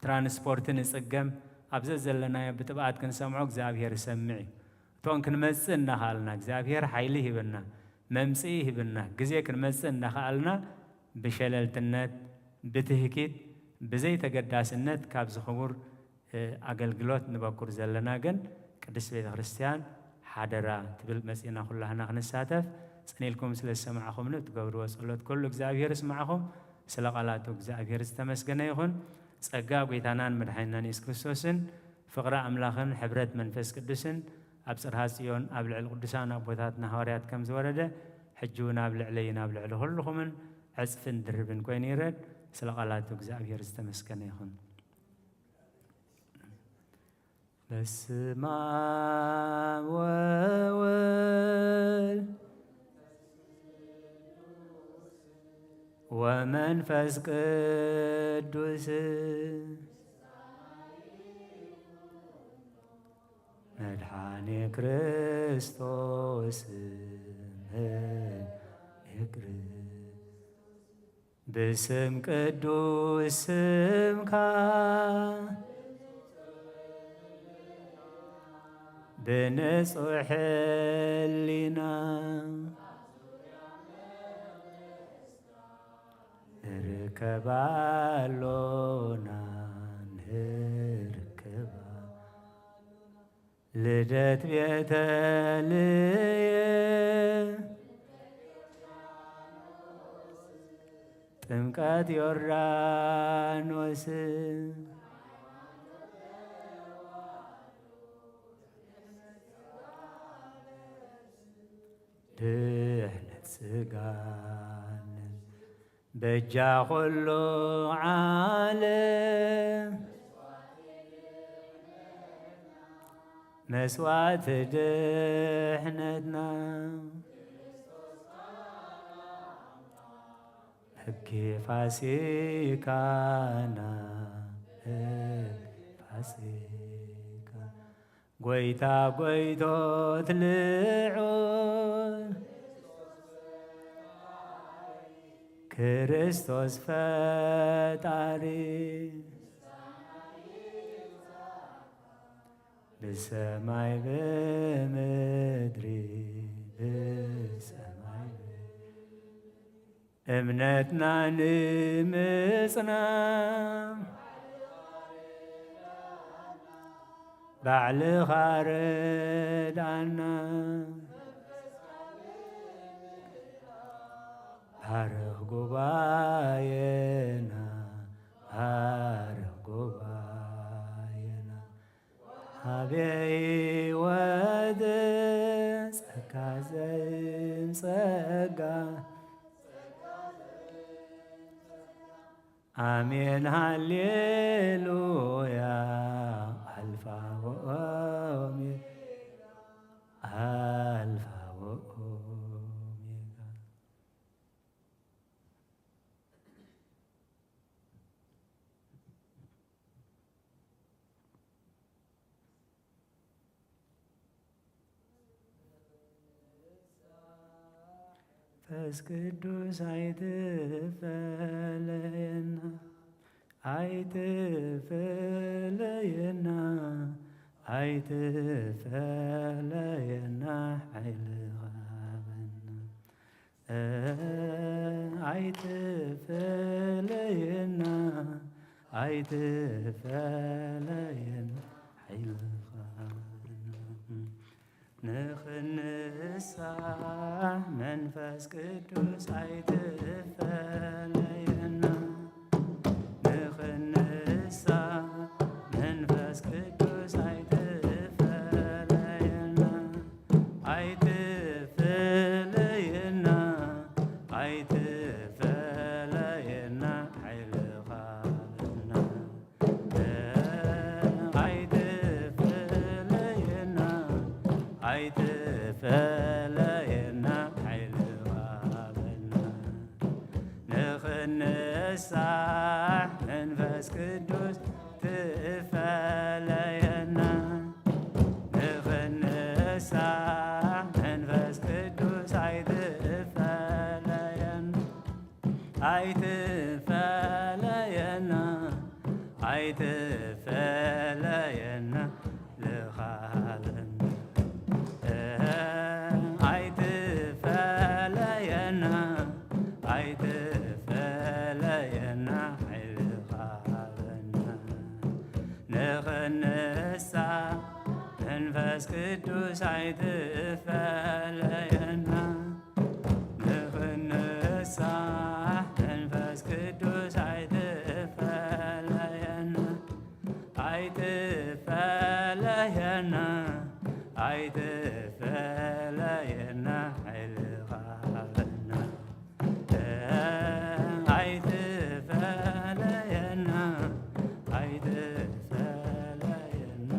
S1: ትራንስፖርት ንፅገም ኣብዘ ዘለናዮ ብጥብኣት ክንሰምዖ እግዚአብሔር ይሰምዕ እዩ እቶም ክንመፅእ እናኽኣልና እግዚአብሔር ሓይሊ ሂብና መምፅኢ ሂብና ግዜ ክንመፅእ እናኽኣልና ብሸለልትነት ብትህኪት ብዘይተገዳስነት ካብ ዝኽቡር ኣገልግሎት ንበኩር ዘለና ግን ቅድስት ቤተ ክርስቲያን ሓደራ ትብል መፂና ኩላህና ክንሳተፍ ጽኒልኩም ስለ ዝሰማዕኹምኒ ትገብርዎ ጸሎት ኩሉ እግዚአብሔር ይስማዓኹም ስለ ቃላቱ እግዚአብሔር ዝተመስገነ ይኹን ጸጋ ጐይታናን መድሓኒትናን ኢየሱስ ክርስቶስን ፍቕሪ ኣምላኽን ሕብረት መንፈስ ቅዱስን ኣብ ጽርሐ ጽዮን ኣብ ልዕሊ ቅዱሳን ኣቦታትና ሃዋርያት ከም ዝወረደ ሕጂ እውን ኣብ ልዕለይን ኣብ ልዕሊ ኩልኹምን ዕፅፍን ድርብን ኮይኑ ይረድ ስለ ቃላቱ እግዚአብሔር ዝተመስገነ ይኹን በስመ አብ ወወልድ ወመንፈስ ቅዱስ መድኃኔ ክርስቶስ በስም ቅዱስ ስምካ بنصح لنا ركبالونا نركبا ልደት ቤተልሔም ጥምቀት ዮርዳኖስ ድኅነት ሥጋነ በእጃ ኾሎ ዓለም መስዋዕት ድኅነትና ሕጌ ፋሲካና ፋሲካ ጐይታ ጐይቶት ልዑል ክርስቶስ ፈጣሪ ብሰማይ ብምድሪ ብሰማይ እምነትና ንምጽናዕ ባዕልኻ ረዳእና ባርኽ ጉባኤና ባርኽ ጉባኤና አቤይ ወደ ጸጋ ዘእምጸጋ አሜን ሃሌሉያ አልፋ ወኦሜጋ አልፋ ወኦሜጋ መንፈስ ቅዱስ አይትፈለየና አይትፈለየና አይትፈለየና ኃይልኻበና አይትፈለየና አይትፈለየና ኃይልኻበና ንኽንሳሕ መንፈስ ቅዱስ አይትፈለየና ንኽንሳሕ መንፈስ ቅዱስ አይትፈለየና አይትፈለየና አይትፈለየና ኃይልኻበና አይትፈለየና አይትፈለየና ኃይልኻበና ንኽንሳሕ መንፈስ ቅዱስ ትፈለየና ንኽንሳሕ መንፈስ ቅዱስ አይትፈለየና አይትፈለየና አይትፈለየና ልኻበና አይትፈለየና አይትፈለየና ኃይልኻበና ንኽንሳሕ መንፈስ ቅዱስ አይትፈለየና ንኽንሳሕ መንፈስ ቅዱስ አይትፈለየና አይትፈለየና አይትፈለየና ኃይልኻበና አይትፈለየና አይትፈለየና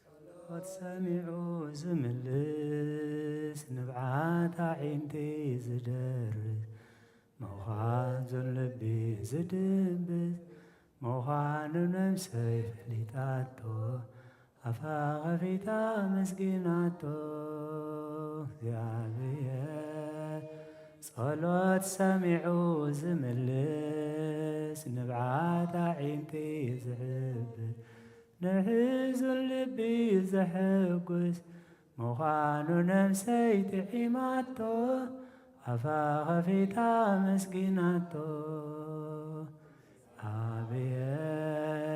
S1: ጸሎት ሰሚዑ ዝምልስ ንብዓት ኣዒንቲ ዝደርስ መዃን ልቢ ዝድብስ መዃኑ ነፍሰይ ፈሊጣቶ ኣፋ ኸፊታ መስጊናቶ እግዚአብሔር ጸሎት ሰሚዑ ዝምልስ ንብዓት ኣዒንቲ ዝሕብስ ንሕዙን ልቢ ዘሐጉስ مخان نفسي تعيماتو أفا خفيتا مسكيناتو أبير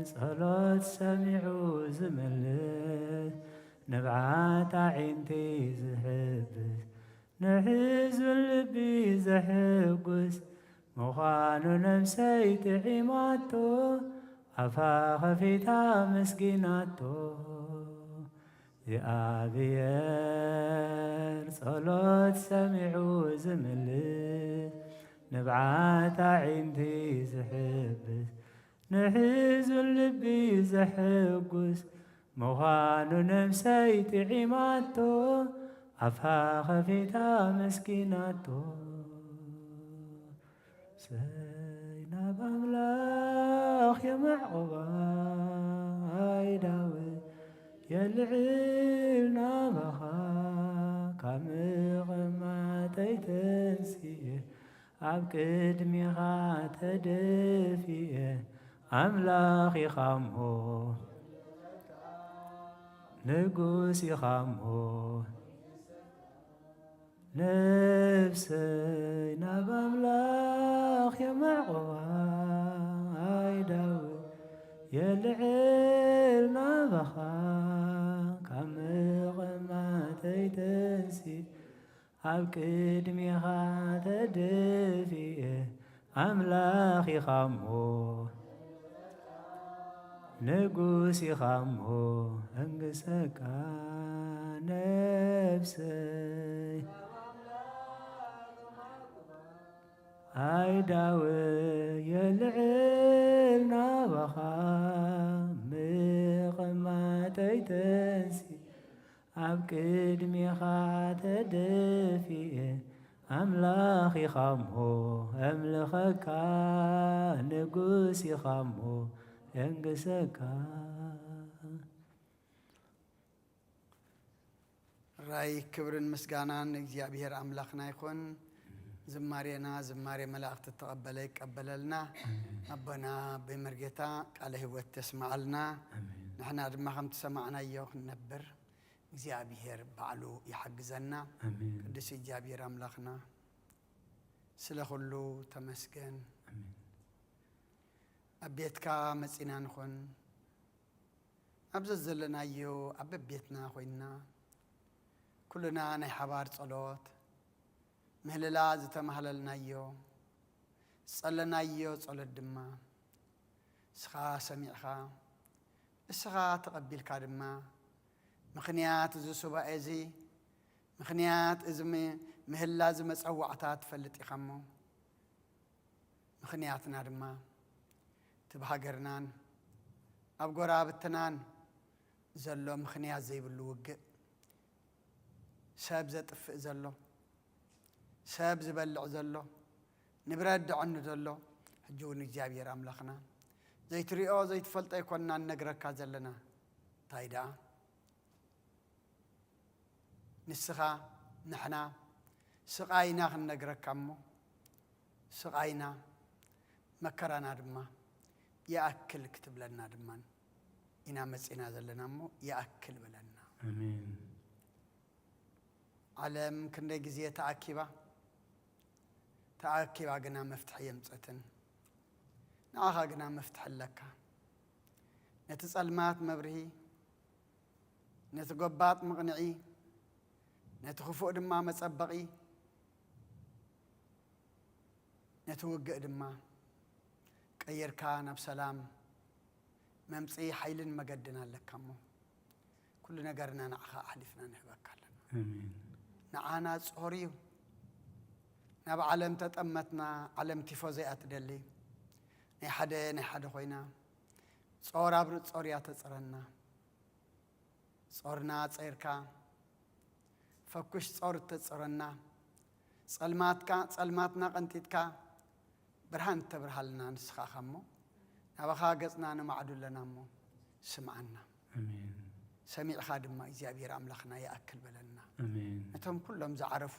S1: صلوت سمعو زملت نبعات عينتي زحبس نحز اللبي زحقس مخان نفسي تعيماتو أفا خفيتا مسكيناتو يا صلوت سمعو زملت نبعات عينتي زحبس نحز اللبي زحقس مخان نفسي تعيماتو عفا خفيتا مسكيناتو سينا بأملاخ يا معقوبة هاي داوي يا العلنا بخا كامغ ما تيتنسيه عبكد ميغا تدفيه أملاخي خامو نقوسي خامو نفسي نبى أملاخ يا معقوبة هاي داوي يا العيل نبخا كامغ ما تيتنسي عبكد ميغا تدفيه أملاخي خامو نقوسي خامو انقسكا نفسي هاي داوي يا العيل نبخا مغما تيتنسي عبكد ميخا تدفيه أملاخي خامو أملخكا نقوسي خامو ينقسكا
S2: راي كبرن مسقانان እግዚአብሔር አምላክና ይኹን ዝማሬና ዝማሬ መላእክት ተቀበለ ይቀበለልና አበና በመርጌታ ቃለ ህይወት ተስማዓልና ንሕና ድማ ከም ተሰማዕናዮ ክንነብር እግዚአብሔር ባዕሉ ይሐግዘና ቅዱስ እግዚአብሔር አምላክና ስለ ሁሉ ተመስገን አቤትካ መጽና ንኹን አብዘ ዘለናዮ አብ ቤትና ኮይና كلنا ناي حبار صلوت مهللا زتمهللنايو صلنايو صلت دما سخا سميعها اسخا تقبلك دما مخنيات ذو سبايزي مخنيات ازمي مهلا زم صوعتات فلط يخمو مخنياتنا دما تبهاجرنان اب غرابتنان زلو مخنيات زي بلو وق ساب زطفئ زلو ساب زبلع زلو نبرد عنه زلو حجون እግዚአብሔር አምላክና ዘይትሪኦ ዘይትፈልጠ ይኮንና ነግረካ ዘለና ታይዳ ንስኻ ንሕና ስቃይና ክንነግረካሞ ስቃይና መከራና ድማ ያአክል ክትብለና ድማን ኢና መጽና ዘለናሞ ያአክል ብለና
S1: አሜን
S2: ዓለም ክንደ ጊዜ ተአኪባ ግና መፍትሕ የምጽትን ንኣኻ ግና መፍትሕ ለካ ነቲ ጸልማት መብርሂ ነቲ ጎባጥ ምቕንዒ ነቲ ክፉእ ድማ መጸበቒ ነቲ ውግእ ድማ ቀየርካ ናብ ሰላም መምጽ ኃይልን መገድና ለካሞ ኩሉ ነገርና ንኣኻ ኣሕሊፍና ንህበካ ኣለና
S1: አሜን
S2: نعانا صوريو ناب عالم تتأمتنا عالم تفوزي أتدلي نحدا خوينا صور أبرد صوريات تصرنا صورنا تصيركا فكوش صور تصرنا صلماتنا قنتيتكا برهان تبرهالنا نسخا خمو نابخا قصنا نمعدو لنا مو سمعنا
S1: አሜን
S2: سميع خادم ما እግዚአብሔር አምላክና ያአክል በለና
S1: አሜን
S2: እቶም ኩሎም ዘዓረፉ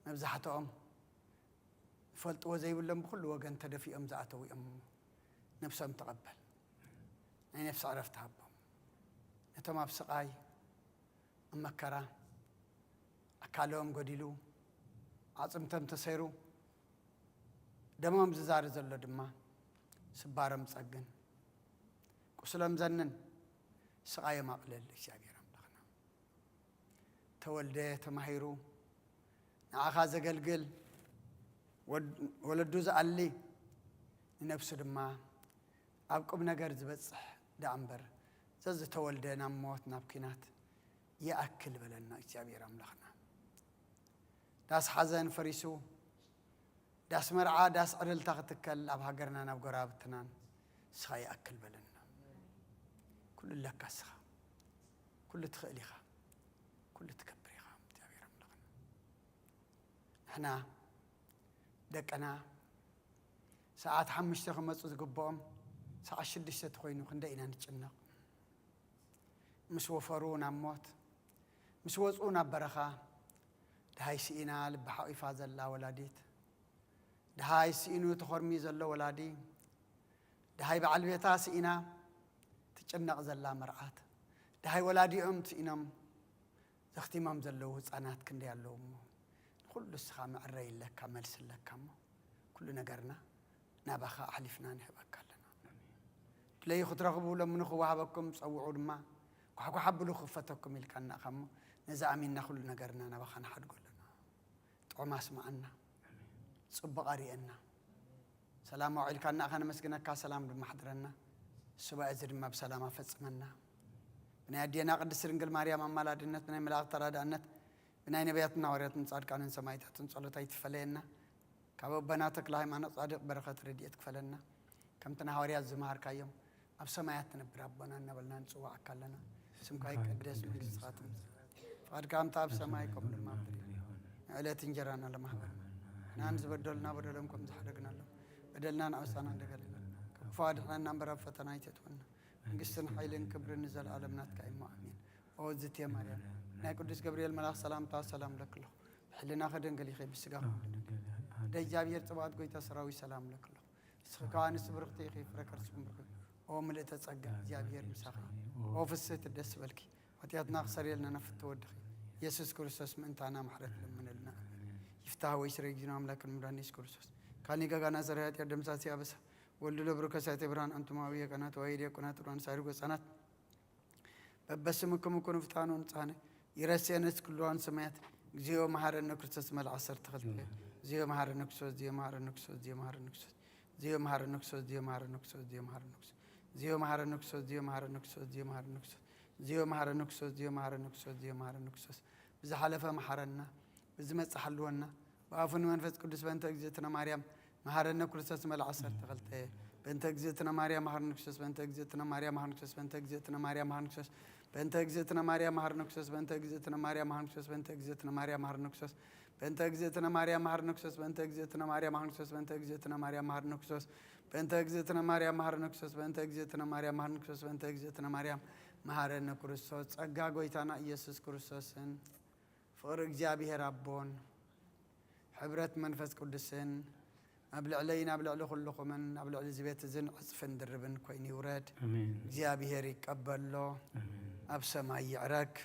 S2: መብዛሕትኦም ፈልጥዎ ዘይብሎም ብኩሉ ወገን ተደፊኦም ዝኣተው እዮም ነፍሶም ተቐበል ናይ ነፍሲ ዕረፍቲ ሃቦም نتوم أبسقاي مكرا أكلهم قديلو عظمتهم تسيرو دمهم زار زلوا دما سبارم سجن كسلم زنن سقاي مقلل إكسابير أملاخنا تولده تمهيرو نعخا زقلقل ولدوز علي نفس دما أبقب نجار زبصح دعنبر زز تولدنا موت نبكينات يأكل بلنا إكسابير أملاخنا داس حزن فريسو داس مرعى داس عدل تغتكل أبها قرنا نبقرابتنان سخاي أكل بلنا كل لك أسخا كل تخليخا كل تكبريخا تعبير ملغنا احنا دقنا ساعات حمش تخمص قبهم ساعات شدش تخوينو خندقنا نتشنق مش وفرونا موت مش وصونا برخا دهاي سئنا لبحاو إفاز الله ولاديت دهاي سئنو تخرمي زلو ولادي دهاي بعل بيتا سئنا تجنق زلا مرعات دهاي ولادي سئنام اختمام زلو هصانات كندي يالو كل السخا معري لك ملس لك كم كل نجرنا نبخا حلفنا نحبك لنا تلاقي خطرقبوا لمن خو وهبكم صوعوا ما كحكو حبلوا خفتكم الكنا خم نزع منا كل نجرنا نبخا نحد قلنا طعم اسمعنا صب قارئنا سلام عليك أنا أخنا مسكنك سلام بمحضرنا السبع أزر ما بسلامة فتصمنا بناء دينا قد سرنجل مريم أما لا دينت بناء ملاك ترى دانت بناء نبياتنا وريتنا صار كانن سمايتها صلوا تيتفلينا كابو بناتك لا ما نصادق بركة رديت كفلنا كم تنهاري الزمهر كيوم أب سمايتنا بربنا نبلنا نسوا أكلنا سمكاي قدس من الصاتم فقد كام تاب سمايكم لما على تنجرنا لما نانز بدلنا بدلهم زحدقنا له بدلنا نعوسنا ندقلنا فادحنا نمبر فتنا يتتونا نقصن حيلين كبر نزل عالمنا تكايم آمين أو زت يا مريم ناقدس جبريل ملاك سلام تا سلام لك له حلنا خدن قلي خيب السجام دجاب يرتبط قوي تسراوي سلام لك له سخان سبرقتي خيف ركر سبرق أو ملئت تسجع جابير مساخي أو في الست الدس بالكي وتياتنا خسر لنا نفت ودخي يسوع كريستوس من تانا محرت من لنا يفتح ويشرق جنام لك المرانيس كريستوس كاني كأنا زرعت يدم ساسي أبس ولدو لبركة ساتبران أنتم أويا كنات وأيديا كنات وران سارق سنات بس مكم يكونوا فتانون ثاني يرسي الناس كلهم سمعت زيو مهار النكسوس مال عصر تخلف زيو مهار النكسوس زيو مهار النكسوس زيو مهار النكسوس زيو مهار النكسوس زيو مهار النكسوس زيو مهار النكسوس زيو مهار النكسوس زيو مهار النكسوس زيو مهار النكسوس زيو مهار النكسوس زيو مهار النكسوس زيو مهار النكسوس بزحلفة محرنا بزمت حلونا وعفون منفس قدس بنت أجزتنا مريم مهارنا كرسس مال عصر تغلطه بنت أجزتنا مريم مهار نكسس بنت أجزتنا مريم مهار نكسس بنت أجزتنا مريم مهار نكسس بنت أجزتنا مريم مهار نكسس بنت أجزتنا مريم مهار نكسس بنت أجزتنا مريم مهار نكسس بنت أجزتنا مريم مهار نكسس بنت أجزتنا مريم مهار نكسس بنت أجزتنا مريم مهار نكسس بنت أجزتنا مريم مهار نكسس بنت أجزتنا مريم مهار نكسس بنت أجزتنا مريم مهارنا كرسس أجاقويتنا يسوع كرسسن فرق جابه ربون حبرت منفس قدسن أبلع علينا أبلع له كلكم من أبلع لزبيت زن عصفن دربن كويني وراد
S1: آمين
S2: جابه ريك قبل له أبسم يعرك